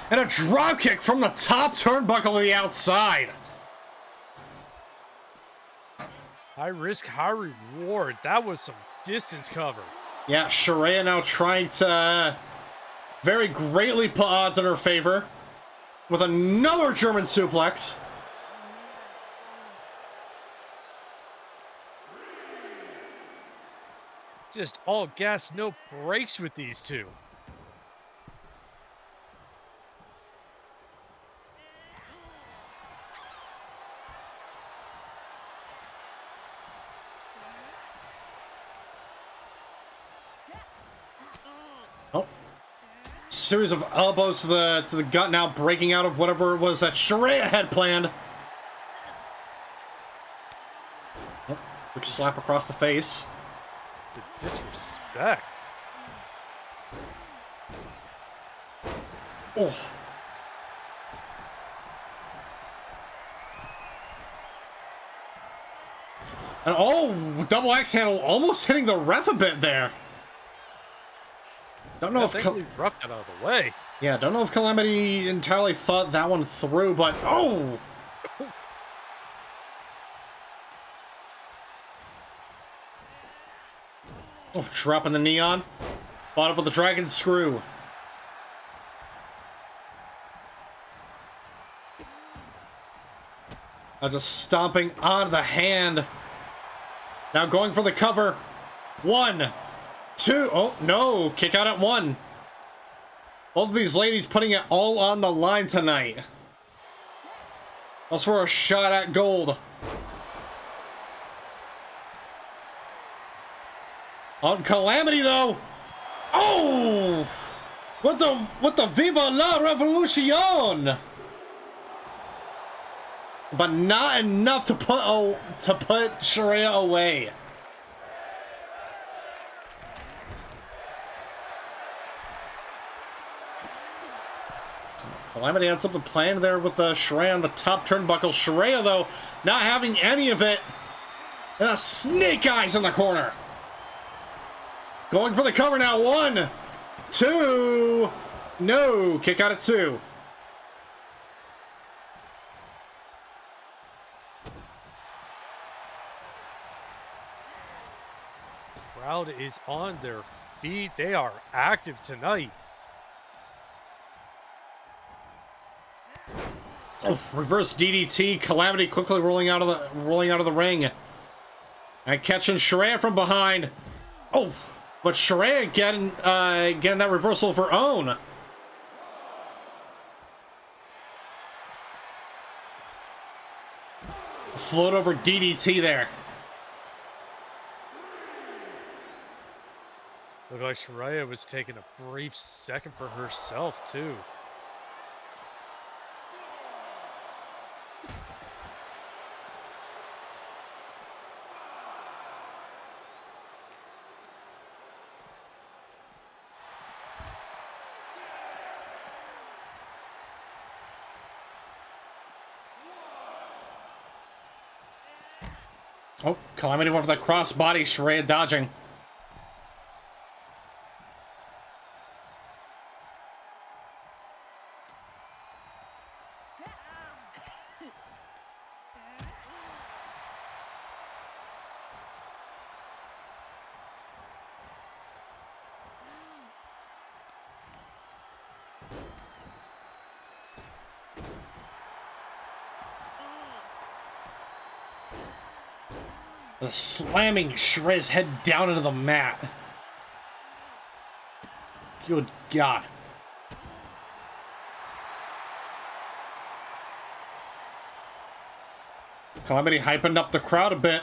And a drop kick from the top turnbuckle to the outside. High risk, high reward. That was some distance cover. Yeah, Shuria now trying to very greatly put odds in her favor with another German suplex. Just all gas, no brakes with these two. Oh. Series of elbows to the gut, now breaking out of whatever it was that Shuria had planned. Oh, quick slap across the face. The disrespect. Oh. And oh, double axe handle almost hitting the ref a bit there. Don't know if roughed it out of the way. Yeah, don't know if Cal-Amity entirely thought that one through, but oh! Oh, dropping the knee on. Bought up with the dragon screw. Just stomping on the hand. Now going for the cover. 1, 2. Oh, no. Kick out at 1. Both of these ladies putting it all on the line tonight. That's for a shot at gold. On Cal-Amity though. Oh! What the Viva la Revolucion! But not enough to put Shuria away. Cal-Amity had something planned there with Shuria on the top turnbuckle. Shuria though, not having any of it. And a snake eyes in the corner. Going for the cover now. 1, 2. No, kick out at 2. Crowd is on their feet. They are active tonight. Oh, reverse DDT. Cal-Amity quickly rolling out of the ring. And catching Shuria from behind. Oh, but Shuria getting that reversal of her own. Float over DDT there. Looked like Shuria was taking a brief second for herself, too. Oh, Cal-Amity went for that crossbody. Shuria dodging. Slamming Shuria's head down into the mat. Good God. Cal-Amity hyping up the crowd a bit.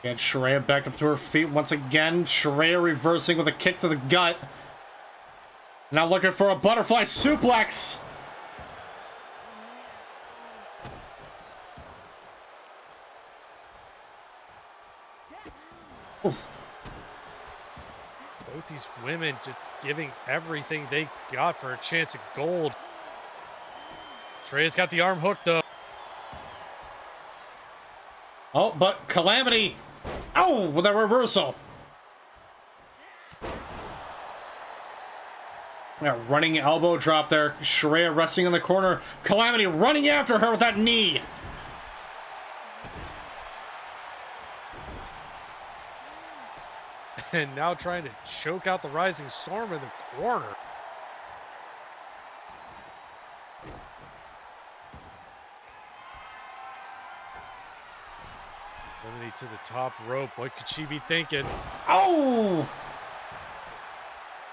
And Shuria back up to her feet once again. Shuria reversing with a kick to the gut. Now looking for a butterfly suplex. Oof. Both these women just giving everything they got for a chance at gold. Shuria's got the arm hook though. Oh, but Cal-Amity. Oh, with a reversal. Yeah, running elbow drop there. Shuria resting in the corner. Cal-Amity running after her with that knee. And now trying to choke out the Rising Storm in the corner. Cal-Amity to the top rope. What could she be thinking? Oh!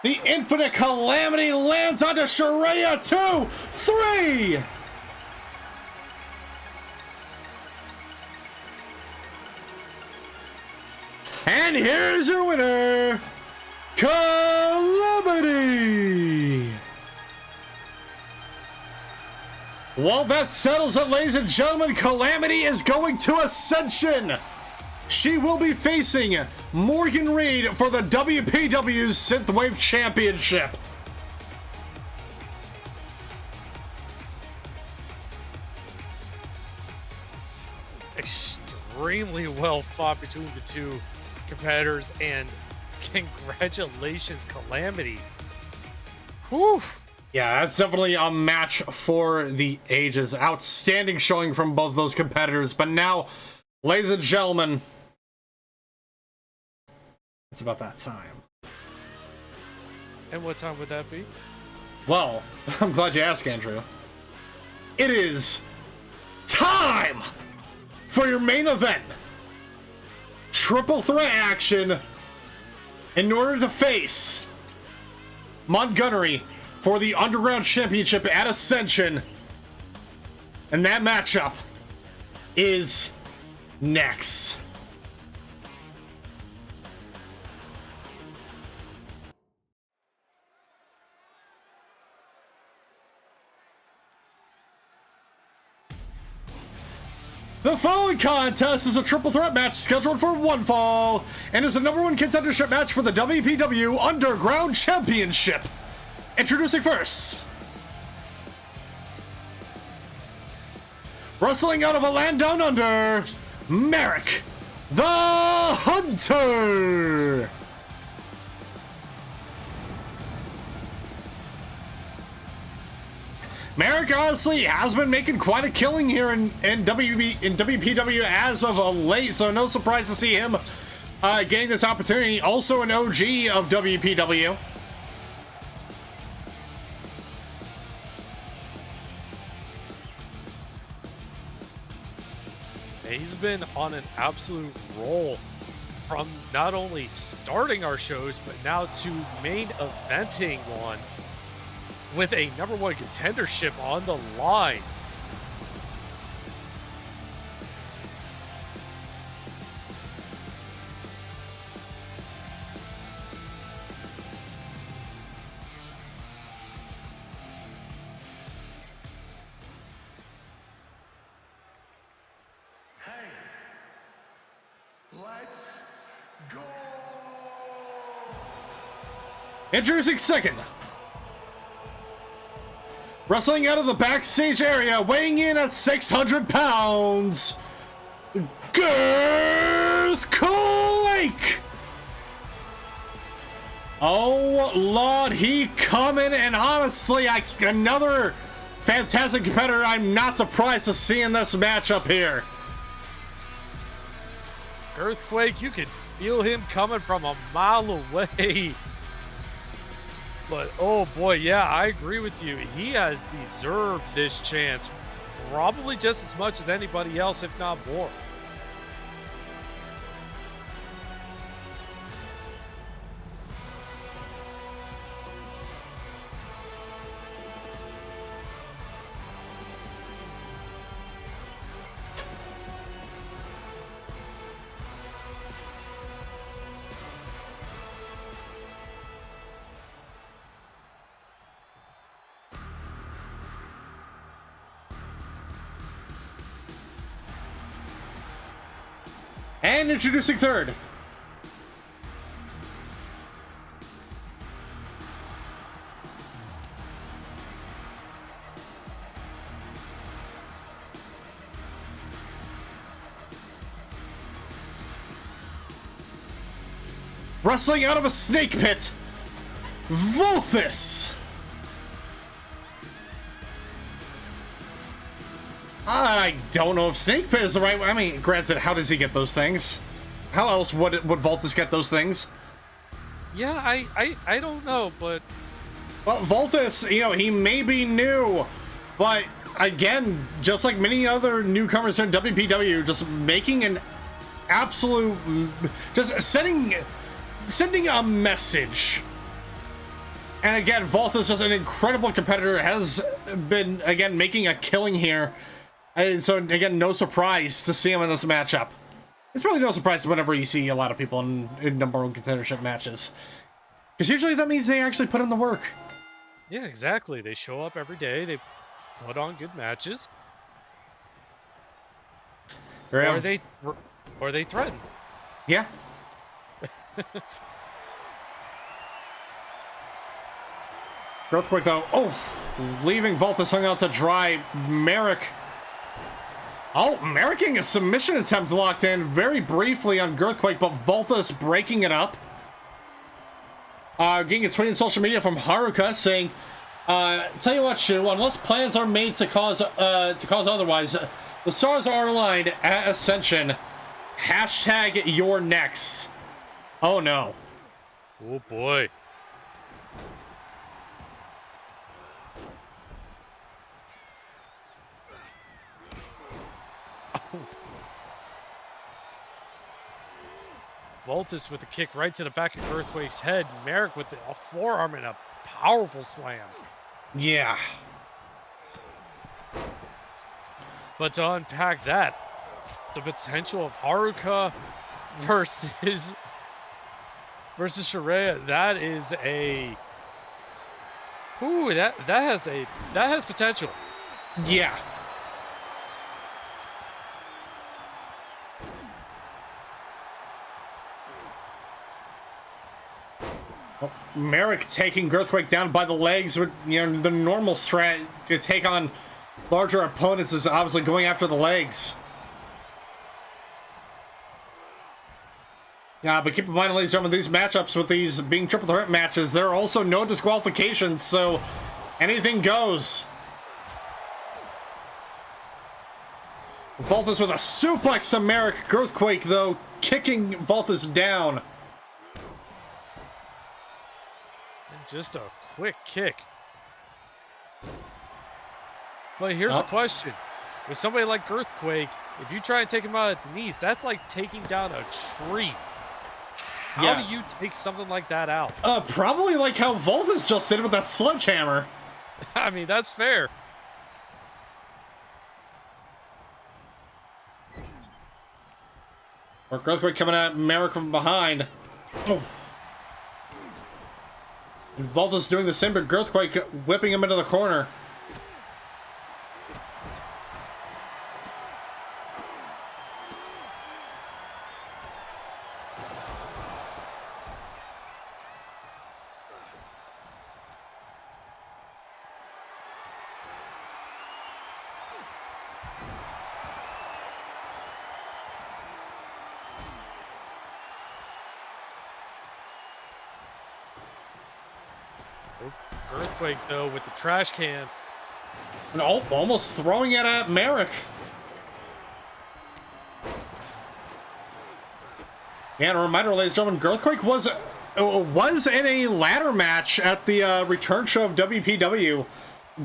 The infinite Cal-Amity lands onto Shuria. 2, 3! And here's your winner, Cal-Amity! Well, that settles it, ladies and gentlemen. Cal-Amity is going to Ascension. She will be facing Morgan Reed for the WPW's Synthwave Championship. Extremely well fought between the two competitors, and congratulations, Cal-Amity. Whew. Yeah, that's definitely a match for the ages. Outstanding showing from both those competitors. But now, ladies and gentlemen, it's about that time. And what time would that be? Well, I'm glad you asked, Andrew. It is time for your main event. Triple threat action in order to face Montgomery for the Underground Championship at Ascension. And that matchup is next. The following contest is a triple threat match scheduled for one fall and is a #1 contendership match for the WPW Underground Championship. Introducing first, wrestling out of a land down under, Merrick, the Hunter. Merrick honestly has been making quite a killing here in WPW as of late, so no surprise to see him getting this opportunity. Also an OG of WPW. He's been on an absolute roll from not only starting our shows, but now to main eventing one with a #1 contendership on the line. Introducing second, wrestling out of the backstage area, weighing in at 600 pounds, Girthquake! Oh, Lord, he coming, and honestly, another fantastic competitor. I'm not surprised to see in this matchup here. Girthquake, you can feel him coming from a mile away. But, oh boy, yeah, I agree with you. He has deserved this chance probably just as much as anybody else, if not more. And introducing third, wrestling out of a snake pit, Valthus. I don't know if snake pit is the right way. I mean, granted, how does he get those things? How else would Valthus get those things? Yeah, I don't know, but... Well, Valthus, you know, he may be new, but again, just like many other newcomers in WPW, just making an absolute... just sending a message. And again, Valthus is an incredible competitor, has been, again, making a killing here. And so, again, no surprise to see him in this matchup. It's really no surprise whenever you see a lot of people in #1 contendership matches. Because usually that means they actually put in the work. Yeah, exactly. They show up every day. They put on good matches. Or they threaten. Yeah. Girthquake, though. Oh, leaving Valthus hung out to dry. Merrick. Oh, Merrick getting a submission attempt locked in very briefly on Girthquake, but Valthus breaking it up. Getting a tweet on social media from Haruka saying, tell you what, Shu, unless plans are made to cause otherwise, the stars are aligned at Ascension. Hashtag you're next. Oh no. Oh boy. Valthus with a kick right to the back of Girthquake's head. Merrick with a forearm and a powerful slam. Yeah. But to unpack that, the potential of Haruka versus Shuria, that is a that has potential. Yeah. Merrick taking Girthquake down by the legs with, you know, the normal strat to take on larger opponents is obviously going after the legs. But keep in mind, ladies and gentlemen, these matchups with these being triple threat matches, there are also no disqualifications, so anything goes. Valthus with a suplex to Merrick. Girthquake, though, kicking Valthus down. Just a quick kick. But here's a question. With somebody like Girthquake, if you try and take him out at the knees, that's like taking down a tree. How do you take something like that out? Probably like how Valthus just did with that sledgehammer. I mean, that's fair. Or Girthquake coming at Merrick from behind. Oh. And Valthus doing the same, but Girthquake whipping him into the corner. Girthquake, though, with the trash can. And almost throwing it at Merrick. Yeah, and a reminder, ladies and gentlemen, Girthquake was in a ladder match at the return show of WPW,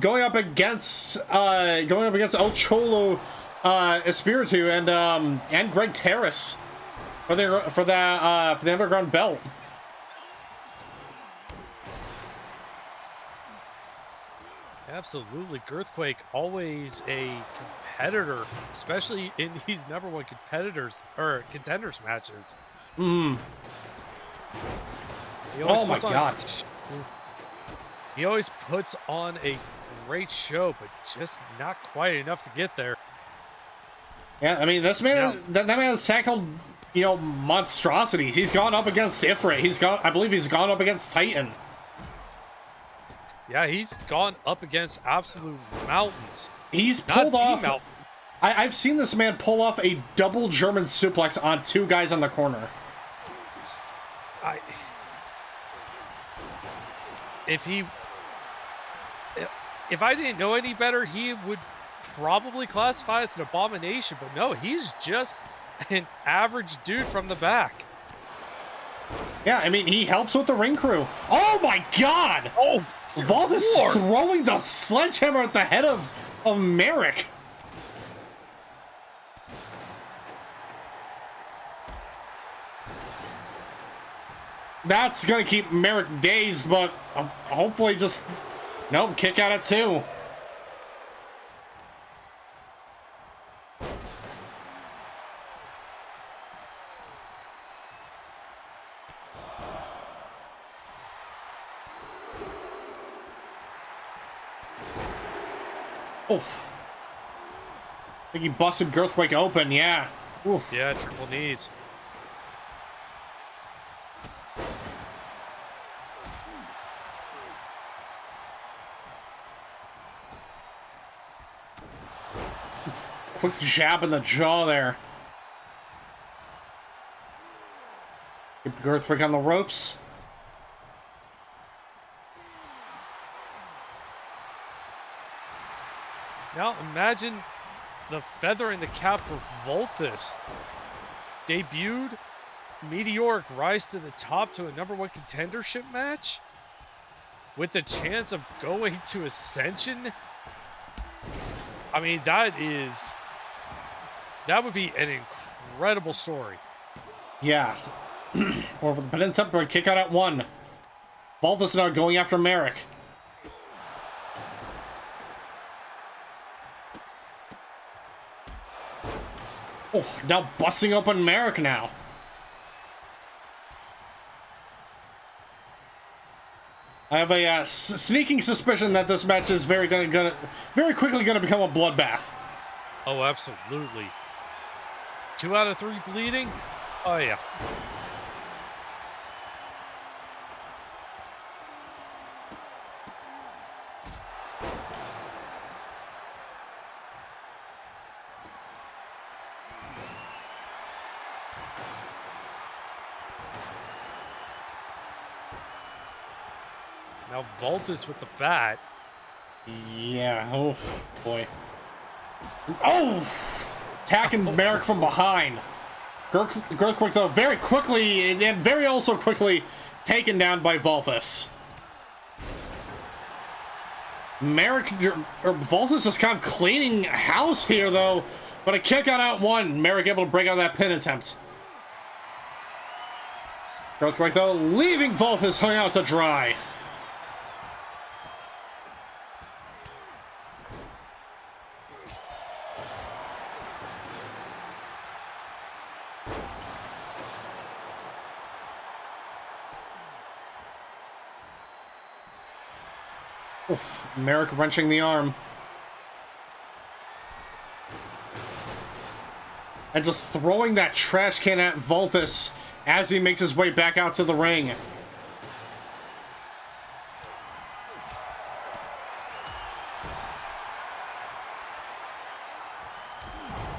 going up against El Cholo Espiritu and Greg Terrace for the underground belt. Absolutely. Girthquake, always a competitor, especially in these #1 contenders matches. Oh my God. He always puts on a great show, but just not quite enough to get there. Yeah, I mean, this man, that man has tackled, you know, monstrosities. He's gone up against Ifrit. I believe he's gone up against Titan. Yeah, he's gone up against absolute mountains. He's pulled off. I've seen this man pull off a double German suplex on 2 guys on the corner. If I didn't know any better, he would probably classify as an abomination. But no, he's just an average dude from the back. Yeah, I mean, he helps with the ring crew. Oh my God! Oh, Valthus throwing the sledgehammer at the head of Merrick. That's gonna keep Merrick dazed, but hopefully just nope, kick out at 2. Oof. I think he busted Girthquake open, yeah. Oof. Yeah, triple knees. Quick jab in the jaw there. Keep Girthquake on the ropes. Now imagine the feather in the cap for Valthus. Debuted meteoric rise to the top to a #1 contendership match with the chance of going to Ascension. I mean, that would be an incredible story. Yeah. Over the peninsula, but kick out at 1. Valthus now going after Merrick. Oh, now busting open Merrick now. I have a sneaking suspicion that this match is very quickly gonna become a bloodbath. Oh, absolutely. 2 out of 3 bleeding? Oh, yeah. Now Valthus with the bat. Yeah, oh boy. Oh! Attacking Merrick from behind. Girthquake though very quickly and very also quickly taken down by Valthus. Valthus is kind of cleaning house here though, but a kick out 1. Merrick able to break out that pin attempt. Girthquake though leaving Valthus hung out to dry. Merrick wrenching the arm. And just throwing that trash can at Valthus as he makes his way back out to the ring.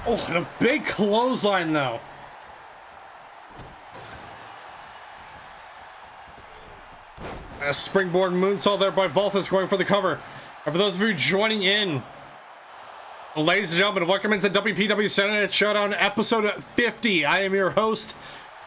Oh, and a big clothesline though. A springboard moonsault there by Valthus going for the cover. And for those of you joining in, ladies and gentlemen, welcome into WPW Saturday Night Showdown episode 50. I am your host,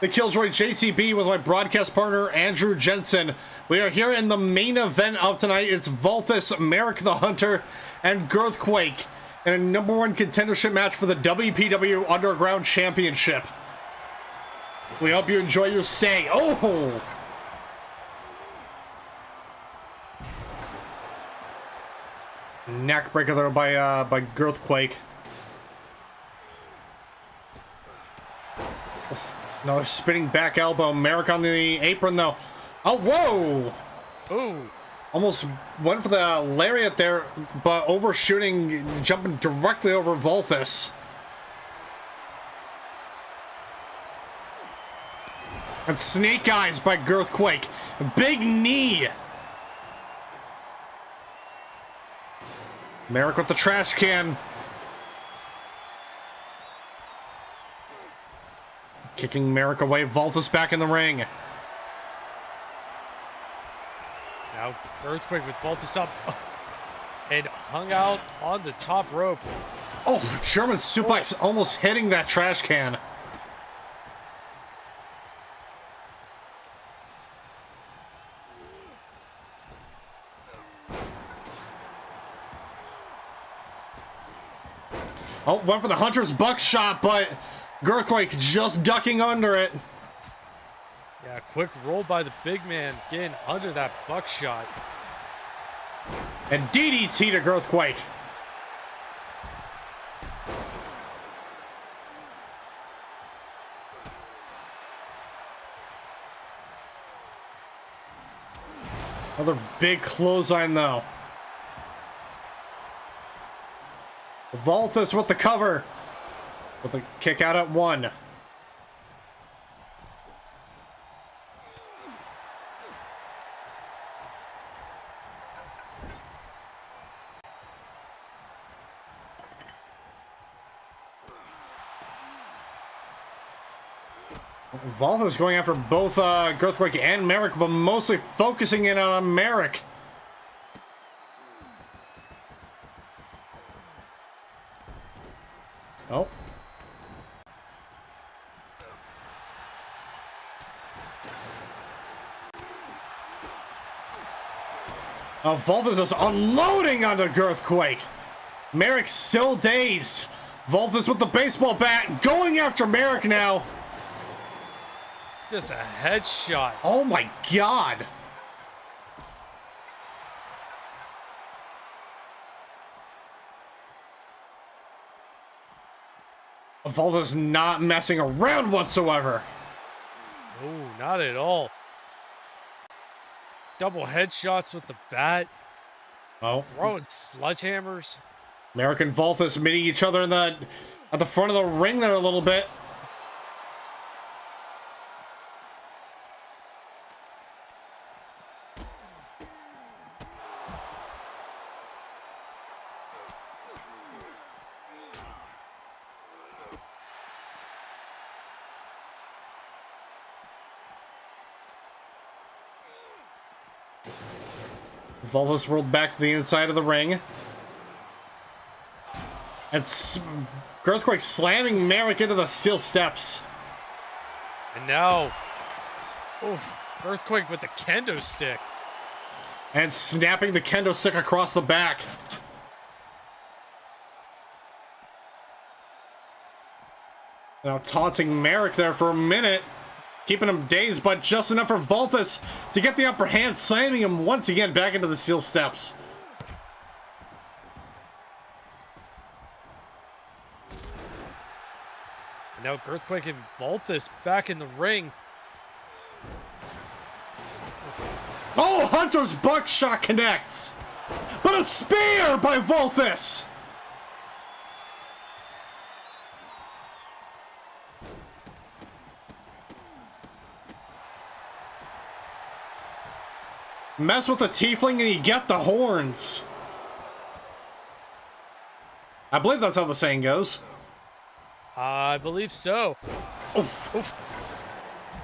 the Killjoy JTB, with my broadcast partner, Andrew Jensen. We are here in the main event of tonight. It's Valthus, Merrick the Hunter, and Girthquake in a #1 contendership match for the WPW Underground Championship. We hope you enjoy your stay. Oh! Neck breaker there by Girthquake. Oh, another spinning back elbow. Merrick on the apron though. Oh, whoa! Ooh. Almost went for the lariat there, but overshooting, jumping directly over Valthus. And snake eyes by Girthquake. Big knee. Merrick with the trash can. Kicking Merrick away. Valthus back in the ring. Now Girthquake with Valthus up and hung out on the top rope. Oh, German suplex almost hitting that trash can. Oh, went for the Hunter's buckshot, but Girthquake just ducking under it. Yeah, quick roll by the big man, getting under that buckshot. And DDT to Girthquake. Another big clothesline though. Valthus with the cover. With a kick out at 1. Valthus going after both Girthquake and Merrick, but mostly focusing in on Merrick. Oh. Valthus is unloading onto Girthquake. Merrick still dazed. Valthus with the baseball bat going after Merrick now. Just a headshot. Oh my god. Valthus not messing around whatsoever. Oh, not at all. Double headshots with the bat. Oh, Throwing sledgehammers. Merrick and Valthus meeting each other in at the front of the ring there a little bit. Valthus rolled back to the inside of the ring. And Girthquake slamming Merrick into the steel steps. And now, Earthquake with the kendo stick. And snapping the kendo stick across the back. Now taunting Merrick there for a minute. Keeping him dazed, but just enough for Valthus to get the upper hand, slamming him once again back into the steel steps. And now Girthquake and Valthus back in the ring. Oh, Hunter's buckshot connects. But a spear by Valthus. Mess with the tiefling and you get the horns. I believe that's how the saying goes. I believe so. Oof. Oof.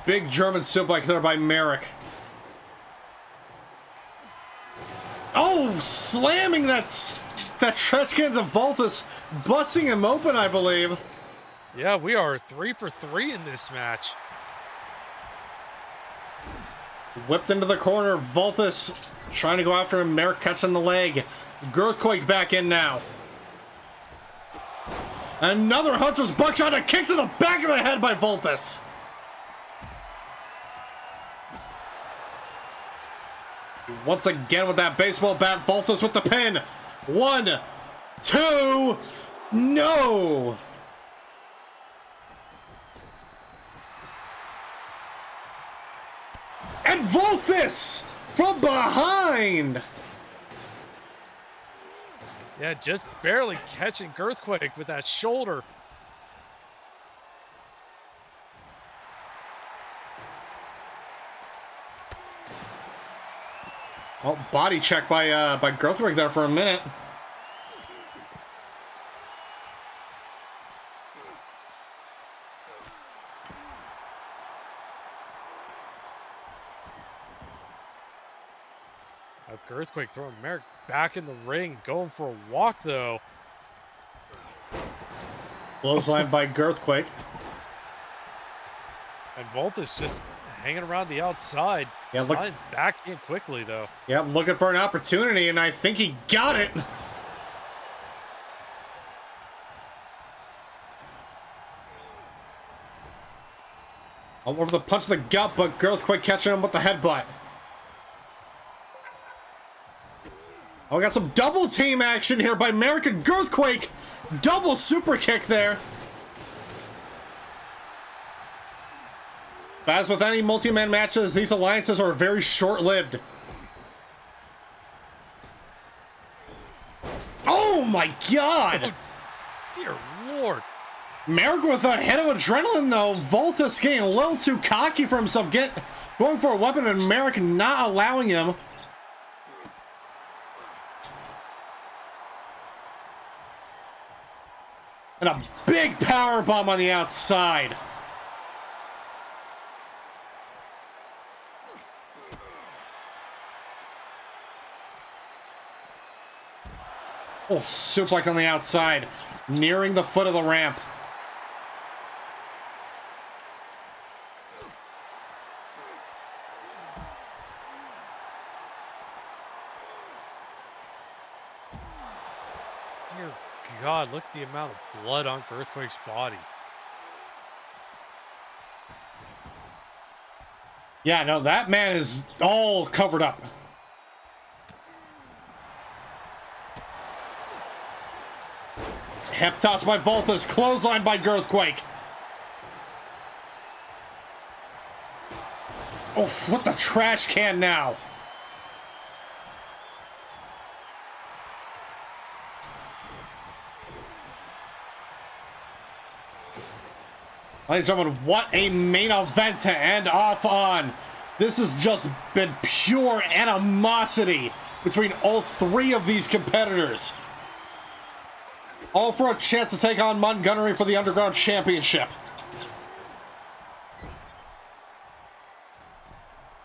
Big German suplex there by Merrick. Oh, slamming that trash can into Valthus, busting him open, I believe. Yeah, we are 3 for 3 in this match. Whipped into the corner, Valthus trying to go after him, Merrick catching the leg. Girthquake back in now. Another Hunter's buckshot, a kick to the back of the head by Valthus. Once again with that baseball bat, Valthus with the pin. 1, 2, no! And Valthus from behind! Yeah, just barely catching Girthquake with that shoulder. Oh, body check by Girthquake there for a minute. Girthquake throwing Merrick back in the ring, going for a walk though. Clothesline by Girthquake. And Valthus just hanging around the outside. Yeah, sliding back in quickly though. Yeah, looking for an opportunity, and I think he got it. Over the punch to the gut, but Girthquake catching him with the headbutt. Oh, we got some double team action here by Merrick and Girthquake. Double super kick there. But as with any multi-man matches, these alliances are very short-lived. Oh my god! Oh, dear lord. Merrick with a hit of adrenaline though. Valthus getting a little too cocky for himself, going for a weapon, and Merrick not allowing him. And a big power bomb on the outside. Oh, suplex on the outside, nearing the foot of the ramp. Dear God, look at the amount of blood on Girthquake's body. Yeah, no, that man is all covered up. Hep toss by Valthus, clothesline by Girthquake. Oh, what the trash can now? Ladies and gentlemen, what a main event to end off on. This has just been pure animosity between all three of these competitors. All for a chance to take on Montgomery for the Underground Championship.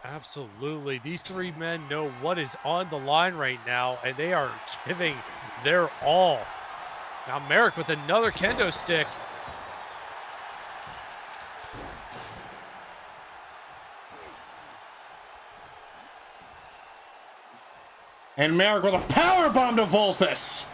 Absolutely. These three men know what is on the line right now, and they are giving their all. Now Merrick with another kendo stick. And Merrick with a power bomb to Valthus.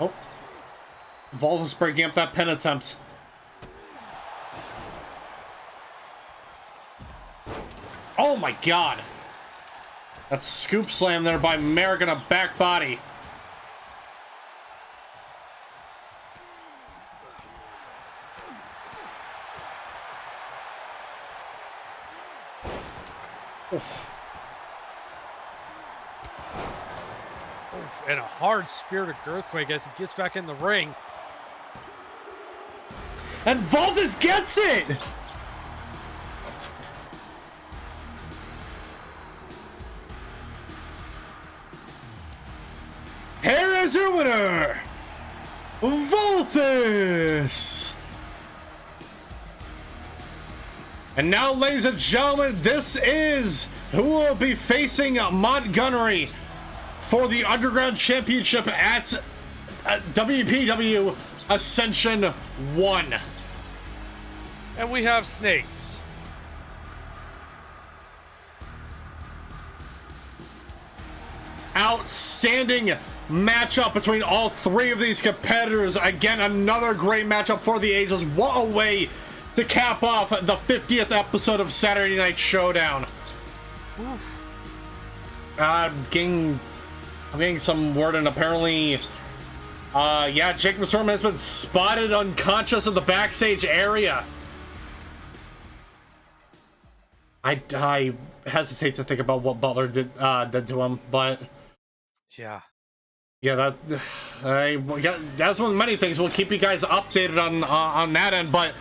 Oh. Valthus breaking up that pin attempt. Oh my god. That scoop slam there by Merrick in a back body. Oof. Oof, and a hard spear to Girthquake as he gets back in the ring. And Valthus gets it! Here is your winner, Valthus! And now, ladies and gentlemen, this is who will be facing Montgomery for the Underground Championship at WPW Ascension 1. And we have snakes. Outstanding matchup between all three of these competitors. Again, another great matchup for the ages. What a way to cap off the 50th episode of Saturday Night Showdown. I'm getting some word, and apparently yeah, Jacob Storm has been spotted unconscious in the backstage area. I hesitate to think about what Butler did to him, but yeah, that's one of many things. We'll keep you guys updated on that end. But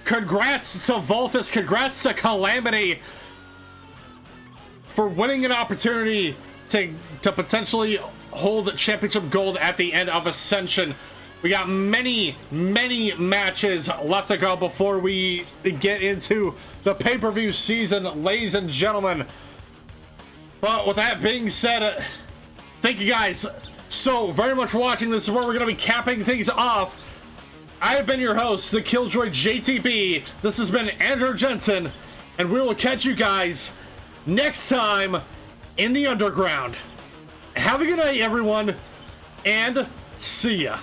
congrats to Valthus, congrats to Cal-Amity for winning an opportunity to potentially hold championship gold at the end of Ascension. We got many matches left to go before we get into the pay-per-view season, ladies and gentlemen. But with that being said, thank you guys so very much for watching. This is where we're going to be capping things off. I have been your host, the Killjoy JTB. This has been Andrew Jensen, and we will catch you guys next time in the Underground. Have a good night, everyone, and see ya.